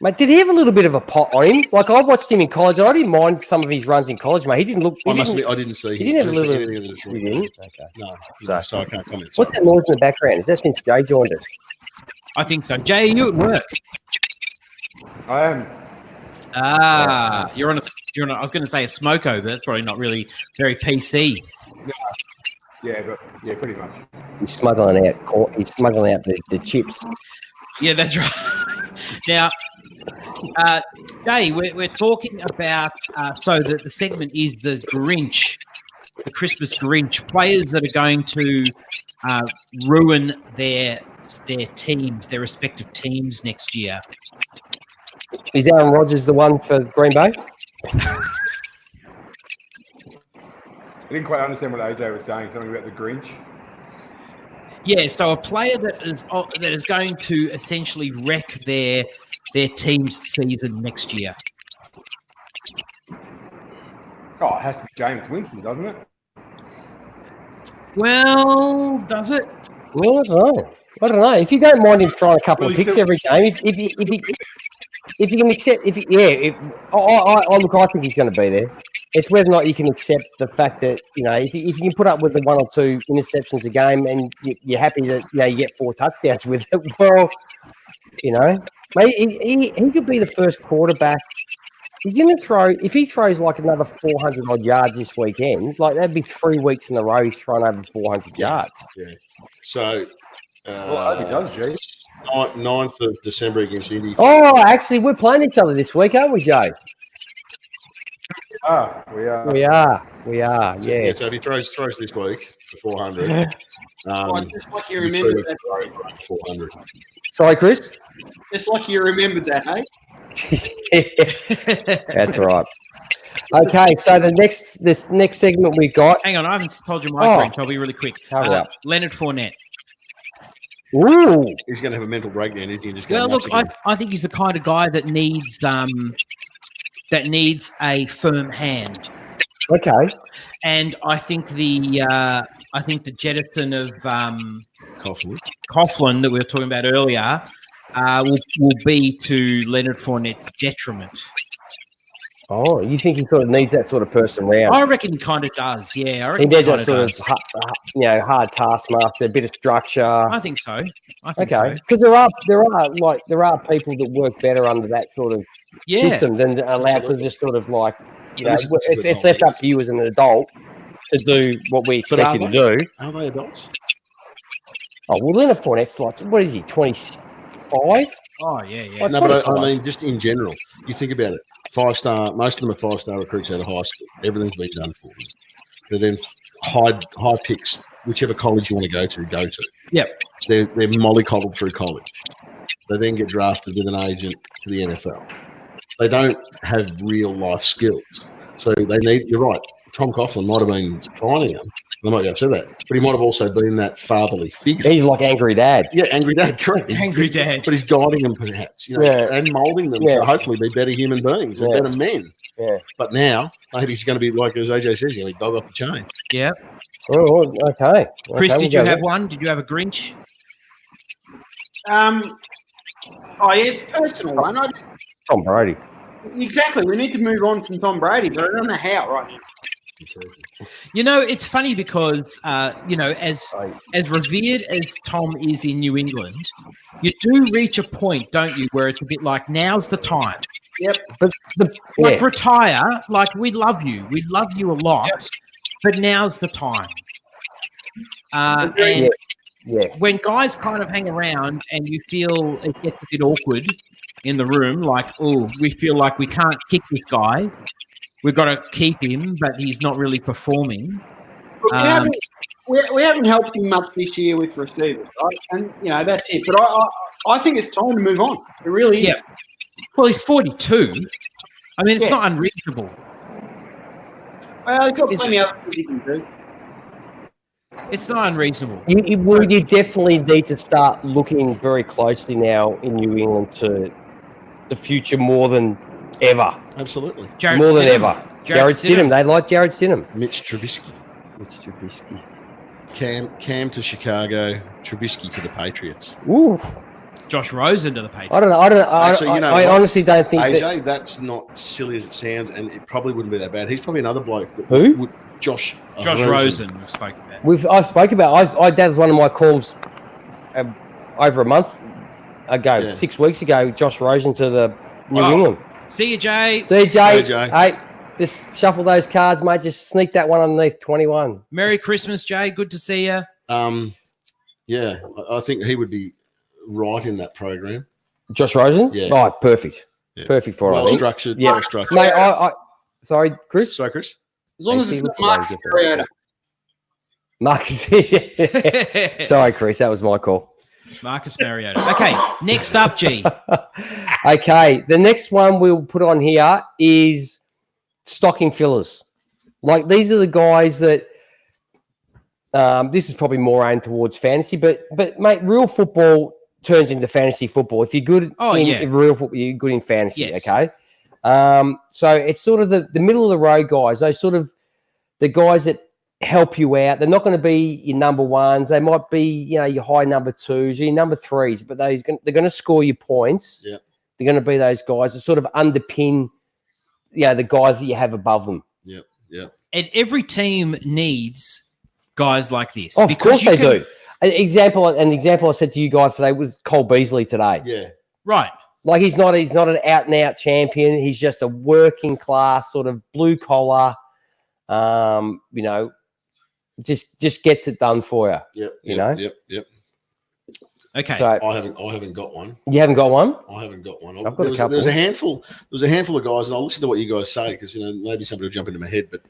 Mate, did he have a little bit of a pot on him? Like, I watched him in college. I didn't mind some of his runs in college, mate. He didn't look. I didn't see. He didn't have a little. anything of the Detroit. He didn't? Okay. No, so I can't comment. What's that noise in the background? Is that since Jay joined us? I think so. Jay, are you at work? I am. You're on a. I was going to say a smoko, but that's probably not really very PC. Yeah, but yeah, pretty much. He's smuggling out. He's smuggling out the chips. Yeah, that's right. Now, Jay, we're talking about. So the segment is the Grinch, the Christmas Grinch. Players that are going to ruin their teams, their respective teams next year. Is Aaron Rodgers the one for Green Bay? I didn't quite understand what AJ was saying. Something about the Grinch. Yeah, so a player that is going to essentially wreck their team's season next year. Oh, it has to be James Winston, doesn't it? Well, does it? Well, I don't know. If you don't mind him throwing a couple of picks every game, if you can accept, I think he's going to be there. It's whether or not you can accept the fact that, if you can put up with the 1 or 2 interceptions a game and you're happy that, you get 4 touchdowns with it, well, maybe he could be the first quarterback. He's going to throw, if he throws like another 400 odd yards this weekend, like that'd be 3 weeks in a row he's thrown over 400 yards. Yeah. So, I hope he does, Jay. 9th of December against Indy. Oh, actually, we're playing each other this week, aren't we, Joe? We are. We are. Yeah. So if he throws this week for 400, just like you remembered that. For 400. Sorry, Chris. Just like you remembered that, hey? That's right. Okay, so this next segment we got. Hang on, I haven't told you my Grinch. I'll be really quick. Hurry up. Leonard Fournette. Ooh. He's going to have a mental breakdown, isn't he? Just Well, look, I think he's the kind of guy that needs a firm hand. Okay. And I think the jettison of Coughlin that we were talking about earlier will be to Leonard Fournette's detriment. Oh, you think he sort of needs that sort of person around? I reckon he kind of does. Yeah, I he reckon needs that sort of hard taskmaster, a bit of structure. I think so. Okay, because there are people that work better under that sort of system than allowed to just sort of like it's left up to you as an adult to do what we expect you to do. Are they adults? Oh well, Leonard Fournette's like, what is he, 25? Oh yeah. Like no, but I mean, just in general, you think about it. 5-star, most of them are 5-star recruits out of high school. Everything's been done for them. They're then high picks, whichever college you want to go to. Yep. They're mollycoddled through college. They then get drafted with an agent to the NFL. They don't have real life skills. So they need, you're right, Tom Coughlin might have been finding them. They might have said that. But he might have also been that fatherly figure. He's like angry dad. Yeah, angry dad, correct. Angry dad. But he's guiding them perhaps, and moulding them to hopefully be better human beings and better men. Yeah. But now, maybe he's going to be like, as AJ says, he's going to be dog off the chain. Yeah. Oh, okay. Chris, did you have one? Did you have a Grinch? Personal one. Tom Brady. Exactly. We need to move on from Tom Brady, but I don't know how right now. It's funny because, as revered as Tom is in New England, you do reach a point, don't you, where it's a bit like, now's the time. Yep. But retire. Like, we love you. We love you a lot, but now's the time. And when guys kind of hang around and you feel it gets a bit awkward in the room, like, oh, we feel like we can't kick this guy. We've got to keep him, but he's not really performing. We haven't helped him much this year with receivers, right? And, that's it. But I think it's time to move on. It really is. Yeah. Well, he's 42. I mean, it's not unreasonable. Well, he's got plenty of other things he can do. It's not unreasonable. You definitely need to start looking very closely now in New England to the future more than ever. Absolutely. Jared Stidham. They like Jared Stidham. Mitch Trubisky. Cam to Chicago. Trubisky to the Patriots. Ooh. Josh Rosen to the Patriots. I don't know. Actually, I honestly don't think AJ, that's not silly as it sounds, and it probably wouldn't be that bad. He's probably another bloke. Josh Rosen. I spoke about. That was one of my calls over a month ago, 6 weeks ago. Josh Rosen to the New England. See you, Jay. Hey, just shuffle those cards, mate. Just sneak that one underneath 21. Merry Christmas, Jay. Good to see you. I think he would be right in that program. Josh Rosen? Yeah. Oh, perfect. Yeah. Perfect for well structured. Yeah. Well structured. Mate, sorry, Chris? Sorry, Chris? As long as it's not Marcus Mariota. Sorry, Chris. That was my call. Marcus Mariota. Okay, next up, G. Okay, the next one we'll put on here is stocking fillers. Like, these are the guys that this is probably more aimed towards fantasy, but mate, real football turns into fantasy football. If you're good in real football, you're good in fantasy, okay? So it's sort of the middle of the road guys, those sort of the guys that help you out. They're not going to be your number ones. They might be, your high number twos or your number threes, but they're going to score you points. Yeah. They're going to be those guys that sort of underpin, the guys that you have above them. Yep. And every team needs guys like this. Oh, of course they do. An example I said to you guys today was Cole Beasley today. Yeah. Right. Like he's not an out and out champion. He's just a working class sort of blue collar. Just gets it done for you. Yep. Okay. So I haven't got one. You haven't got one? I haven't got one. I've got a couple. There was a handful of guys, and I'll listen to what you guys say because maybe somebody will jump into my head. But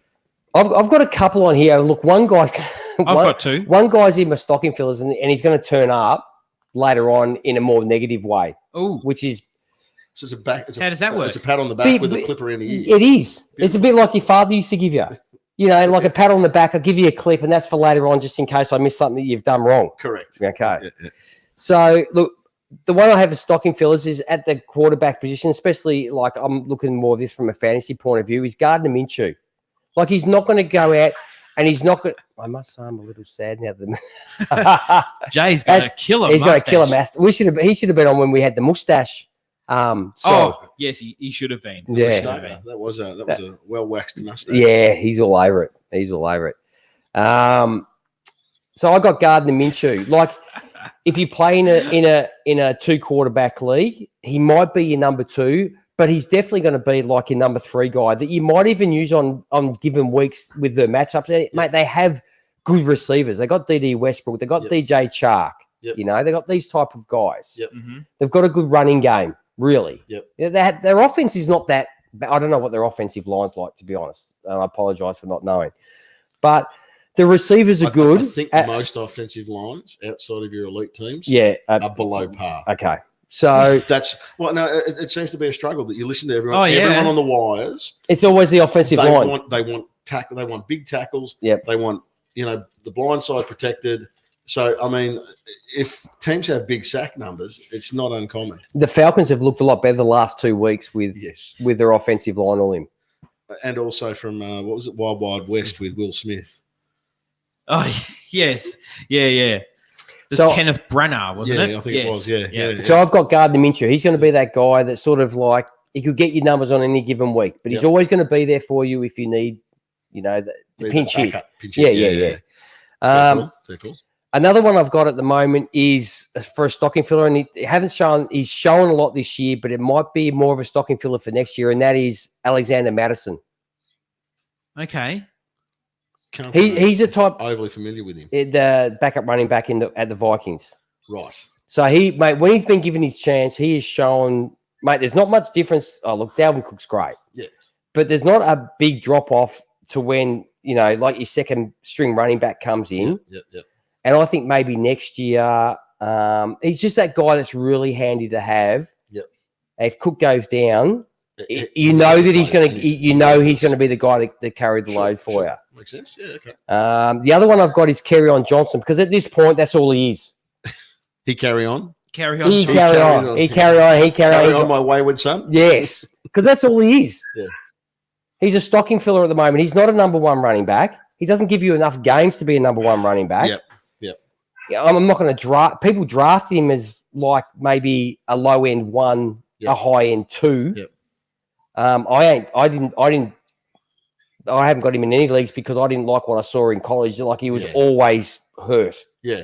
I've got a couple on here. Look, one guy's I've got two. One guy's in my stocking fillers, and he's going to turn up later on in a more negative way. Oh, which is so it's a back. How does that work? It's a pat on the back with a clipper in the ear. It is. It's a bit like your father used to give you. Like a pat on the back. I'll give you a clip, and that's for later on, just in case I miss something that you've done wrong. Correct. Okay. Yeah. So look, the one I have as stocking fillers is at the quarterback position, especially like I'm looking more of this from a fantasy point of view, is Gardner Minshew. Like he's not going to go out and he's not going to, I must say I'm a little sad now. Jay's got a killer He's mustache. got a killer mustache. He should have been on when we had the mustache. Yes, he should have been. Yeah. That was a well waxed mustache. Yeah, he's all over it. So I got Gardner Minshew. Like, if you play in a 2 quarterback league, he might be your number 2, but he's definitely going to be like your number 3 guy that you might even use on given weeks with the matchups. Mate, they have good receivers. They got D.D. Westbrook. They got DJ Chark. Yep. They got these type of guys. Yep. Mm-hmm. They've got a good running game, really. Yep. Their offense is not that. I don't know what their offensive line's like, to be honest. I apologize for not knowing, but the receivers are good. I think most offensive lines outside of your elite teams, are below par. Okay, so it seems to be a struggle that you listen to everyone. Oh, yeah. Everyone on the wires. it's always the offensive line. They want tackle. They want big tackles. Yep. They want the blind side protected. So I mean, if teams have big sack numbers, it's not uncommon. The Falcons have looked a lot better the last 2 weeks with their offensive line all in. And also from what was it, Wild Wild West with Will Smith. Oh, yes. Yeah. So Kenneth Branagh, wasn't it? I think it was. Yeah. So I've got Gardner Minshew. He's going to be that guy that sort of like he could get your numbers on any given week, but he's always going to be there for you if you need, the pinch hit. Yeah. Fair call. Another one I've got at the moment is for a stocking filler, and he's shown a lot this year, but it might be more of a stocking filler for next year, and that is Alexander Mattison. Okay. He's a type overly familiar with him. The backup running back at the Vikings. Right. So when he's been given his chance, he has shown, mate, there's not much difference. Oh, look, Dalvin Cook's great. Yeah. But there's not a big drop off to when, like your second string running back comes in. Yep. And I think maybe next year, he's just that guy that's really handy to have. Yep. If Cook goes down, he's going to be the guy to carry the load for you. Makes sense. Yeah, okay. The other one I've got is Kerryon Johnson, because at this point, that's all he is. He carry on. Carry on. He carry on. My wayward son. Yes, because that's all he is. Yeah. He's a stocking filler at the moment. He's not a number 1 running back. He doesn't give you enough games to be a number 1 running back. Yep. Yeah, I'm not going to draft. People draft him as like maybe a low end 1, a high end 2. Yep. I haven't got him in any leagues because I didn't like what I saw in college. Like he was always hurt. Yeah.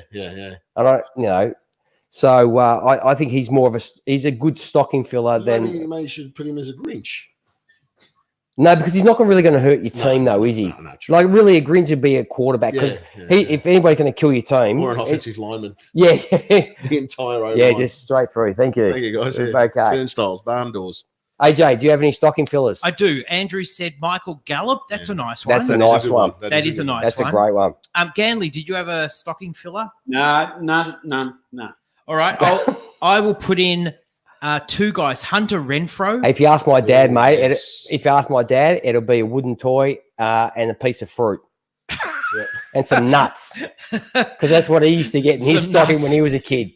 And so I think he's more of he's a good stocking filler than. Maybe you should put him as a Grinch. No, because he's not really going to hurt your team, though, is he? No, like, really, a Grinch would be a quarterback. Because if anybody's going to kill your team... Or an offensive lineman. Yeah. The entire O-line. Yeah, just straight through. Thank you. Thank you, guys. Okay. Turnstiles, barn doors. AJ, do you have any stocking fillers? I do. Andrew said Michael Gallup. That's a nice one. That's a nice one. That is a nice one. That's a great one. Ganley, did you have a stocking filler? No. All right. I will put in 2 guys, Hunter Renfrow. If you ask my dad, it'll be a wooden toy and a piece of fruit. And some nuts. Because that's what he used to get in his stocking when he was a kid.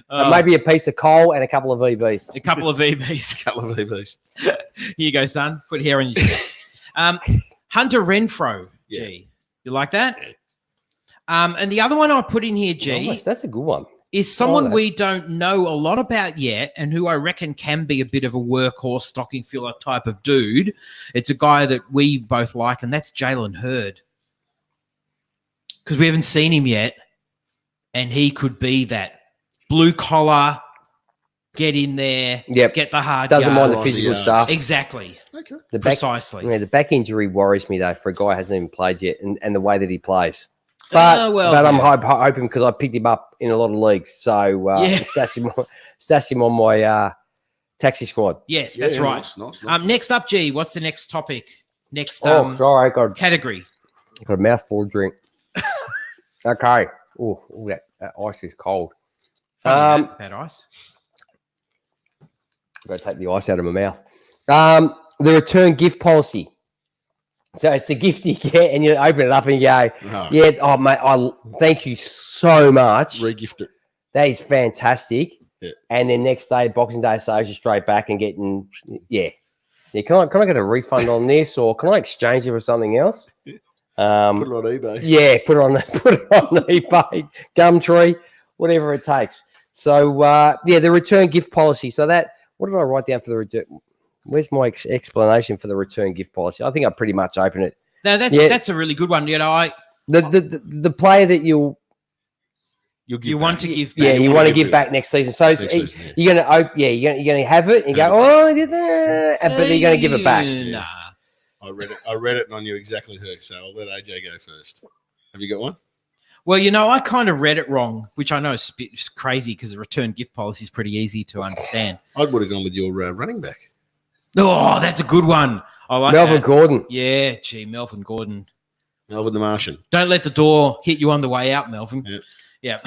And maybe a piece of coal and a couple of VBs. A couple of VBs. Here you go, son. Put hair on your chest. Hunter Renfrow, G. You like that? Yeah. And the other one I put in here, G. That's a good one. is someone that. we don't know a lot about yet, and who I reckon can be a bit of a workhorse, stocking filler type of dude. It's a guy that we both like, and that's Jalen Hurd. Because we haven't seen him yet, and he could be that blue collar, get in there, get the hard Doesn't mind the yards. physical stuff. Exactly. Okay. Precisely. The back injury worries me, though, for a guy who hasn't even played yet and the way that he plays. But I'm hoping because I picked him up in a lot of leagues. So stashed him on my taxi squad. Yes, that's right. Nice. Next up, G, what's the next topic? Next sorry, category. Got a mouthful of drink. Okay. Oh, that ice is cold. That ice. I've got to take the ice out of my mouth. The return gift policy. So it's the gift you get, and you open it up and you go, mate, I thank you so much. Regift it. That is fantastic. Yeah. And then next day, Boxing Day saves you straight back and getting, Can I get a refund on this, or can I exchange it for something else? Put it on eBay. Yeah, put it on eBay, Gumtree, whatever it takes. So the return gift policy. So what did I write down for the return? Where's my explanation for the return gift policy? I think I pretty much open it. No, that's a really good one. The player that you want to give back. Yeah, you want to give back next season. So you're gonna have it and go, but then you're gonna give it back. Nah. I read it and I knew exactly who. So I'll let AJ go first. Have you got one? Well, I kind of read it wrong, which I know is crazy because the return gift policy is pretty easy to understand. I would have gone with your running back. Oh, that's a good one. I like Melvin that. Gordon. Yeah, Melvin Gordon. Melvin the Martian. Don't let the door hit you on the way out, Melvin. Yeah.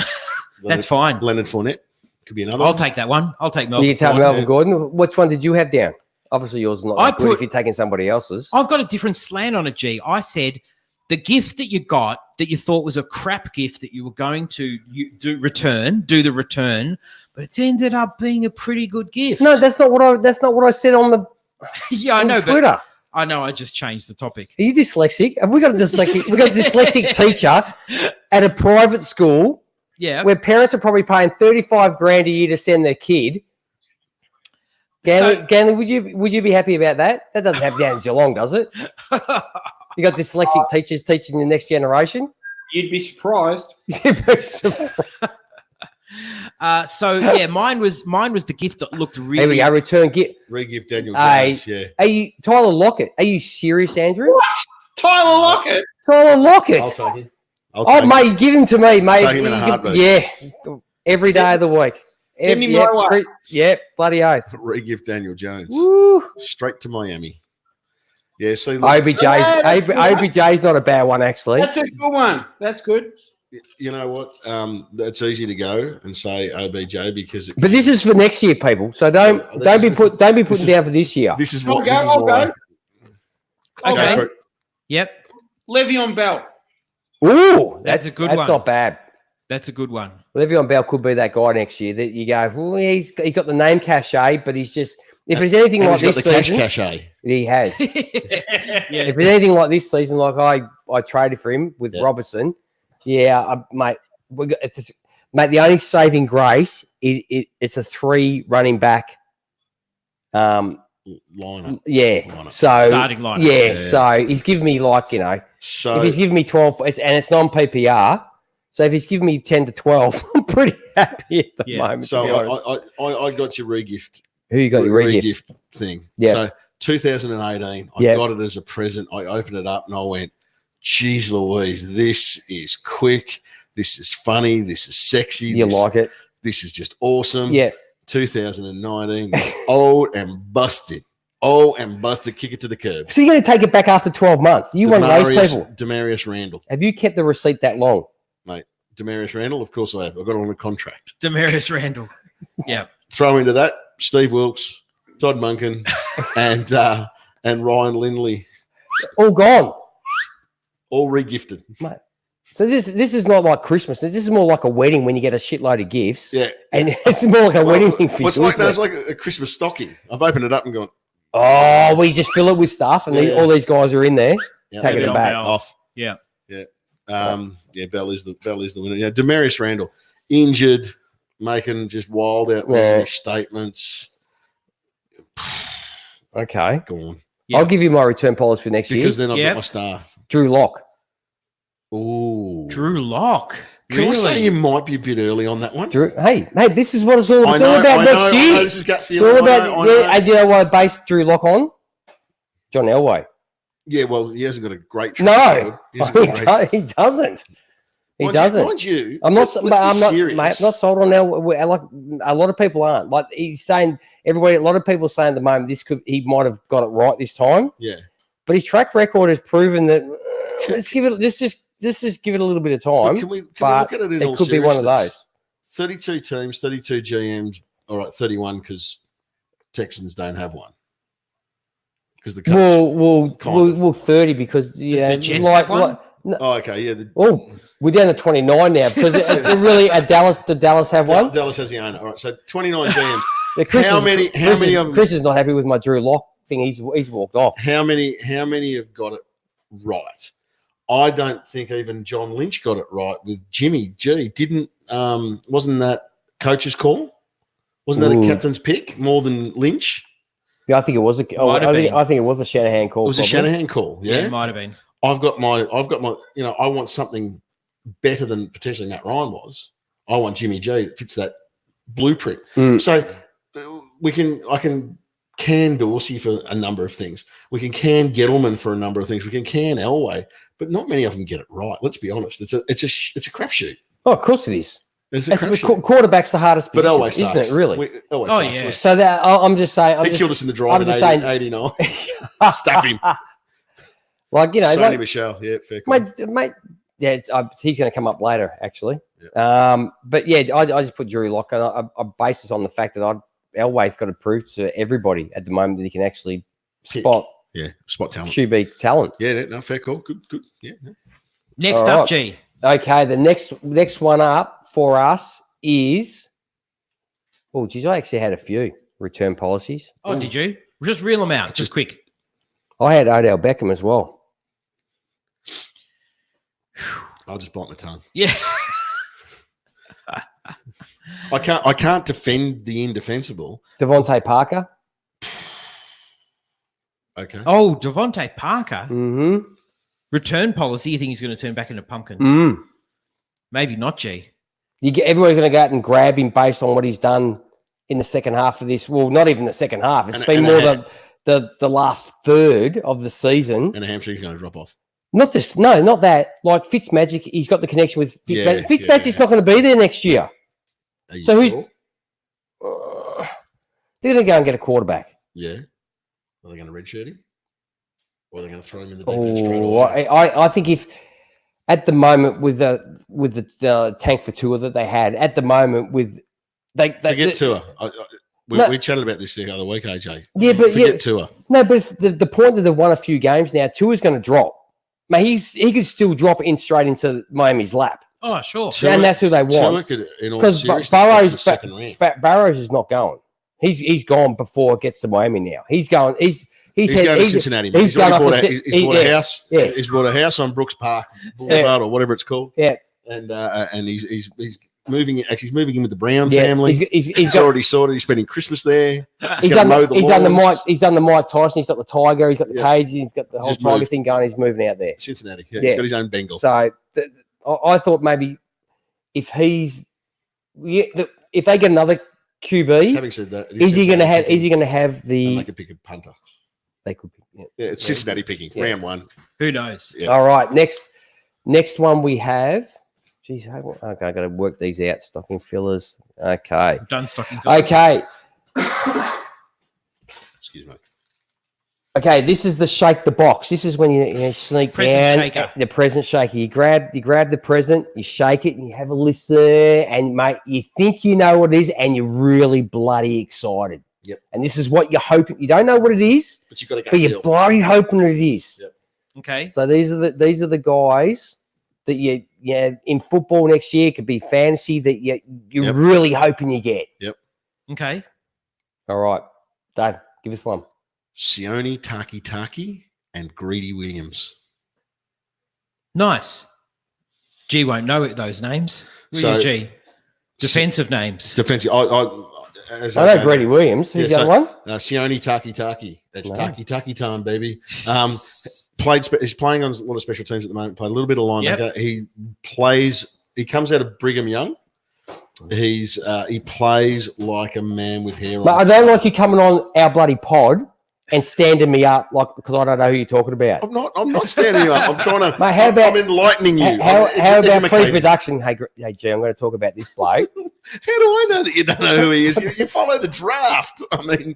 That's fine. Leonard Fournette. Could be another I'll one. take that one. I'll take Melvin You can take Melvin Gordon. Which one did you have down? Obviously, yours is not that good if you're taking somebody else's. I've got a different slant on it, G. I said the gift that you got that you thought was a crap gift that you were going to do the return, but it's ended up being a pretty good gift. No, that's not what I said on the I know, Twitter. But I know I just changed the topic. Are you dyslexic? Have we got a dyslexic? We got a dyslexic teacher at a private school. Yeah, where parents are probably paying $35,000 a year to send their kid. Ganley, would you be happy about that? That doesn't happen down in Geelong, does it? You got dyslexic teachers teaching the next generation. You'd be surprised. Mine was the gift that looked really. Here we go. Return gift. Re-gift Daniel Jones. Yeah. Are you Tyler Lockett? Are you serious, Andrew? What? Tyler Lockett. Tyler Lockett. I'll take him. Mate, give him to me, mate. Take him in a heartbeat. Yeah, every day of the week. Send him my way. Yeah, bloody oath. Re-gift Daniel Jones. Woo. Straight to Miami. Yeah, see, OBJ's not a bad one, actually. That's a good one. That's good. You know what? That's easy to go and say OBJ because. But this is for next year, people. So don't be putting down for this year. This is what. I'll go. Okay. Yep. Le'Veon Bell. Ooh, that's a good one. That's not bad. That's a good one. Le'Veon Bell could be that guy next year that you go, well, he's got the name cachet, but he's just if there's anything like this season, cachet. He has. If there's anything like this season, like I traded for him with Robertson, mate. The only saving grace is it's a 3 running back. Lineup. Yeah. So starting lineup. Yeah. So he's giving me if he's giving me 12, and it's non-PPR. So if he's giving me 10 to 12, I'm pretty happy at the moment. So I got your re-gift. Who you got your re-gift thing? Yeah. So 2018, I got it as a present. I opened it up and I went, geez Louise, this is quick. This is funny. This is sexy. You like it. This is just awesome. Yeah. 2019 was old and busted. Old and busted. Kick it to the curb. So you're going to take it back after 12 months. You one of those people. Demarius Randall. Have you kept the receipt that long? Mate, Demarius Randall, of course I have. I've got it on a contract. Demarius Randall. Yeah. Throw into that Steve Wilkes, Todd Monken, and Ryan Lindley. All gone. All re-gifted. Mate. So this is not like Christmas. This is more like a wedding when you get a shitload of gifts. Yeah. And it's more like a wedding thing for you. It's like a Christmas stocking. I've opened it up and gone, oh, we just fill it with stuff and all these guys are in there taking it back. Off. Yeah. Yeah. Bell is the winner. Yeah, Demarius Randall injured. making just wild outlandish statements. Okay. Go on. Yeah. I'll give you my return policy for next Because year. then I've Yep. got my star. Drew Lock. Ooh. Drew Lock. Can I say Really? you might be a bit early on that one? Hey, this is what it's all, I it's all know, about I next know, year. I know, this is gut It's feeling. all about, I know. and you know what I based Drew Lock on? John Elway. Yeah, well, he hasn't got a great track record. He hasn't got a great- He doesn't. He Mind doesn't. Mind you, I'm not. let's But I'm be not. serious. Mate, I'm not sold on Elway. Like a lot of people aren't. Like he's saying, everybody. A lot of people saying at the moment he might have got it right this time. Yeah. But his track record has proven that. Let's just give it a little bit of time. But can we but look at it in it all could be one of seriousness? those. 32 teams, 32 GMs. All right, 31 because Texans don't have one. Because the coach. Well, 30 because the Jets have one? Oh, okay, yeah. We're down to 29 now because it really did Dallas have one? Dallas has the owner. All right, so 29 GMs. Yeah, How many of them? Chris is not happy with my Drew Lock thing. He's walked off. How many have got it right? I don't think even John Lynch got it right with Jimmy G. Wasn't that coach's call? Wasn't that a captain's pick more than Lynch? Yeah, I think it was I think it was a Shanahan call. It was a Shanahan call. Yeah, Yeah, it might have been. I've got my. I want something better than potentially Matt Ryan was. I want Jimmy G that fits that blueprint. So I can Dorsey for a number of things. We can Gettleman for a number of things. We can Elway, but not many of them get it right. Let's be honest. It's a crapshoot. Oh, of course it is. It's a crapshoot. Quarterback's the hardest But position, Elway sucks. isn't it? Really? Elway Oh, sucks. yeah. So that I'm just saying. He killed us in the drive in 89. Stuff him. Like Sony Michelle. Yeah, fair call. mate. Yeah, he's going to come up later, actually. Yeah. But yeah, I just put Drew Lock, and I base this on the fact that Elway's got to prove to everybody at the moment that he can actually spot talent. QB talent. Yeah, no, fair call. Good. Yeah. No. Next All up, right. G. Okay, the next one up for us is. Oh, geez, I actually had a few return policies. Oh, did you? Just reel them out, just quick. I had Odell Beckham as well. I'll just bite my tongue. Yeah. I can't defend the indefensible. Devontae Parker. Okay. Oh, Devontae Parker. Mm-hmm. Return policy. You think he's going to turn back into pumpkin? Maybe not, G. Everyone's going to go out and grab him based on what he's done in the second half of this. Well, not even the second half. It's been more the last third of the season. And the hamstring's going to drop off. Not that. Like Fitzmagic, he's got the connection with Fitzmagic. Fitzmagic's not going to be there next year. So who's? They're going to go and get a quarterback. Yeah. Are they going to redshirt him? Or are they going to throw him in the deep end straight Oh, away? I think if at the moment with the tank for Tua that they had at the moment with Forget Tua. We chatted about this the other week, AJ. Yeah, but forget Tua. No, but it's the point that they've won a few games now. Tua's going to drop. Mate, he could still drop in straight into Miami's lap. Oh, sure. And that's who they want. Because Burrows is not going. He's gone before it gets to Miami now. He's going. He's going to Cincinnati. Man. He's bought a house. Yeah. He's bought a house on Brooks Park Boulevard or whatever it's called. Yeah. And he's moving. Actually, he's moving in with the Brown family. He's already sorted. He's spending Christmas there. He's done the Mike Tyson. He's got the tiger. He's got the cage. He's got the whole tiger thing going. He's moving out there. Cincinnati. Yeah. He's got his own Bengal. So I thought maybe if if they get another QB, having said that, is he going to have the? And they could pick a punter. They could. Yeah, it's Cincinnati picking round one. Who knows? Yeah. All right, next one we have. Geez, okay, I got to work these out. Stocking fillers. Okay. Done stocking fillers. Okay. Excuse me. Okay, this is the shake the box. This is when you sneak present down shaker. The present shaker. You grab the present, you shake it, and you have a listen, and mate, you think you know what it is, and you're really bloody excited. Yep. And this is what you're hoping. You don't know what it is, but you got to go. But you're bloody hoping it is. Yep. Okay. So these are the guys that you in football next year could be fantasy that you're really hoping you get. Yep. Okay. All right, Dave, give us one. Sione Taki and Greedy Williams. Nice. G won't know those names. So- G. Defensive names. Defensive. As I know Grady Williams. Who's the other one? Sione Taki. It's No. Taki time, baby. He's playing on a lot of special teams at the moment. Played a little bit of linebacker. Yep. He comes out of Brigham Young. He plays like a man with hair on. But I don't like you coming on our bloody pod and standing me up because I don't know who you're talking about. I'm not standing up. I'm trying to. Mate, how about- I'm enlightening you. How about educating. pre-production? Hey, G, I'm going to talk about this bloke. How do I know that you don't know who he is? You follow the draft. I mean,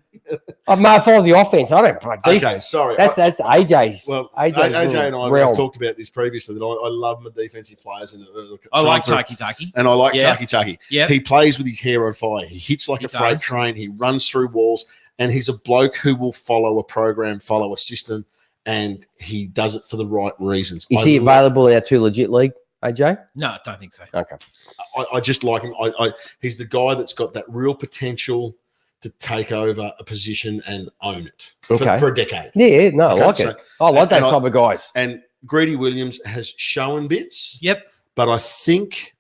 I follow the offense. I don't play defense. okay, sorry. That's AJ's. Well, AJ's AJ and I realm. have talked about this previously that I love my defensive players. And I like Taki. And I like Yeah. Taki. Yep. He plays with his hair on fire. He hits like He a freight does. train. He runs through walls. And he's a bloke who will follow a program, follow a system, and he does it for the right reasons. Is he available in our Too Legit league, AJ? No, I don't think so. Okay. I just like him. He's the guy that's got that real potential to take over a position and own it for a decade. Yeah, no, Okay, I like so- it. I like that and type of guys. And Grady Williams has shown bits. Yep. But I think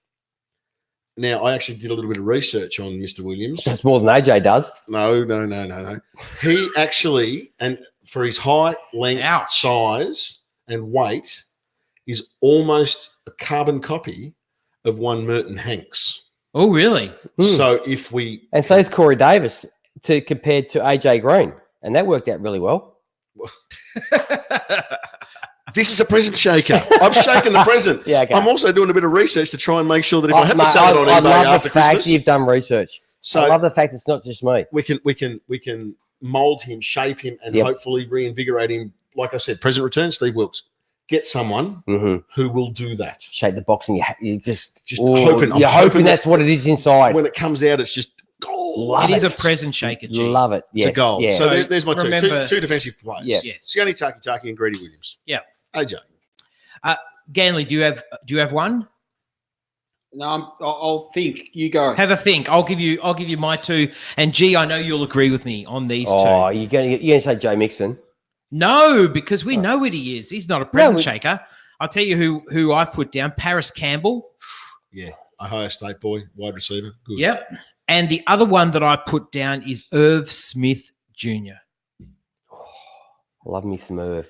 now I actually did a little bit of research on Mr. Williams. That's more than AJ does. No. He actually, and for his height, length, Ouch. size, and weight, is almost a carbon copy of one Merton Hanks. Oh, really? So if we And so is Corey Davis compared to AJ Green. And that worked out really well. this is a present shaker. I've shaken the present. Yeah, okay. I'm also doing a bit of research to try and make sure that if I have Mate, to sell it on I eBay love after the fact Christmas, you've done research. so I love the fact it's not just me. we can mold him, shape him, and Yep. hopefully reinvigorate him. Like I said, present return, Steve Wilkes. Get someone Mm-hmm. who will do that. Shake the box and you just hoping. I'm You're hoping hoping that's what it is inside. When it comes out, it's just goal. Love It is a it. present shaker, G. Love it. It's Yes. a goal. Yeah. So So there's my remember- two defensive players. Yeah. Yes. Sione Taki and Grady Williams. Yeah. AJ. Ganley, do you have one? No, I'll think. You go. Have a think. I'll give you my two. And G, I know you'll agree with me on these Oh, two. you're gonna say Joe Mixon. No, because we know what he is. He's not a present we- shaker. I'll tell you who I've put down. Paris Campbell. Yeah. Ohio State boy, wide receiver. Good. Yep. And the other one that I put down is Irv Smith Jr. I love me some Irv.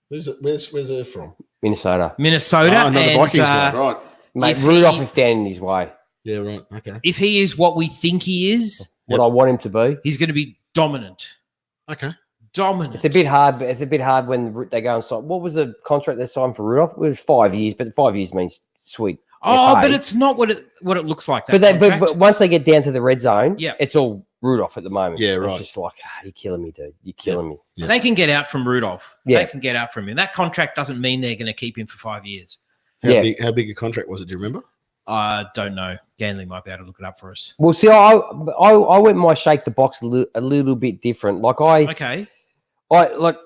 Where's it from? Minnesota. Minnesota. Oh, another and, Vikings guy. Right. Mate, If Rudolph he- is standing in his way. Yeah, right. Okay. if he is what we think he is, What I want him to be. he's going to be dominant. Okay. Dominant. It's a bit hard, but it's a bit hard when they go and sign. What was the contract they signed for Rudolph? It was 5 years, but 5 years means sweet. Oh, They're but paid. it's not what it looks like. but, but once they get down to the red zone, Yeah. it's all Rudolph at the moment. Yeah, It's right. just like, you're killing me, dude. You're killing me. Yeah. They can get out from Rudolph. Yeah. They can get out from him. That contract doesn't mean they're going to keep him for 5 years. Yeah. How big a contract was it? Do you remember? I don't know. Ganley might be able to look it up for us. Well, see, I went my shake the box a little bit different. Like Okay. I like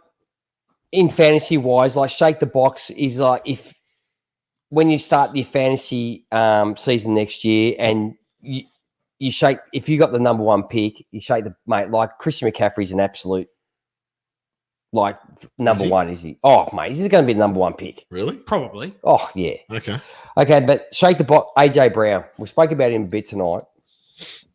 in fantasy wise, like shake the box is like if when you start your fantasy season next year and you shake if you got the number one pick, you shake the mate like Christian McCaffrey's an absolute like number he? one, is he? Oh mate, he's going to be the number one pick. Really? Probably. Oh yeah. Okay. Okay, but shake the box. AJ Brown. We spoke about him a bit tonight.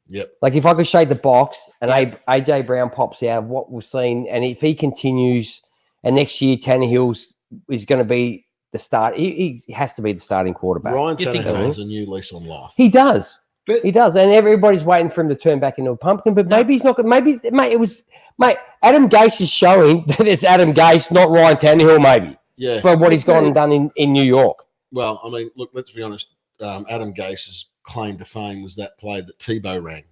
Yep. Like if I could shake the box and AJ Brown pops out, what we've seen, and if he continues, and next year Tannehill's is going to be the start. He has to be the starting quarterback. Ryan You think Tannehill so? has a new lease on life. He does. But- He does, and everybody's waiting for him to turn back into a pumpkin. But maybe he's not. Maybe mate. Adam Gase is showing that it's Adam Gase, not Ryan Tannehill. Maybe Yeah. for what he's gone and done in New York. Well, I mean, look, let's be honest. Adam Gase's claim to fame was that play that Tebow ran,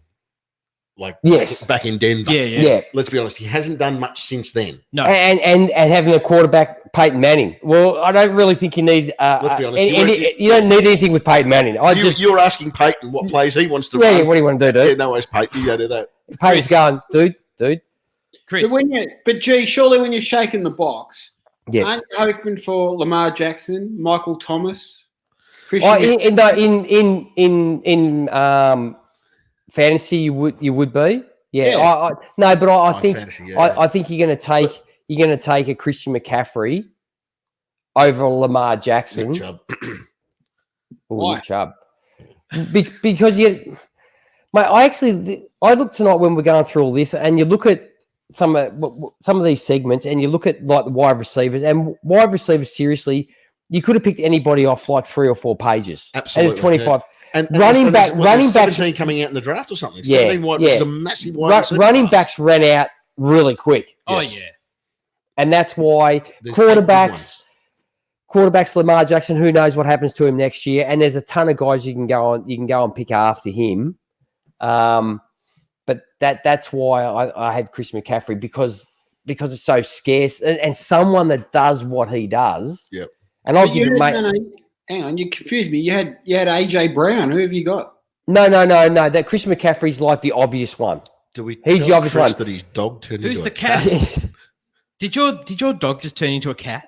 like Yes. back in Denver. Yeah, yeah. Yeah. Let's be honest. He hasn't done much since then. No. And having a quarterback, Peyton Manning. Well, I don't really think you need. Let's be honest, You don't need anything with Peyton Manning. You're asking Peyton what plays he wants to Yeah, run. what do you want to do, Yeah, dude? no worries, Peyton. You go do that. Peyton's going, dude. Chris. But gee, surely when you're shaking the box, Yes. aren't you hoping for Lamar Jackson, Michael Thomas, Oh, Christian? in fantasy, you would be. Yeah. Yeah. No, but I On think fantasy, yeah. I think you're going to take a Christian McCaffrey over Lamar Jackson. Nick Chubb. Or Why? Nick Chubb. Because Mate, I looked tonight when we're going through all this, and you look at some of these segments, and you look at like the wide receivers, and wide receivers. Seriously, you could have picked anybody off like 3 or 4 pages. Absolutely, and it's 25. Yeah. And running backs, 17 coming out in the draft or something. 17 wide, which is a massive wide receiver running class. backs ran out really quick. Oh Yes. yeah. And that's why There's 8 good ones. quarterbacks, Lamar Jackson, who knows what happens to him next year. And there's a ton of guys you can go and pick after him. But that's why I had Chris McCaffrey because it's so scarce and someone that does what he does. Yep. And I'll give it, mate. No, hang on, you confused me. You had AJ Brown. Who have you got? No. That Chris McCaffrey's like the obvious one. Do we He's tell the obvious Chris one. that his dog turned Who's into the a cat? Did your dog just turn into a cat?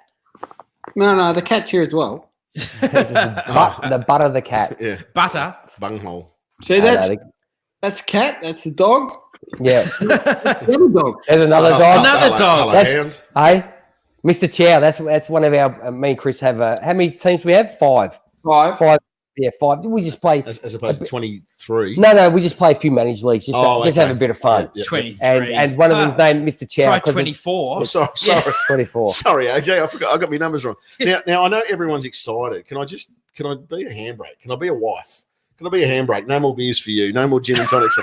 No, the cat's here as well. The butt of the cat. Yeah, Butter. bunghole. See, that's the cat. That's the dog. Yeah. The other dog. There's another dog. Another dog. Hello, hound. Hey, Mr. Chow, that's one of our. Me and Chris have. How many teams we have? 5. 5. Yeah, 5. We just play. As opposed to 23. No, we just play a few managed leagues. Just Okay. have a bit of fun. Yeah. 23. And one of them's named Mr. Chow. Try 'cause it's 24. Oh, sorry. 24. Sorry, AJ. I forgot. I got my numbers wrong. Now I know everyone's excited. Can I be a handbrake? Can I be a wife? Can I be a handbrake? No more beers for you. No more gin and tonics.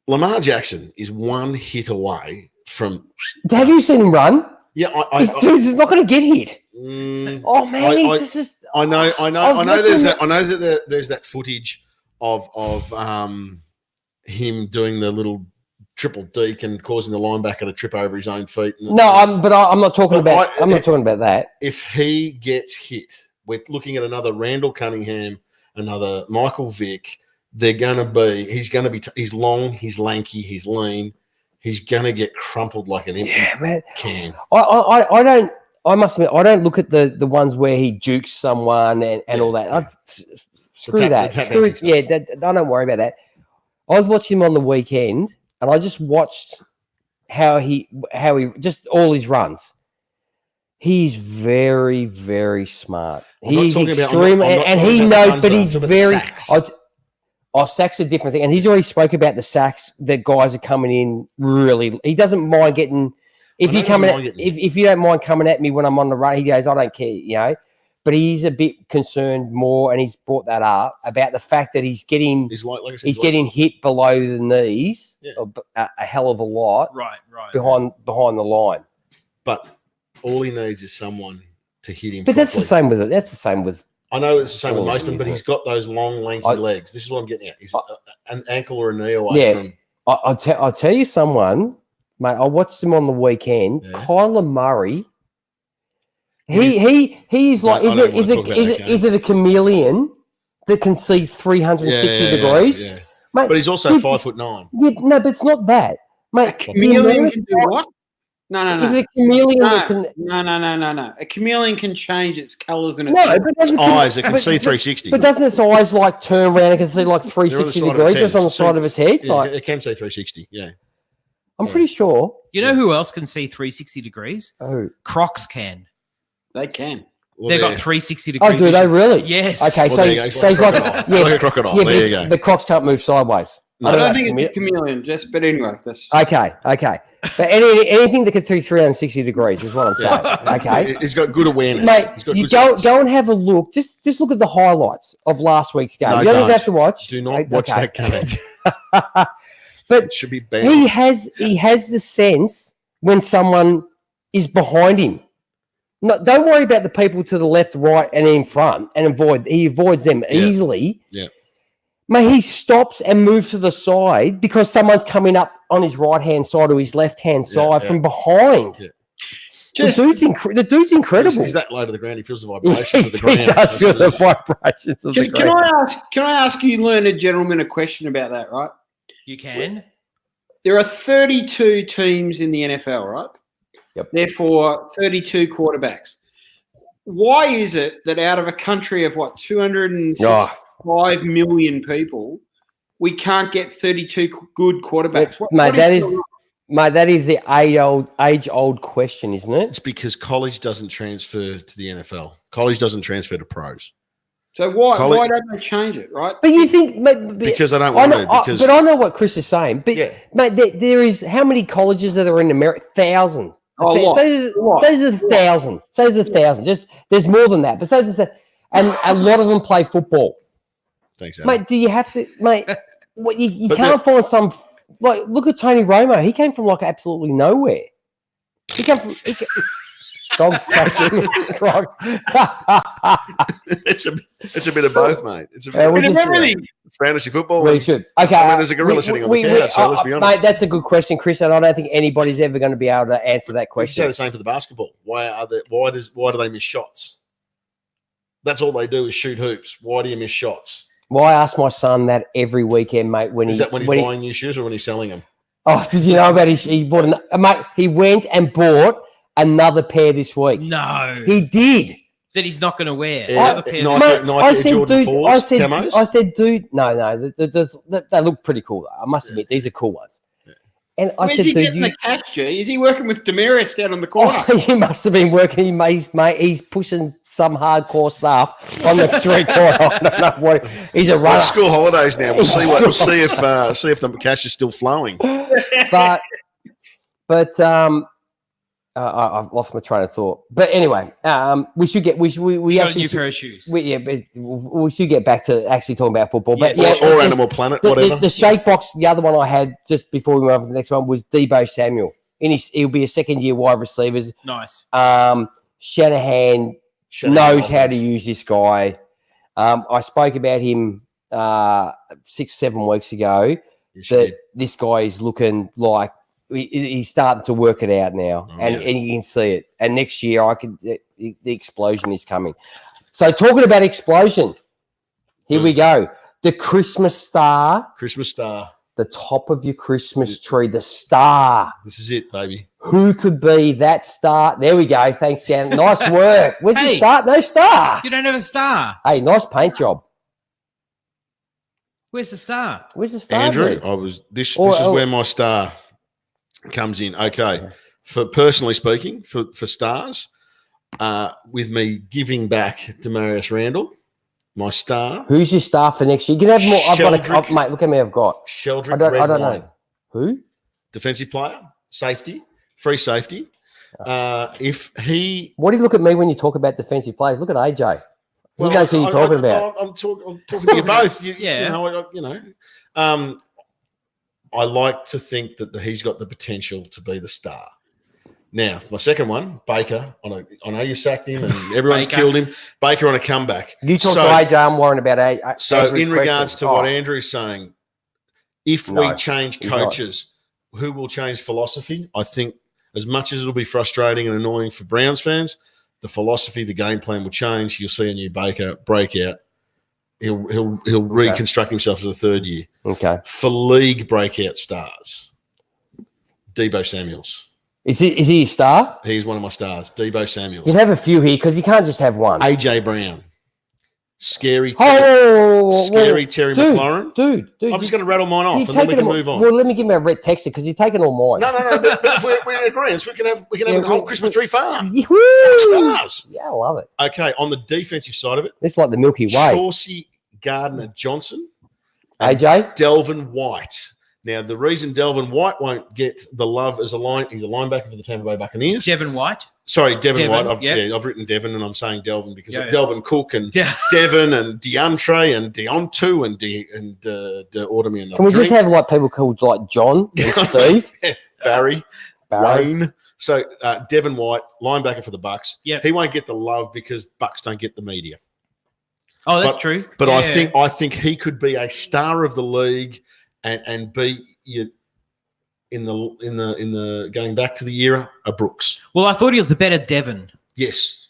Lamar Jackson is one hit away from. Have you seen him run? Yeah, He's not going to get hit. Oh man, he's just. I know. There's that footage of him doing the little triple deke and causing the linebacker to trip over his own feet. I'm not talking about. I'm not talking about that. If he gets hit, we're looking at another Randall Cunningham, another Michael Vick. He's going to be. He's long. He's lanky. He's lean. He's going to get crumpled like an empty can. I don't. I must admit, I don't look at the ones where he jukes someone and all that. Screw that. I don't worry about that. I was watching him on the weekend, and I just watched how he just all his runs. He's very, very smart. He's extreme, and he knows, but he's very. Sacks are a different thing, and he's already spoke about the sacks that guys are coming in. Really, he doesn't mind getting. If you don't mind coming at me when I'm on the run, he goes, I don't care, But he's a bit concerned more, and he's brought that up about the fact that he's getting getting hit below the knees a hell of a lot, right behind the line. But all he needs is someone to hit him. But that's the same with it. That's the same with. I know it's the same with most of them, but he's got those long, lanky legs. This is what I'm getting at. He's an ankle or a knee away from. I'll tell you someone. Mate, I watched him on the weekend. Yeah. Kyler Murray. He's like, is it a chameleon that can see 360 degrees? Yeah. Mate, but he's also 5'9". Yeah, no, but it's not that. Mate, a chameleon can do what? No. Is it a chameleon that can? No. A chameleon can change its colours and its eyes. It can see 360. But doesn't its eyes like turn around and can see like 360 degrees just on the side of its head? Yeah, it can see 360. Yeah. I'm pretty sure. You know who else can see 360 degrees? Oh, Crocs can. They can. Well, they've got 360 degrees. Oh, do they really? Yes. Okay, so he's like a crocodile. Yeah, there you go. The Crocs can't move sideways. No, I don't think it's a chameleon, but anyway. Okay. But anything that can see 360 degrees is what I'm saying. Okay. He's got good awareness. Mate, he's got you go and have a look. Just look at the highlights of last week's game. You don't even have to watch. Do not watch that game. But it should be banned. He has the sense when someone is behind him. No, don't worry about the people to the left, right, and in front, and he avoids them easily. Yeah. Mate, he stops and moves to the side because someone's coming up on his right-hand side or his left-hand side from behind. Yeah. The dude's incredible. He's that low to the ground. He feels the vibrations of the ground. He does feel the vibrations of the ground. Can I ask you, learned gentleman, a question about that, right? You can. There are 32 teams in the NFL, right? Yep. Therefore, 32 quarterbacks. Why is it that out of a country of 265 million people, we can't get 32 good quarterbacks? That is the age-old question, isn't it? It's because college doesn't transfer to the NFL. College doesn't transfer to pros. So why Colin- don't they change it, right? But you think mate, Because I don't I want know, to. Because but I know what Chris is saying. But Yeah. mate, there is how many colleges that are in America? Thousands. Oh, a lot. Say there's 1,000. Say there's 1,000. Just there's more than that. But say there's and a lot of them play football. thanks, Alan. Mate, do you have to, mate? What you But can't find some like look at Tony Romo. He came from like absolutely nowhere. He came from. Dogs catching. it's a bit of both, mate. It's a bit we'll Bit of just- everything. fantasy football. We and- should. Okay. I mean, there's a gorilla sitting on the couch, so let's be honest. Mate, that's a good question, Chris, and I don't think anybody's ever going to be able to answer that We can say question. the same for the basketball. Why do they miss shots? That's all they do is shoot hoops. Why do you miss shots? Well, I ask my son that every weekend, mate. When Is he that when he's when he- buying new shoes or when he's selling them? oh, did you know about he bought mate? He went and bought another pair this week. No, He did. that he's not going to wear. Yeah, Another pair. Nike- Mate, I said, Jordan dude. 4s, camos? I said, dude. No. They look pretty cool. Though. I must admit, these are cool ones. And I Where's said, he dude, getting the cash, G? Is he working with Demaris down on the corner? oh, he must have been working. He's pushing some hardcore stuff on the street corner. I don't know what. He's a Well, runner. it's school holidays now. We'll see what. We'll see if the cash is still flowing. but I've lost my train of thought. But anyway, we should get we You got a actually new should, pair of shoes. we should get back to actually talking about football. But Yes. yeah, Or the- Animal Planet, the, whatever. the shake box. The other one I had just before we move on to the next one was Debo Samuel. He'll be a second-year wide receivers. Nice. Shanahan Shanahan knows how offense. to use this guy. I spoke about him 6-7 weeks ago. Yes, you That did. this guy is looking like he's starting to work it out now, Oh, and, yeah. and you can see it. And next year, the explosion is coming. So, talking about explosion, here we go. The Christmas star, Christmas star. the top of your Christmas tree, the star. This is it, baby. Who could be that star? There we go. Thanks, Dan. Nice work. Where's the Hey. star? No star. You don't have a star. Hey, nice paint job. Where's the star? Where's the star? Andrew, dude? this Or- is or- where my star comes in. Okay. For personally speaking, for stars, with me giving back Demarius Randall, my star, Who's your star for next year? You can have more. I've got Sheldrick. mate. Look how many I've got. Sheldrick I don't Redwine, know. Who? defensive player, safety, free safety. If he Why do you look at me when you talk about defensive players? Look at AJ. He knows who you're talking about. I'm talking to you both. Yeah. I like to think that he's got the potential to be the star. Now, my second one, Baker. I know you sacked him and everyone's Baker. killed him. Baker on a comeback. You talk So- to AJ. I'm worrying about AJ. So, in regards to what Andrew's saying, if we No, change he's not. coaches, who will change philosophy? I think as much as it'll be frustrating and annoying for Browns fans, the philosophy, the game plan will change. You'll see a new Baker breakout. He'll reconstruct himself for the third year. Okay. For league breakout stars, Debo Samuels. Is he a star? He's one of my stars. Debo Samuels. You have a few here because you can't just have one. AJ Brown. Scary Terry, Oh, scary Terry dude, McLaurin. dude. I'm just going to rattle mine off you've and then we taken can them- move on. Well, let me give him a red texter because you're taking all mine. No. But if we're in agreement, we can have Yeah, a whole we- Christmas tree farm. Woo! Stars. Yeah, I love it. Okay, on the defensive side of it, It's like the Milky Way. Chauncey Gardner Johnson, and AJ, Delvin White. Now, the reason Delvin White won't get the love as he's a linebacker for the Tampa Bay Buccaneers. Devin White. Sorry, Devin White. Yep. I've written Devin and I'm saying Delvin because Yeah, of yeah. Delvin Cook and De- Devin and DeAndre and Deontu and order me another can we just drink. have like people called like John and Steve? Barry, Barry? Wayne. So Devin White, linebacker for the Bucks. Yeah. He won't get the love because Bucks don't get the media. Oh, that's true. But Yeah, I think he could be a star of the league and be in the going back to the era a Brooks. Well, I thought he was the better Devon. Yes.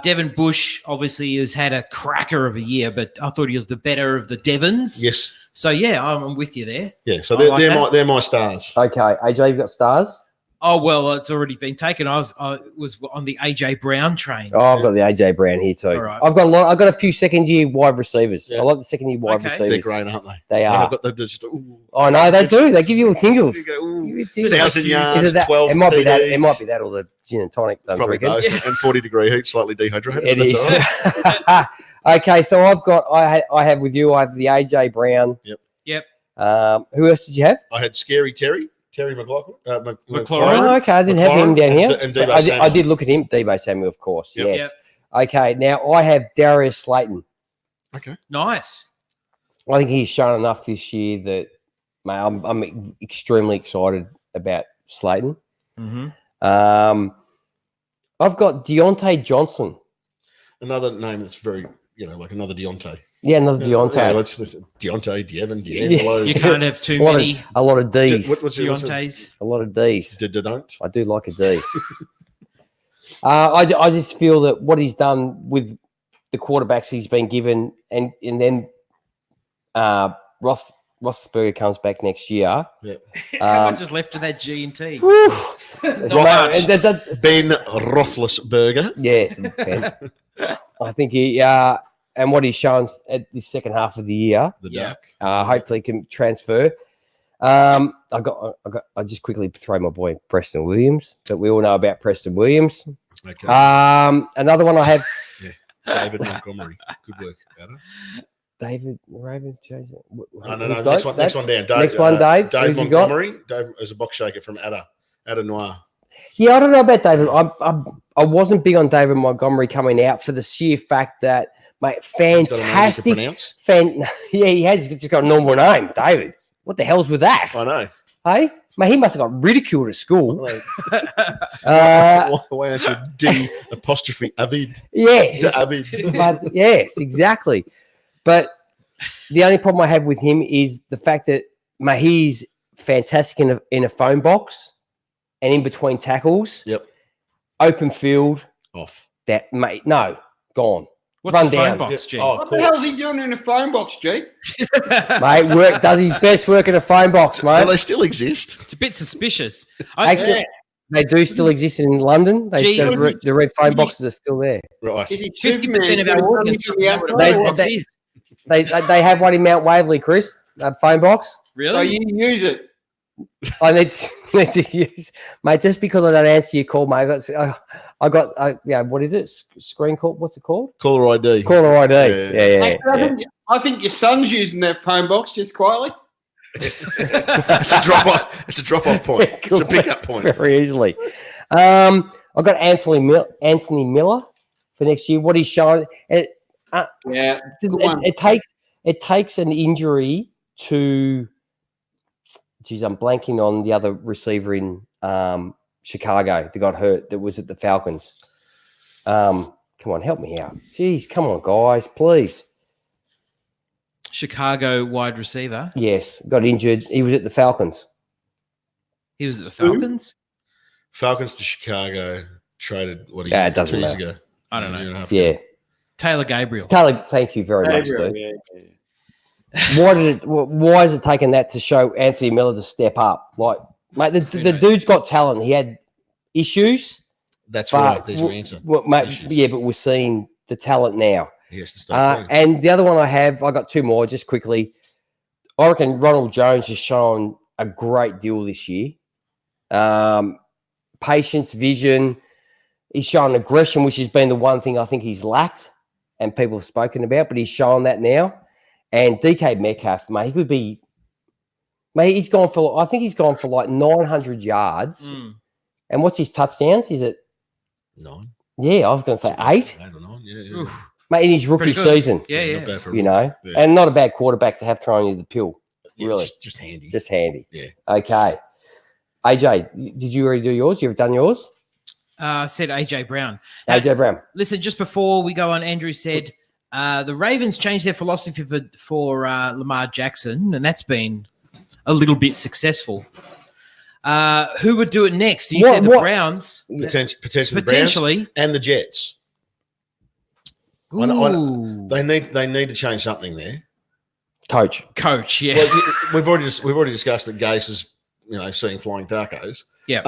Devon Bush obviously has had a cracker of a year, but I thought he was the better of the Devons. Yes. So yeah, I'm with you there. Yeah. So I like that. they're my stars. Okay, AJ, you've got stars. Oh well, it's already been taken. I was on the AJ Brown train. Oh, I've got the AJ Brown here too. All right. I've got a lot. I've got a few second-year wide receivers. Yeah. I like the second-year wide Okay. receivers. They're great, aren't they? They I've are. got the just, ooh. Oh no, they do. They give you all tingles. You go, ooh, Give you tingles. 1,000 yards, Either that- 12 It might be that. TDs. It might be that or the gin and tonic. I'm Probably drinking. both. And 40-degree heat, slightly dehydrated. It but is. that's all right. Okay, so I have with you. I have the AJ Brown. Yep. Who else did you have? I had Scary Terry McLaughlin. McLaurin. Oh, okay, I didn't have him down here. And Debo I Samuel. did look at him. Debo Samuel, of course. Yep. Yes. Yep. Okay, now I have Darius Slayton. Okay. Nice. I think he's shown enough this year that, mate, I'm extremely excited about Slayton. Mm-hmm. I've got Deontay Johnson. Another name that's very, like another Deontay. Yeah, another Deontay. Yeah, let's listen. Deontay, Devon, D'Angelo. You can't have too many A lot of D's. What's it? Deontays. A lot of D's. Don't. I do like a D. I just feel that what he's done with the quarterbacks he's been given, and then Roethlisberger comes back next year. Yeah. How much is left of that G and T? Whew. Not Mate, much. Ben Roethlisberger. Yeah, I think he and what he's shown at the second half of the year, The Yeah. Duck. hopefully can transfer. I just quickly throw my boy Preston Williams, but we all know about Preston Williams. Okay. Another one I have, David Montgomery. Good work, Adam. David Raven. No. Who's Next got- one down. Dave, Next one, Dave. Dave Who's you got? Montgomery. Dave is a box shaker from Ada Noir. Yeah, I don't know about David. I wasn't big on David Montgomery coming out for the sheer fact that, mate, He's got a name you can fantastic. pronounce. Yeah, he has. He's just got a normal name, David. What the hell's with that? I know. Hey, mate, he must have got ridiculed at school. Why aren't you D apostrophe Avid? Yes, Avid. but yes, exactly. But the only problem I have with him is the fact that, mate, he's fantastic in a phone box and in between tackles. Yep. Open field. Off. That, mate, no, gone. What's Run the phone down. box, G? Oh, What cool. the hell's he doing in a phone box, G? Mate, does his best work in a phone box, Do mate. they still exist? It's a bit suspicious. Actually, they do still exist in London. Gee, The red phone boxes are still there. Right. Is he 50% of our Superman? audience From don't the know what a outside? phone box is. They have one in Mount Waverley, Chris. A phone box. So Really? you use it. I need to use, mate. Just because I don't answer your call, mate. I got what is it? Screen call? What's it called? Caller ID. Caller ID. Yeah. Yeah. I think your son's using that phone box just quietly. It's a drop off. It's a drop off point. It's a pickup point. Very easily. I got Anthony Miller for next year. What he's showing, Yeah, good one. it takes an injury to. Geez, I'm blanking on the other receiver in Chicago that got hurt. That was at the Falcons. Come on, help me out. Jeez, come on, guys, please. Chicago wide receiver. Yes, got injured. He was at the Falcons. He was at the Falcons. Falcons to Chicago traded what? It doesn't 2 years matter. ago. I don't know. Year and a half ago. Yeah, Taylor Gabriel. Taylor, thank you very much, dude. Yeah. Why is it taking that to show Anthony Miller to step up? Like, mate, the dude's got talent. He had issues. That's But right. There's your answer. Mate, Issues. yeah, but we're seeing the talent now. He has to stay clean. And the other one I got two more just quickly. I reckon Ronald Jones has shown a great deal this year. Patience, vision. He's shown aggression, which has been the one thing I think he's lacked and people have spoken about, but he's shown that now. And DK Metcalf, mate, he could be, mate, I think he's gone for like 900 yards. Mm. And what's his touchdowns? Is it? 9. Yeah, I was going to say 8. 8 or 9. Yeah. Oof. Mate, in his rookie Pretty good. season, Yeah, Not bad for a you rookie. know, Yeah. and not a bad quarterback to have thrown you the pill. Yeah, really. just handy. Just handy. Yeah. Okay. AJ, did you already do yours? You've done yours? Said AJ Brown. AJ Brown. Listen, just before we go on, Andrew said the Ravens changed their philosophy for Lamar Jackson, and that's been a little bit successful. Who would do it next? You said the Browns. Potentially the Browns Potentially. and the Jets. Ooh. They need to change something there. Coach. Coach, yeah. Well, we've already discussed that Gase is seeing flying tacos. Yeah.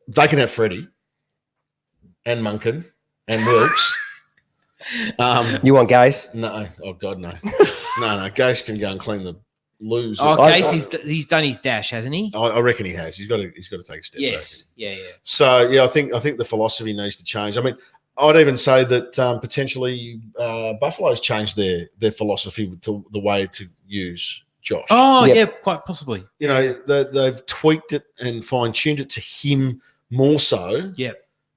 They can have Freddie and Munkin and Wilkes. You want Gaze? No, oh God, no, no. Gase can go and clean the loos. Oh, I- Gase, he's done his dash, hasn't he? I reckon he has. He's got to take a step back. Yes. Yeah. So yeah, I think the philosophy needs to change. I mean, I'd even say that potentially Buffalo's changed their philosophy to the way to use Josh. Oh, yeah, quite possibly. You know, they've tweaked it and fine-tuned it to him more so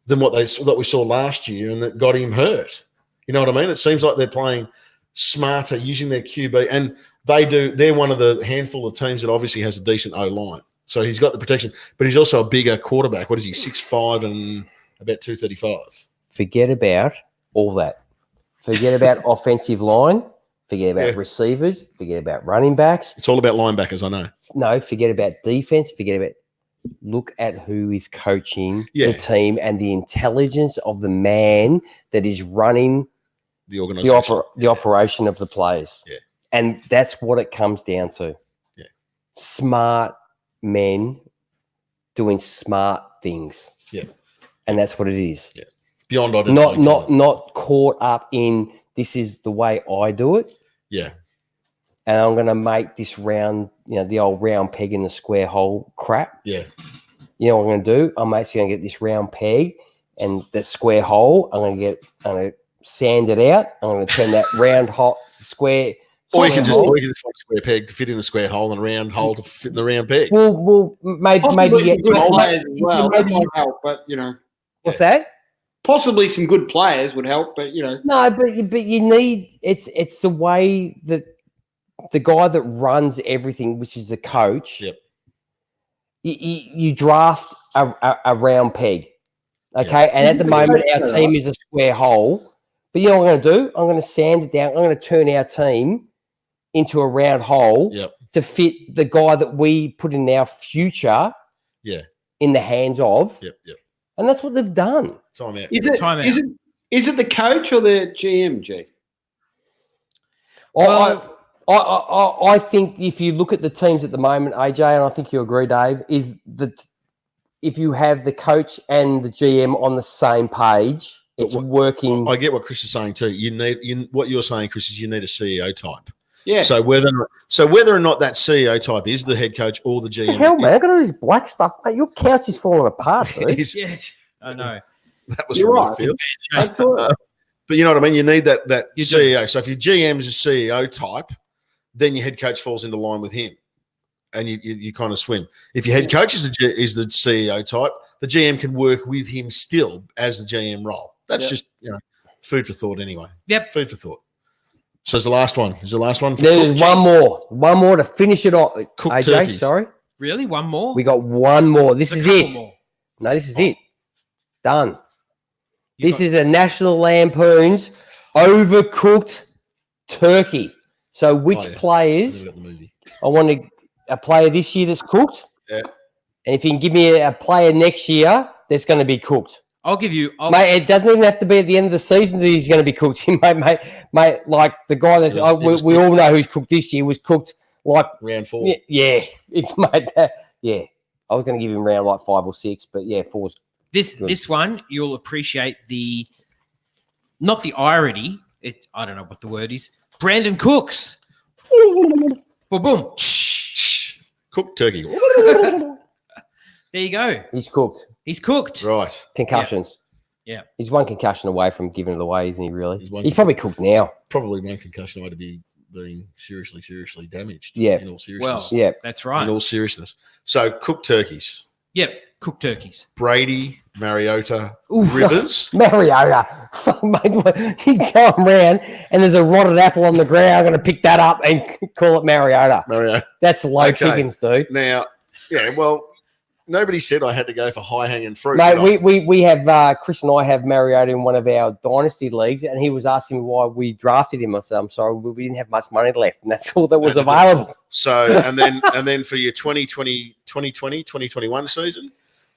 than what we saw last year, and that got him hurt. You know what I mean? It seems like they're playing smarter, using their QB, and they're one of the handful of teams that obviously has a decent O-line. So he's got the protection, but he's also a bigger quarterback. What is he, 6'5" and about 235? Forget about all that. Forget about offensive line. Forget about receivers. Forget about running backs. It's all about linebackers, I know. No, forget about defense. Forget about. Look at who is coaching the team and the intelligence of the man that is running the organization, the operation of the players. Yeah. And that's what it comes down to. Yeah. Smart men doing smart things. Yeah. And that's what it is. Yeah. Beyond not caught up in this is the way I do it. Yeah. And I'm going to make this round, the old round peg in the square hole crap. Yeah. You know what I'm going to do? I'm actually going to get this round peg and that square hole. I'm going to sand it out. I'm going to turn that round hole square. Or you can just find a square peg to fit in the square hole and a round hole to fit in the round peg. Well, maybe good players as well. That might help, but what's that? Possibly some good players would help, but no, but you need it's the way that the guy that runs everything, which is the coach. Yep. You draft a round peg, okay, and at the moment our team is a square hole. But you know what I'm going to do? I'm going to sand it down. I'm going to turn our team into a round hole to fit the guy that we put in our future. Yeah. In the hands of. Yep. And that's what they've done. Time out. Is it the coach or the GM, G? Well, I think if you look at the teams at the moment, AJ, and I think you agree, Dave, is that if you have the coach and the GM on the same page, it's working. I get what Chris is saying too. What you're saying, Chris, is you need a CEO type. Yeah. So whether or not that CEO type is the head coach or the GM. What the hell, man! I got all this black stuff, mate. Your couch is falling apart, dude. Yes, I know. That was right. But you know what I mean. You need that CEO. So if your GM is a CEO type, then your head coach falls into line with him, and you kind of swim. If your head coach is the CEO type, the GM can work with him still as the GM role. That's just food for thought anyway. Yep, food for thought. So is the last one. Is the last one? There's one more to finish it off. Cooked AJ, turkeys. Sorry, really? One more? We got one more. This is it. More. No, this is it. Done. This is a National Lampoon's overcooked turkey. So which players? I want a player this year that's cooked. Yeah. And if you can give me a player next year that's going to be cooked. I'll give you. Mate, it doesn't even have to be at the end of the season that he's going to be cooked. mate, like the guy that's we all know who's cooked this year was cooked like round 4. Yeah, it's mate. Yeah, I was going to give him round like 5 or 6, but 4's. This one you'll appreciate not the irony. I don't know what the word is. Brandon Cooks. Boom, boom. Cooked turkey. There you go. He's cooked. He's cooked. Right. Concussions. Yeah. He's one concussion away from giving it away, isn't he, really? He's probably cooked now. Probably one concussion away to be being seriously damaged. Yeah. In all seriousness. Well, yeah. That's right. In all seriousness. So cooked turkeys. Yep. Cooked turkeys. Brady, Mariota, Rivers. Mariota. Mate, you go around and there's a rotted apple on the ground. I'm going to pick that up and call it Mariota. That's low Higgins, dude. Now, nobody said I had to go for high-hanging fruit. Mate, we have Chris and I have Mariota in one of our dynasty leagues, and he was asking me why we drafted him. I said, I'm sorry, we didn't have much money left, and that's all that was available. So, and then for your 2021 season,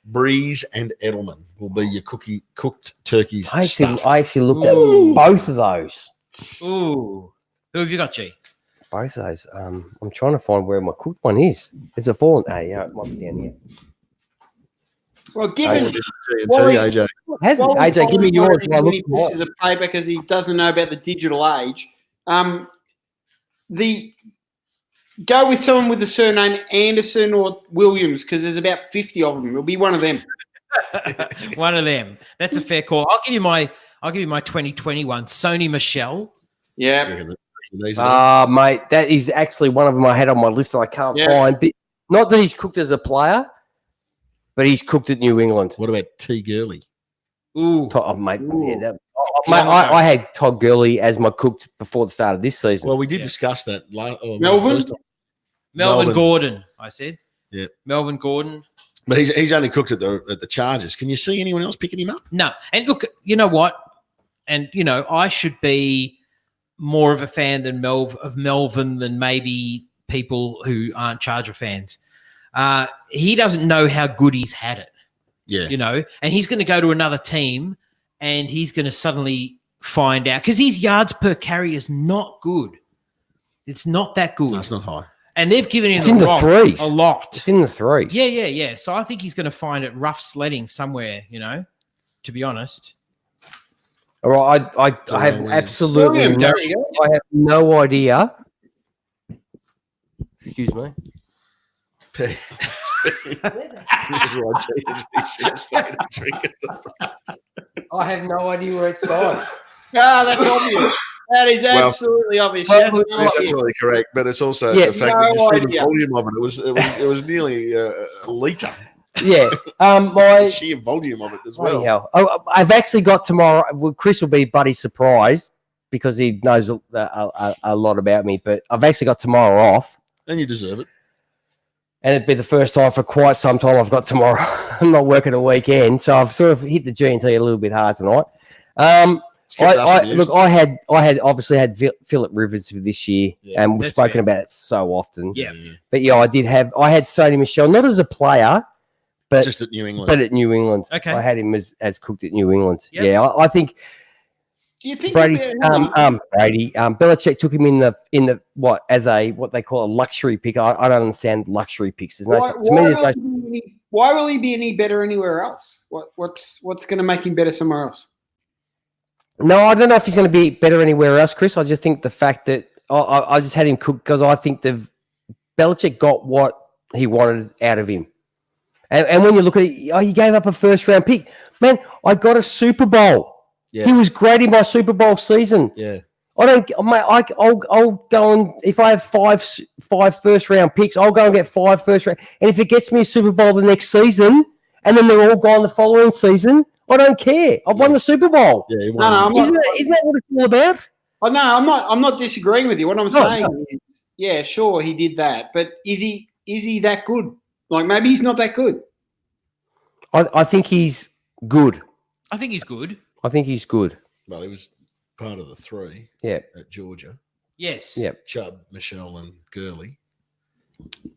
Breeze and Edelman will be your cooked turkeys. I actually looked at both of those. Ooh. Who have you got, G? Both of those. I'm trying to find where my cooked one is. Is it fallen? It might be down here. Well, given AJ. AJ, give me yours. When he pushes a paper because he doesn't know about the digital age. Go with someone with the surname Anderson or Williams because there's about 50 of them. It'll be one of them. One of them. That's a fair call. I'll I'll give you my 2021. Sony Michel. Yeah. Mate, that is actually one of them I had on my list that I can't find. But not that he's cooked as a player, but he's cooked at New England. What about T. Gurley? Ooh. Mate, I had Todd Gurley as my cook before the start of this season. Well, we did discuss that. Melvin Gordon, I said. Yeah. Melvin Gordon. But he's only cooked at the Chargers. Can you see anyone else picking him up? No. And look, you know what? And, I should be more of a fan of Melvin than maybe people who aren't Charger fans. He doesn't know how good he's had it. Yeah. And he's going to go to another team and he's going to suddenly find out because his yards per carry is not good. It's not that good. No, it's not high. And they've given him the threes. a lot. It's in the threes. Yeah. So I think he's going to find it rough sledding somewhere, to be honest. All right, I have absolutely I have no idea. Excuse me. This is why I have no idea where it's going. That's obvious. That is absolutely obvious. It's absolutely correct, but it's also the fact that you see the volume of it. It was nearly a litre. Yeah, my sheer volume of it as well. Hell. I've actually got tomorrow. Well, Chris will be bloody surprised because he knows a lot about me. But I've actually got tomorrow off, and you deserve it. And it'd be the first time for quite some time I've got tomorrow. I'm not working a weekend, so I've sort of hit the G&T a little bit hard tonight. I had obviously had Phillip Rivers for this year, and we've spoken about it so often. Yeah. But I had Sony Michel, not as a player, but just at New England. But at New England. Okay. I had him as cooked at New England. Yep. Yeah, I think do you think Brady Belichick took him in the what they call a luxury pick. I don't understand luxury picks. There's why will he be any better anywhere else? What's going to make him better somewhere else? No, I don't know if he's going to be better anywhere else, Chris. I just think the fact that I just had him cooked because I think Belichick got what he wanted out of him. And when you look at it, he gave up a first-round pick. Man, I got a Super Bowl. Yeah. He was great in my Super Bowl season. Yeah. I'll go and if I have five first-round picks, I'll go and get 5 first-round. And if it gets me a Super Bowl the next season, and then they're all gone the following season, I don't care. I've won the Super Bowl. Yeah, isn't that what it's all about? Oh no, I'm not disagreeing with you. What I'm saying is, yeah, sure, he did that, but is he that good? Like maybe he's not that good. I think he's good. I think he's good. Well, he was part of the 3. Yeah. At Georgia. Yes. Yeah. Chubb, Michelle, and Gurley.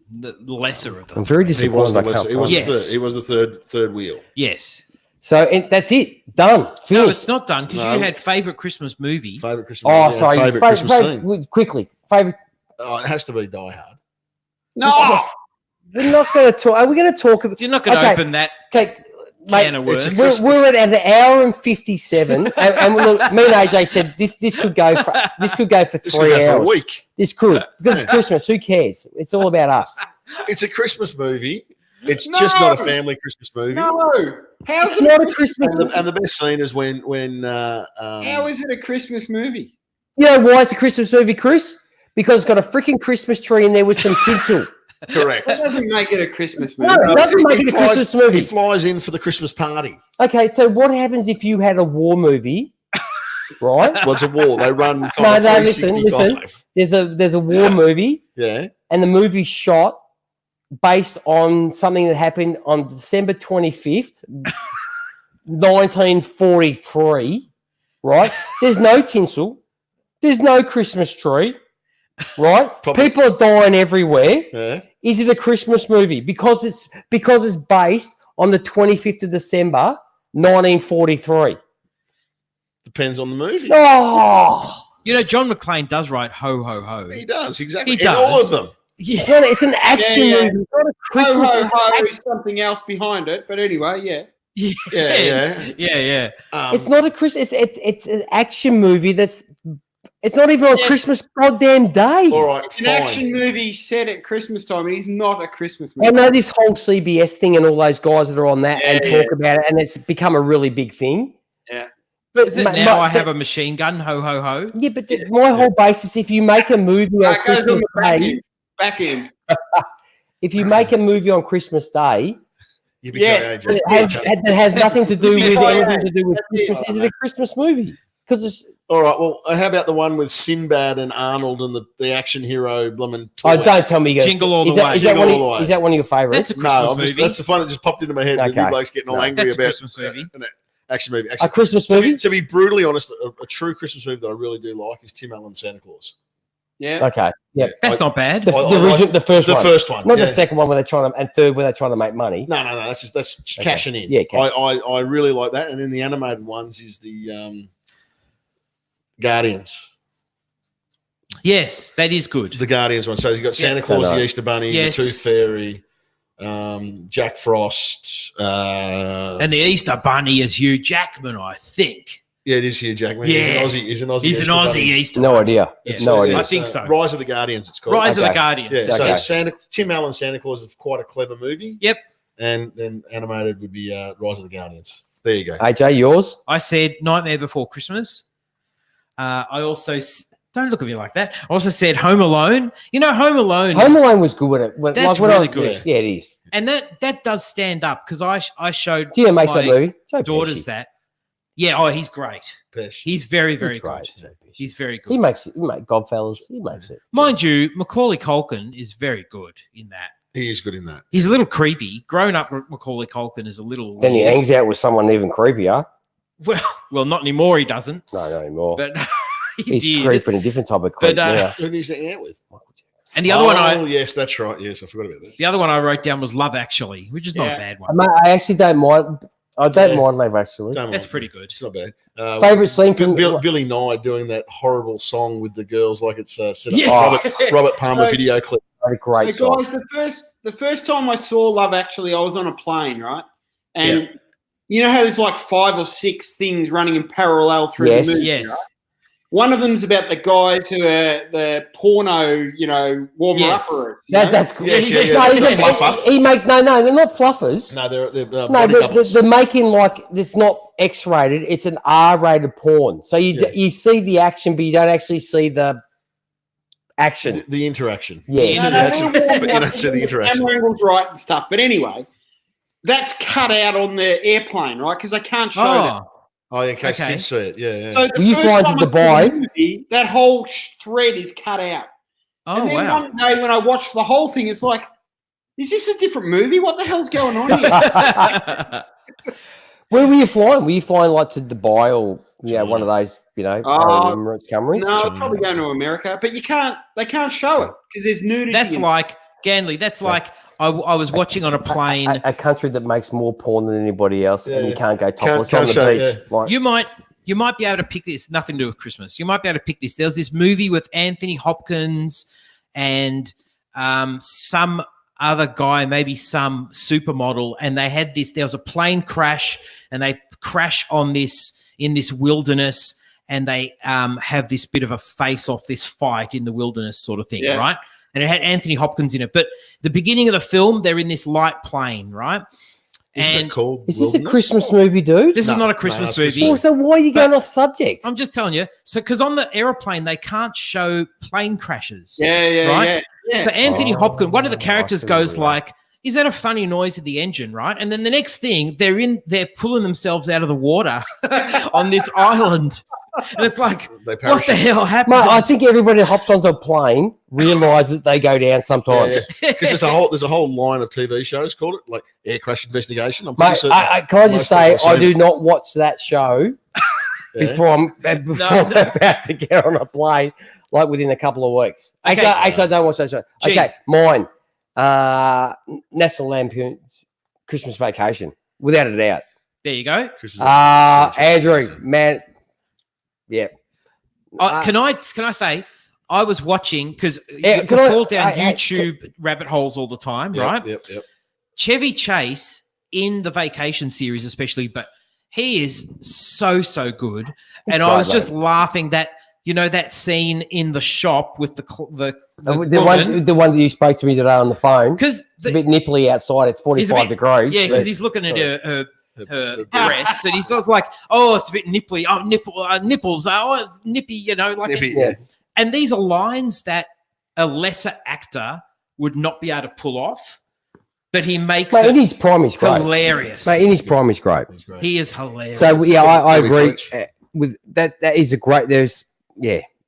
The lesser of them. I'm very disappointed. He was the third wheel. Yes. So that's it. Done. Finished. No, it's not done because you had favorite Christmas movie. Favorite Christmas movie. Sorry. Favorite Christmas scene. Quickly. Favorite. It has to be Die Hard. No. We're not going to talk. Are we going to talk about? You're not going to open that can of worms. We're at an hour and 57, and look, me and AJ said this could go for 3 hours. For a week. This could because it's Christmas. Who cares? It's all about us. It's a Christmas movie. It's just not a family Christmas movie. No, how's it not a Christmas? And the best scene is when. How is it a Christmas movie? You know why it's a Christmas movie, Chris? Because it's got a freaking Christmas tree in there with some tinsel. Correct. That doesn't make it a Christmas movie. No, it doesn't make it a Christmas movie. He flies in for the Christmas party. Okay, so what happens if you had a war movie, right? Well, it's a war. They run 365. Listen. There's a war movie. Yeah. And the movie's shot based on something that happened on December 25th, 1943, right? There's no tinsel. There's no Christmas tree, right? People are dying everywhere. Yeah. Is it a Christmas movie? Because it's based on the 25th of December, 1943. Depends on the movie. Oh! John McClane does write Ho, Ho, Ho. He does, exactly. He does. All of them. Yeah. Well, it's an action movie. It's not a Christmas movie. There's something else behind it, but anyway, yeah. Yeah. It's not a Christmas. It's an action movie it's not even on Christmas goddamn day. All right, it's an action movie set at Christmas time. It is not a Christmas movie. I know this whole CBS thing and all those guys that are on that and talk about it, and it's become a really big thing. Yeah. Is it now I have a machine gun? Ho ho ho. Yeah, but my whole basis, if you make a movie on That goes Christmas on the Day, back end. if you make a movie on Christmas Day, Yes. it has nothing to do with Yeah. anything to do with That's it. Christmas. Is it a Christmas movie? Because it's. All right. Well, how about the one with Sinbad and Arnold and the action hero blooming toy? Oh, don't tell me you go. Jingle All the Way. Jingle All the Way. Is that one of your favourites? That's a Christmas No, movie. that's the fun that just popped into my head. With Okay. you blokes getting all angry That's a about Christmas movie. an action movie. A Actually, Christmas to movie? be brutally honest, a true Christmas movie that I really do like is Tim Allen's Santa Claus. Yeah. Okay. Yeah. That's not bad. The, I the, like original, the first The one. first one, Not yeah. the second one where they're trying to, and third where they're trying to make money. No. That's cashing in. Yeah, cash. I really like that. And then the animated ones is the Guardians. Yes, that is good. The Guardians one. So you've got Santa Yeah. Claus, No. the Easter Bunny, Yes. the Tooth Fairy, Jack Frost. And the Easter Bunny is Hugh Jackman, I think. Yeah, it is Hugh Jackman. Yeah. He's an Aussie. He's an Easter Aussie Bunny. Easter No Bunny. idea. Yeah. No I idea. think so. Rise of the Guardians, it's called. Rise of the Okay. Guardians. Yeah, Okay. so Tim Allen Santa Claus is quite a clever movie. Yep. And then animated would be Rise of the Guardians. There you go. AJ, yours? I said Nightmare Before Christmas. I also don't look at me like that. I also said Home Alone. You know, Home Alone. Home is- Alone was good with it. That's when really I- good. Yeah, it is. and that does stand up because I showed Do you know who makes that my movie? Joe daughters Pesci. that. Yeah. Oh, he's great. Pesh. He's very He's very great, good. Joe Pesci. He's very He good. makes it. He makes Godfellas. He makes it. Mind you, Macaulay Culkin is very good in that. He is good in that. He's a little creepy. Grown up Macaulay Culkin is a little. Then he weird. hangs out with someone even creepier. Well, not anymore. He doesn't. No, not anymore. But he He's did. creeping a different type of creep But, now. Who needs to hang out with? And the other one Oh, yes, that's right. Yes, I forgot about that. the other one I wrote down was Love Actually, which is not Yeah. a bad one. Mate, I actually don't mind. I don't Yeah. mind Love Actually. Don't That's mind. pretty good. It's not bad. Favorite scene from Billy Nye doing that horrible song with the girls, like it's set up Yeah. Robert Palmer So- video clip. a great So song. guys, the first time I saw Love Actually, I was on a plane, right? And you know how there's like 5 or 6 things running in parallel through Yes. the movie, Yes. right? One of them's about the guys who are the porno, warmer Yes. uppers. That's cool. Yes, yeah, yeah. No, He's a fluffer. he make no, they're not fluffers. No, they're No, body doubles. they're making like it's not X-rated; it's an R-rated porn. So you see the action, but you don't actually see the action. The interaction. Yeah. You see No, the action, but you don't see the interaction. Camera angles right and stuff. But anyway, that's cut out on the airplane, right? Because they can't show that. Oh, Oh, yeah, in case Okay. kids see it. Yeah. So the Were you first flying to time I saw Dubai? the movie, that whole thread is cut out. oh and then wow. one day when I watched the whole thing, it's like, is this a different movie? What the hell's going on here? Where were you flying? Were you flying like to Dubai or one of those Emirates Camrys? No, I'm probably going to America, but they can't show it because there's nudity. That's in it. like Ganley. That's like I was watching on a plane. A country that makes more porn than anybody else, and you can't go topless Can't on the show- beach. Like, You might be able to pick this. Nothing to do with Christmas. You might be able to pick this. There was this movie with Anthony Hopkins and some other guy, maybe some supermodel, and they had this. There was a plane crash, and they crash on in this wilderness, and they have this bit of a face-off, this fight in the wilderness sort of thing, Yeah. right? And it had Anthony Hopkins in it. But the beginning of the film, they're in this light plane, right? Isn't And it called is this a Wilderness? Christmas movie, dude? this No, is not a no, Christmas it's movie. Christmas. So why are you going off subject? I'm just telling you. So, because on the aeroplane, they can't show plane crashes. Yeah, Right? yeah. So Anthony Oh, Hopkins, one of the characters I see goes that. like, "Is that a funny noise at the engine?" Right? And then the next thing, they're pulling themselves out of the water on this island, and it's like, They what the parachute. hell happened? Mate, I think everybody that hops onto a plane realises that they go down sometimes. Because there's a whole line of TV shows called it, like Air Crash Investigation. I'm pretty Mate, certain. can I just most say, people I have do seen not watch that show Yeah. before I'm about to get on a plane, like within a couple of weeks. Okay. Actually, I don't watch that show. Gee. Okay, mine. National Lampoon's Christmas Vacation, without a doubt. There you go. Christmas- Andrew, man, yeah. Can I say? I was watching because Yeah, you can I- fall down I- YouTube rabbit holes all the time, Yep, right? Yep. Chevy Chase in the Vacation series, especially, but he is so good. And I was Great, just laughing that that scene in the shop with the The one that you spoke to me today on the phone. because It's a bit nipply outside. It's 45 degrees. yeah, because but- he's looking at her her breasts, and he's sort of like, "Oh, it's a bit nipply. Oh, nipples. Oh, it's nippy." You know, like. Nippy, yeah. And these are lines that a lesser actor would not be able to pull off, but he makes Mate, it in his prime, he's great. hilarious. Mate, in his prime, he's great. He's great. He is hilarious. So yeah, I Bobby agree Fletch. with that. That is a great. There's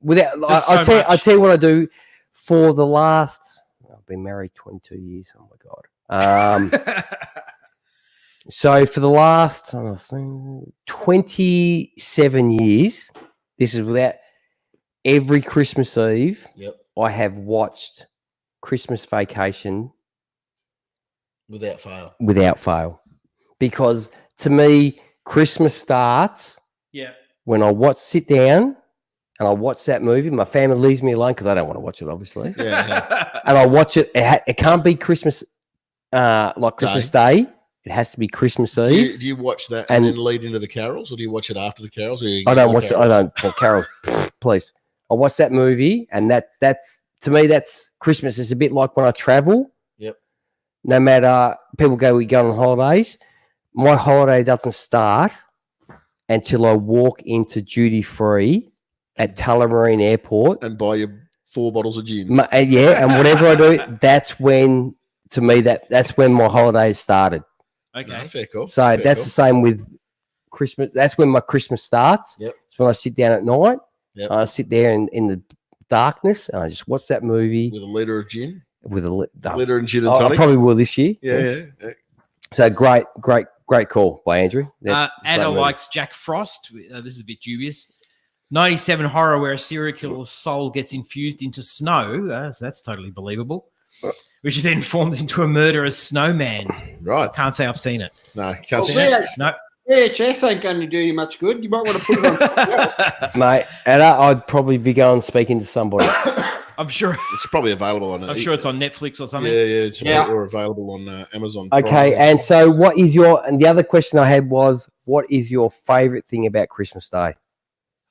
Without There's so I much. tell you what I do for the last. I've been married 22 years. Oh my god. So for the last 27 years, this is without every Christmas Eve. Yep. I have watched Christmas Vacation Without fail. because to me, Christmas starts yeah. when I sit down and I watch that movie. My family leaves me alone because I don't want to watch it, obviously. Yeah. And I watch it. It can't be Christmas, like Christmas Day. It has to be Christmas Eve. Do you watch that and then lead into the carols, or do you watch it after the carols? Or I don't watch it. I don't. Carol, please. I watch that movie, and that's to me that's Christmas. It's a bit like when I travel. Yep. No matter we go on holidays. My holiday doesn't start until I walk into duty free at Tullamarine Airport and buy your 4 bottles of gin. and whatever I do, that's when to me that's when my holiday started. Okay. No, fair call. So Fair that's call. the same with Christmas. That's when my Christmas starts. Yep. It's when I sit down at night. Yep. I sit there in the darkness and I just watch that movie With a litre of gin, with a litre and gin and I tonic. probably will this year. Yeah. So great call by Andrew. That's a Anna great movie. likes Jack Frost. This is a bit dubious. 97 horror where a serial killer's soul gets infused into snow. So that's totally believable. Which then forms into a murderous snowman. Right. Can't say I've seen it. No, can't see Well, that. No. VHS ain't going to do you much good. You might want to put it on. Mate, and I'd probably be going speaking to somebody. I'm sure. It's probably available on. I'm sure it's on Netflix or something. Yeah, or available on Amazon. Okay, Prime. and so and the other question I had was, what is your favourite thing about Christmas Day?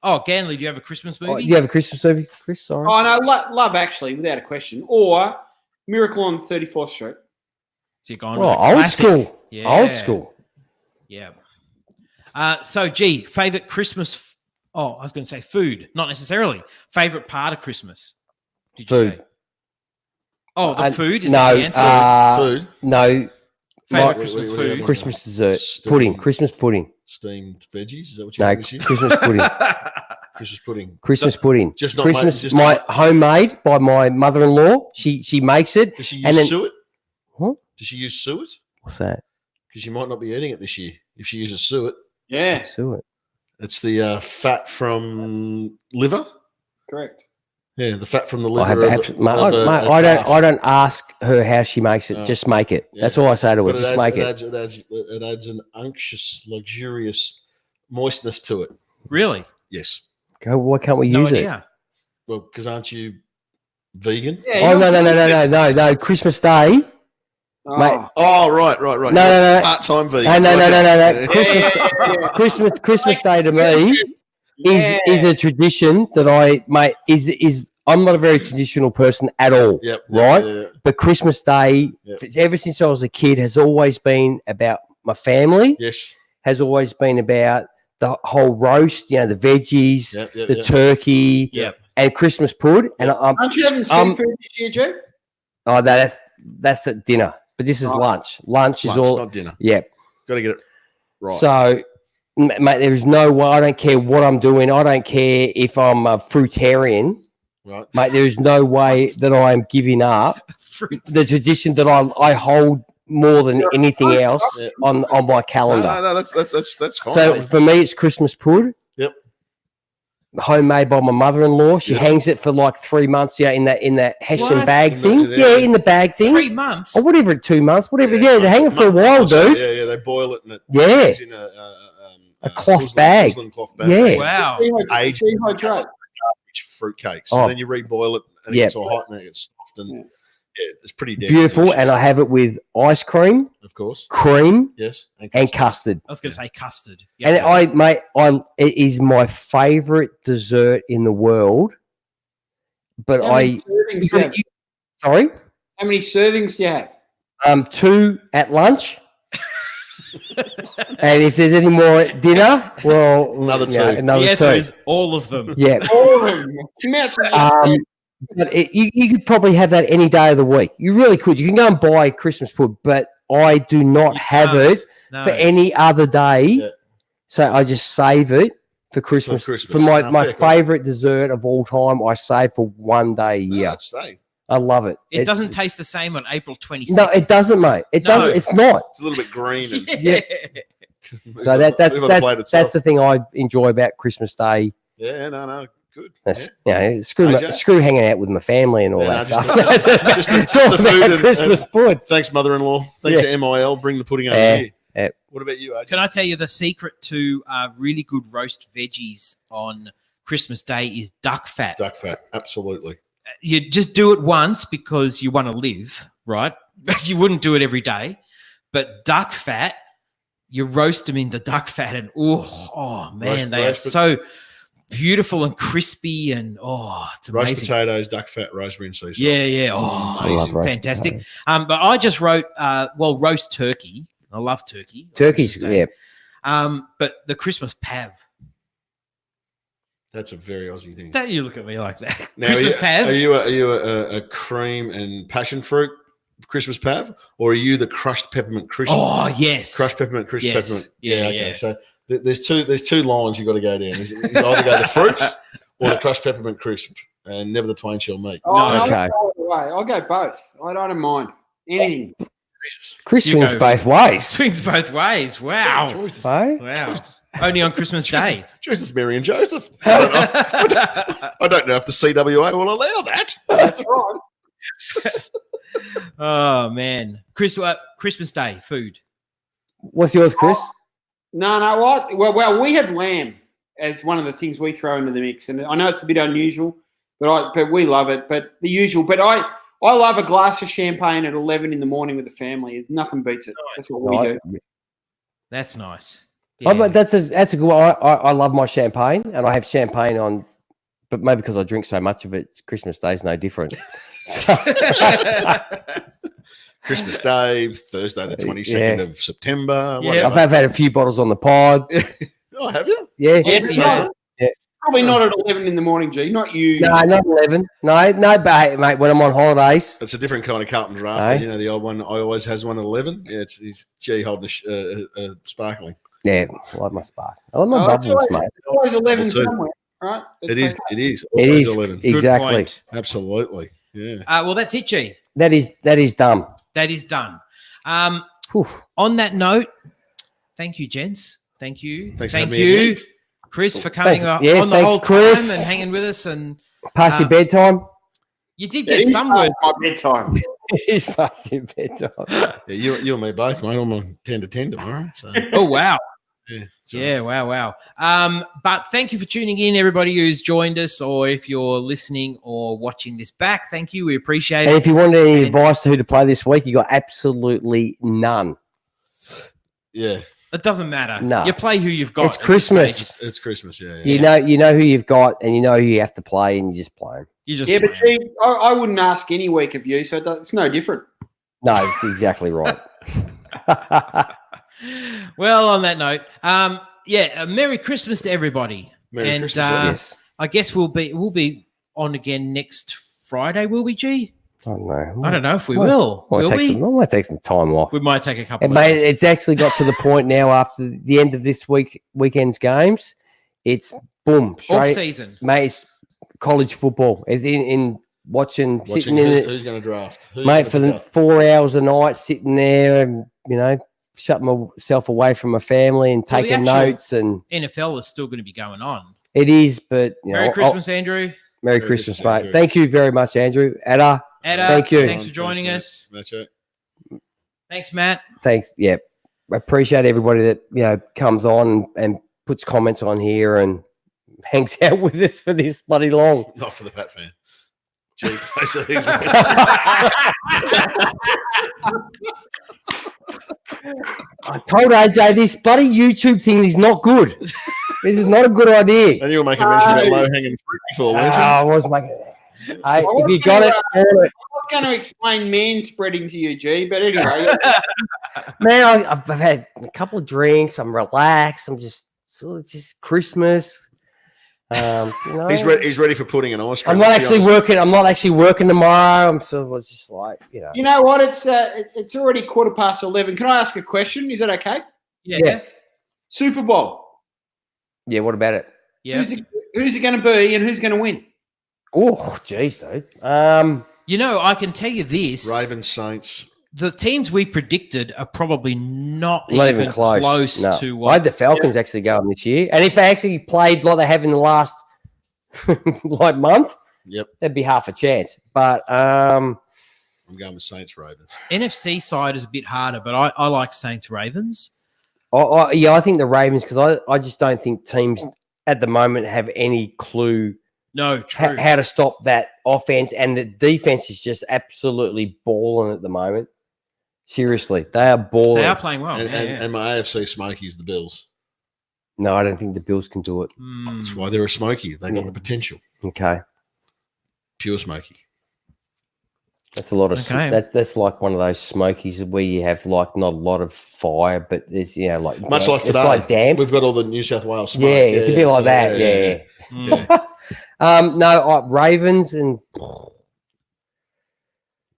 Oh, Ganley, do you have a Christmas movie? Oh, you have a Christmas movie, Chris? Sorry. Oh, no, Love Actually, without a question. Or Miracle on 34th Street. So you're going Oh, with a old classic. school. Yeah. Old school. Yeah. So, favorite Christmas. I was going to say food, not necessarily. Favorite part of Christmas? Did you Food. say? Oh, the food is no, that the answer? Food, No, Favorite my- Christmas what do you food? have? Christmas dessert. Steam. Pudding. Christmas pudding. steamed veggies. Is that what you No, have this year? Christmas pudding. Christmas pudding. Christmas pudding. Just not Christmas. made- just my not- homemade by my mother-in-law. She makes it. Does she And use then- suet? What? Does she use suet? What's that? Because you might not be eating it this year if she uses suet. Yeah, Suet. It's the fat from liver. correct. Yeah, the fat from the I have liver. mate, I don't ask her how she makes it. Oh. Just make it. Yeah. That's all I say to her. But Just make it. It adds an unctuous, luxurious moistness to it. Really? Yes. Go. Why can't we No use it? idea. Well, because aren't you vegan? Yeah, Oh no! Christmas Day. Oh, Mate. Oh, right. No. Part-time vegan. No. Yeah. Christmas Day to me yeah. is a tradition that is I'm not a very traditional person at all. Yep. Right? Yeah. But Christmas Day, Yep. ever since I was a kid, has always been about my family. Yes. Has always been about the whole roast, the veggies, Yep. the turkey, Yep. and Christmas pud. And Aren't you having seafood this year, Joe? oh, that's at dinner. But this is Right. lunch. Lunch is Lunch, all. not dinner. Yeah. Got to get it right. So, mate, there's no way. I don't care what I'm doing. I don't care if I'm a fruitarian. right. Mate, there is no way that I am giving up Fruit. the tradition that I hold more than anything else Yeah. on my calendar. No, that's fine. So for me, it's Christmas pud. Yep. Homemade by my mother-in-law. She Yep. hangs it for like 3 months. Yeah, in that Hessian What? bag In the- thing. in the- Yeah, in the bag thing. 3 months. Or whatever, 2 months, whatever. Yeah, they hang it for a while, dude. Yeah, they boil it and it Yeah. hangs in a cloth muslin- bag. muslin cloth bag. Yeah. Wow. Aged Dehydrate. rich fruitcakes. Oh. And then you reboil it and it Yeah. gets all hot and it gets soft and Yeah. it's pretty damn Beautiful. delicious, And I have it with ice cream, of course. cream, Yes. and custard. I was going to say custard. And it is my favorite dessert in the world. But How many servings do you have? sorry, How many servings do you have? 2 at lunch. And if there's any more dinner, well, Another you know, two. another The answer two. is all of them. Yeah. All of them. Imagine But you could probably have that any day of the week. You really could. You can go and buy Christmas pud, but I do not You have can't. it No. for any other day. Yeah. So I just save it for Christmas. For, Christmas. my, No, my fair call. favorite dessert of all time, I save for one day a year. Yeah, I'd say. I love it. It It's- doesn't taste the same on April 26th. No, it doesn't, mate. It No. doesn't. It's not. It's a little bit green. And Yeah. So that's Live on the plate that's itself. the thing I enjoy about Christmas Day. Yeah, no, good. That's Yeah. you know, screw AJ? screw hanging out with my family and all Yeah, that no, stuff. just the- It's just the- it's all just the food about and- Christmas food. Thanks, mother-in-law. Thanks Yeah. to MIL. Bring the pudding over Yeah, here. yeah. What about you, AJ? Can I tell you the secret to really good roast veggies on Christmas Day is duck fat. Duck fat, absolutely. You just do it once because you want to live, right? You wouldn't do it every day. But duck fat, you roast them in the duck fat and oh man, Roast- they roast are so beautiful and crispy and it's Roast amazing. potatoes, duck fat, rosemary and sea salt. Yeah. Oh, I love roast fantastic. potatoes. But I just wrote, roast turkey. I love turkey. on Turkey's Christmas Day. yeah. But the Christmas pav. That's a very Aussie thing. Don't you look at me like that? Now, Christmas are pav. you a cream and passion fruit Christmas pav, or are you the crushed peppermint crisp? Oh yes. Crushed peppermint crisp Yes. peppermint. Yeah, Okay. yeah. So there's two lines you got to go down. You either go the fruit or the crushed peppermint crisp, and never the twain shall meet. Oh, no, Okay. I'll go both. I don't mind anything. Chris You swings go. both ways. Swings both ways. Wow. Joseph. Eh? Wow. Only on Christmas Day. Joseph, Mary and Joseph. I don't know if the CWA will allow that. That's right. Oh man. Christmas Day food. What's yours, Chris? No, what? Well, we have lamb as one of the things we throw into the mix, and I know it's a bit unusual, but we love it. But the usual, but I love a glass of champagne at 11 in the morning with the family. It's nothing beats it. That's what we do. That's nice. Oh, but that's a good one. I love my champagne, and I have champagne on, but maybe because I drink so much of it, Christmas Day is no different. Christmas Day, Thursday, the 22nd of September. Yeah. Whatever. I've had a few bottles on the pod. Oh, have you? Yeah. Yes, he has. Probably not at 11 in the morning, G. Not you. No, not 11. No, but hey, mate, when I'm on holidays. It's a different kind of Carlton draft. Aye. You know, the old one, I always has one at 11. Yeah, he's G holding a sparkling. Yeah, I like my spark. I like my Oh, it's bubbles, always, mate. it's always 11 Double two. somewhere, right? It is. It is. It Always is 11. Good exactly. point. Absolutely. Yeah. Well, that's it, G. That is dumb. That is done. Whew. On that note, thank you, gents. Thank you. Thanks for Thank having me you, again. Chris, for coming Thanks. on Yeah, the thanks, whole Chris. time and hanging with us. And Past your bedtime. you did It get is some past word. my bedtime. It's past your bedtime. Yeah, you and me both, mate. I'm on 10 to 10 tomorrow. So, Oh, wow. yeah. it's all Yeah, wow. But thank you for tuning in, everybody who's joined us, or if you're listening or watching this back, thank you. We appreciate And it. if you want any And- advice to who to play this week, you got absolutely none. Yeah. It doesn't matter. No. You play who you've got. It's at this Christmas. stage. It's Christmas. Yeah. You know who you've got, and you know who you have to play, and you just play them. You just Yeah, but play. G, I wouldn't ask any week of you, so it's no different. No, it's exactly right. Well, on that note, Merry Christmas to everybody. Merry and Christmas, yes. I guess we'll be on again next Friday, will we, G? I don't know. I don't know if we Might- will. Will we? I might take some time off. We might take a couple And of mate, days. it's actually got to the point now after the end of this weekend's games. It's boom, Off straight, season. mate. It's college football. Is in watching, Watching sitting in it, who's going to draft. Who's mate, gonna for pick the up? 4 hours a night, sitting there and shutting myself away from my family and Well, the taking actual- notes. And NFL is still going to be going on. it is, but Merry know, Christmas, Andrew. Merry Merry Christmas, Christmas, mate. Andrew. Thank you very much, Andrew. Ada, Ada, Thank you. Thanks for joining mate. us. That's it. Thanks, Matt. thanks. Yeah, I appreciate everybody that comes on and puts comments on here and hangs out with us for this bloody long. Not for the Pat fan. Gee, pleasure. Thanks, I told AJ this bloody YouTube thing is not good. This is not a good idea. and you were making mention about low hanging fruit before, weren't you? I was making. Hey, was if you got it, gonna, on it. going to explain man spreading to you, G. But anyway, Man, I've had a couple of drinks. I'm relaxed. I'm just Christmas. He's ready for putting an ice cream. I'm not actually working. I'm not actually working tomorrow. I'm sort of just like, You know what? It's already 11:15. Can I ask a question? Is that okay? Yeah. Super Bowl. Yeah. What about it? Yeah. Who's it going to be, and who's going to win? Oh, geez, dude. I can tell you this: Ravens, Saints. the teams we predicted are probably not even close no. to. I had the Falcons actually going this year, and if they actually played like they have in the last month, there'd be half a chance. But I'm going with Saints Ravens. NFC side is a bit harder, but I like Saints Ravens. I think the Ravens, because I just don't think teams at the moment have any clue. No, true. How to stop that offense, and the defense is just absolutely balling at the moment. Seriously, they are balling. They are playing well. And my AFC Smoky is the Bills. No, I don't think the Bills can do it. That's why they're a Smoky. They got the potential. Okay. Pure Smoky. That's a lot of that's like one of those Smokies where you have like not a lot of fire, but there's like much like today. It's like damp. We've got all the New South Wales smoke. Yeah, it's a bit like that. Yeah. Ravens and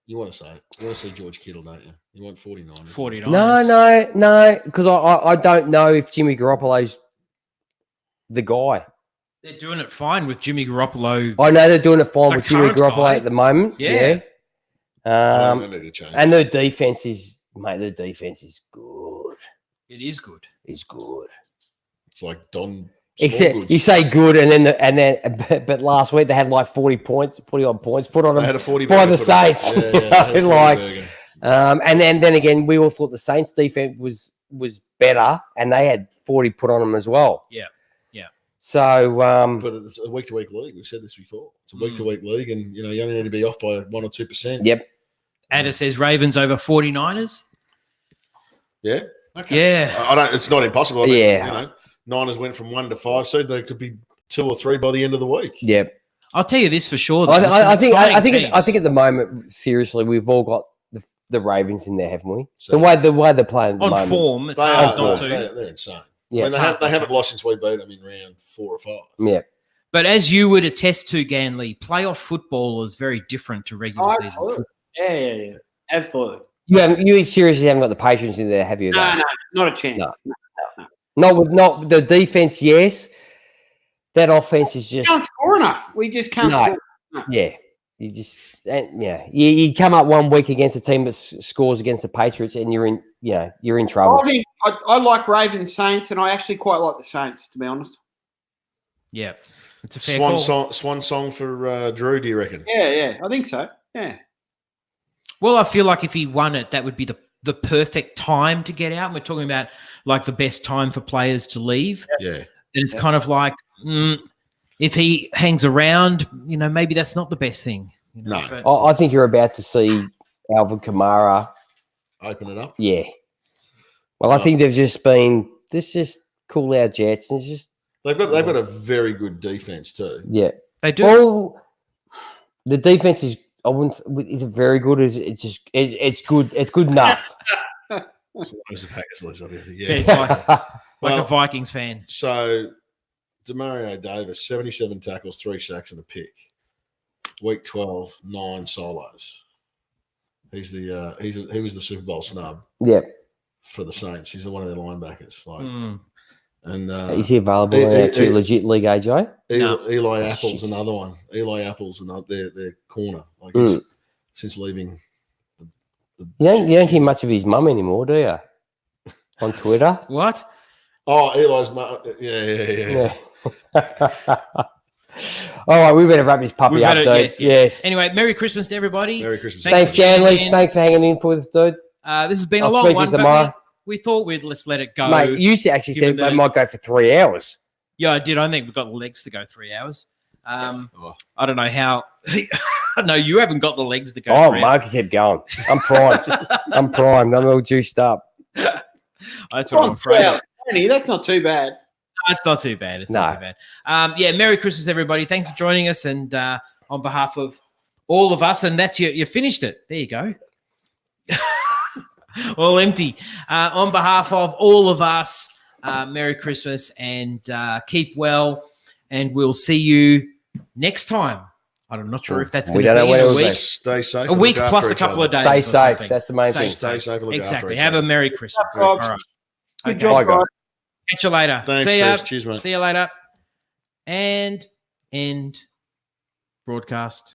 you want to say it. You want to see George Kittle, don't you? You want 49. 49. No, because I don't know if Jimmy Garoppolo's the guy. They're doing it fine with Jimmy Garoppolo. I know they're doing it fine with Jimmy Garoppolo at the moment. Yeah. They need to change. And their defense is, mate, their defense is good. It is good. It's good. It's like Don. Except you say good, but last week they had like 40 points, 40 odd points put on them. They had a 40 by the Saints. And then again, we all thought the Saints defense was better, and they had 40 put on them as well. Yeah. So, but it's a week-to-week league. We've said this before. It's a week-to-week league, and you only need to be off by 1 or 2%. Yep. And it says Ravens over 49ers. Yeah. Okay. Yeah. I don't. It's not impossible. I mean, Niners went from 1 to 5, so there could be 2 or 3 by the end of the week. Yep. I'll tell you this for sure. I think at the moment, seriously, we've all got the Ravens in there, haven't we? So, the way they're playing at the moment. Form, it's they're insane. Yeah, they haven't lost since we beat them in round 4 or 5. Yeah. But as you would attest to, Ganley, playoff football is very different to regular season football. Yeah. Absolutely. You seriously haven't got the patience in there, have you? No, not a chance. No. Not the defense, yes. That offense is just... We can't score enough. We just can't score. No. Yeah. You just... You come up one week against a team that scores against the Patriots and you're in trouble. I like Ravens Saints, and I actually quite like the Saints, to be honest. Yeah. It's a fair swan song for Drew, do you reckon? Yeah. I think so. Yeah. Well, I feel like if he won it, that would be the perfect time to get out. And we're talking about like the best time for players to leave. Yeah. And it's kind of like if he hangs around, maybe that's not the best thing. No. I think you're about to see Alvin Kamara open it up. Yeah. Well, I think they've just been just cool our jets. And it's just they've got a very good defense too. Yeah, they do. Well, the defense is. I wouldn't. Is it very good? It's good. It's good enough. As long as the Packers lose, like a Vikings fan. So, Demario Davis, 77 tackles, 3 sacks, and a pick. Week 12, 9 solos. He was the Super Bowl snub. Yeah. For the Saints, he's one of their linebackers. And is he available in our legit league, AJ? Eli Apple's another one. Eli Apple's their corner. Since leaving. You don't hear much of his mum anymore, do you? On Twitter. What? Oh, Eli's mum. Yeah. All right, we better wrap this puppy up, dude. Yes. Anyway, Merry Christmas to everybody. Merry Christmas. Thanks, Janley. Thanks for hanging in for us, dude. This has been a long one, but we thought we'd just let it go. Mate, you actually said they might go for 3 hours. Yeah, I did. I think we've got the legs to go 3 hours. I don't know how. No, you haven't got the legs to go. Oh, Mark kept going. I'm primed. I'm all juiced up. That's what I'm afraid of. That's not too bad. No, it's not too bad. Not too bad. Merry Christmas, everybody. Thanks for joining us. And on behalf of all of us, and that's you finished it. There you go. All empty. On behalf of all of us, Merry Christmas and keep well, and we'll see you next time. I'm not sure if that's going to be a week. Stay safe. A week plus a couple of days. Stay safe. That's the main thing. Stay safe. And look exactly. after Have a each Merry Christmas. All right. Good Bye, job, guys. guys. Catch you later. Thanks, See ya. Chris. Cheers, mate. See you later. And end broadcast.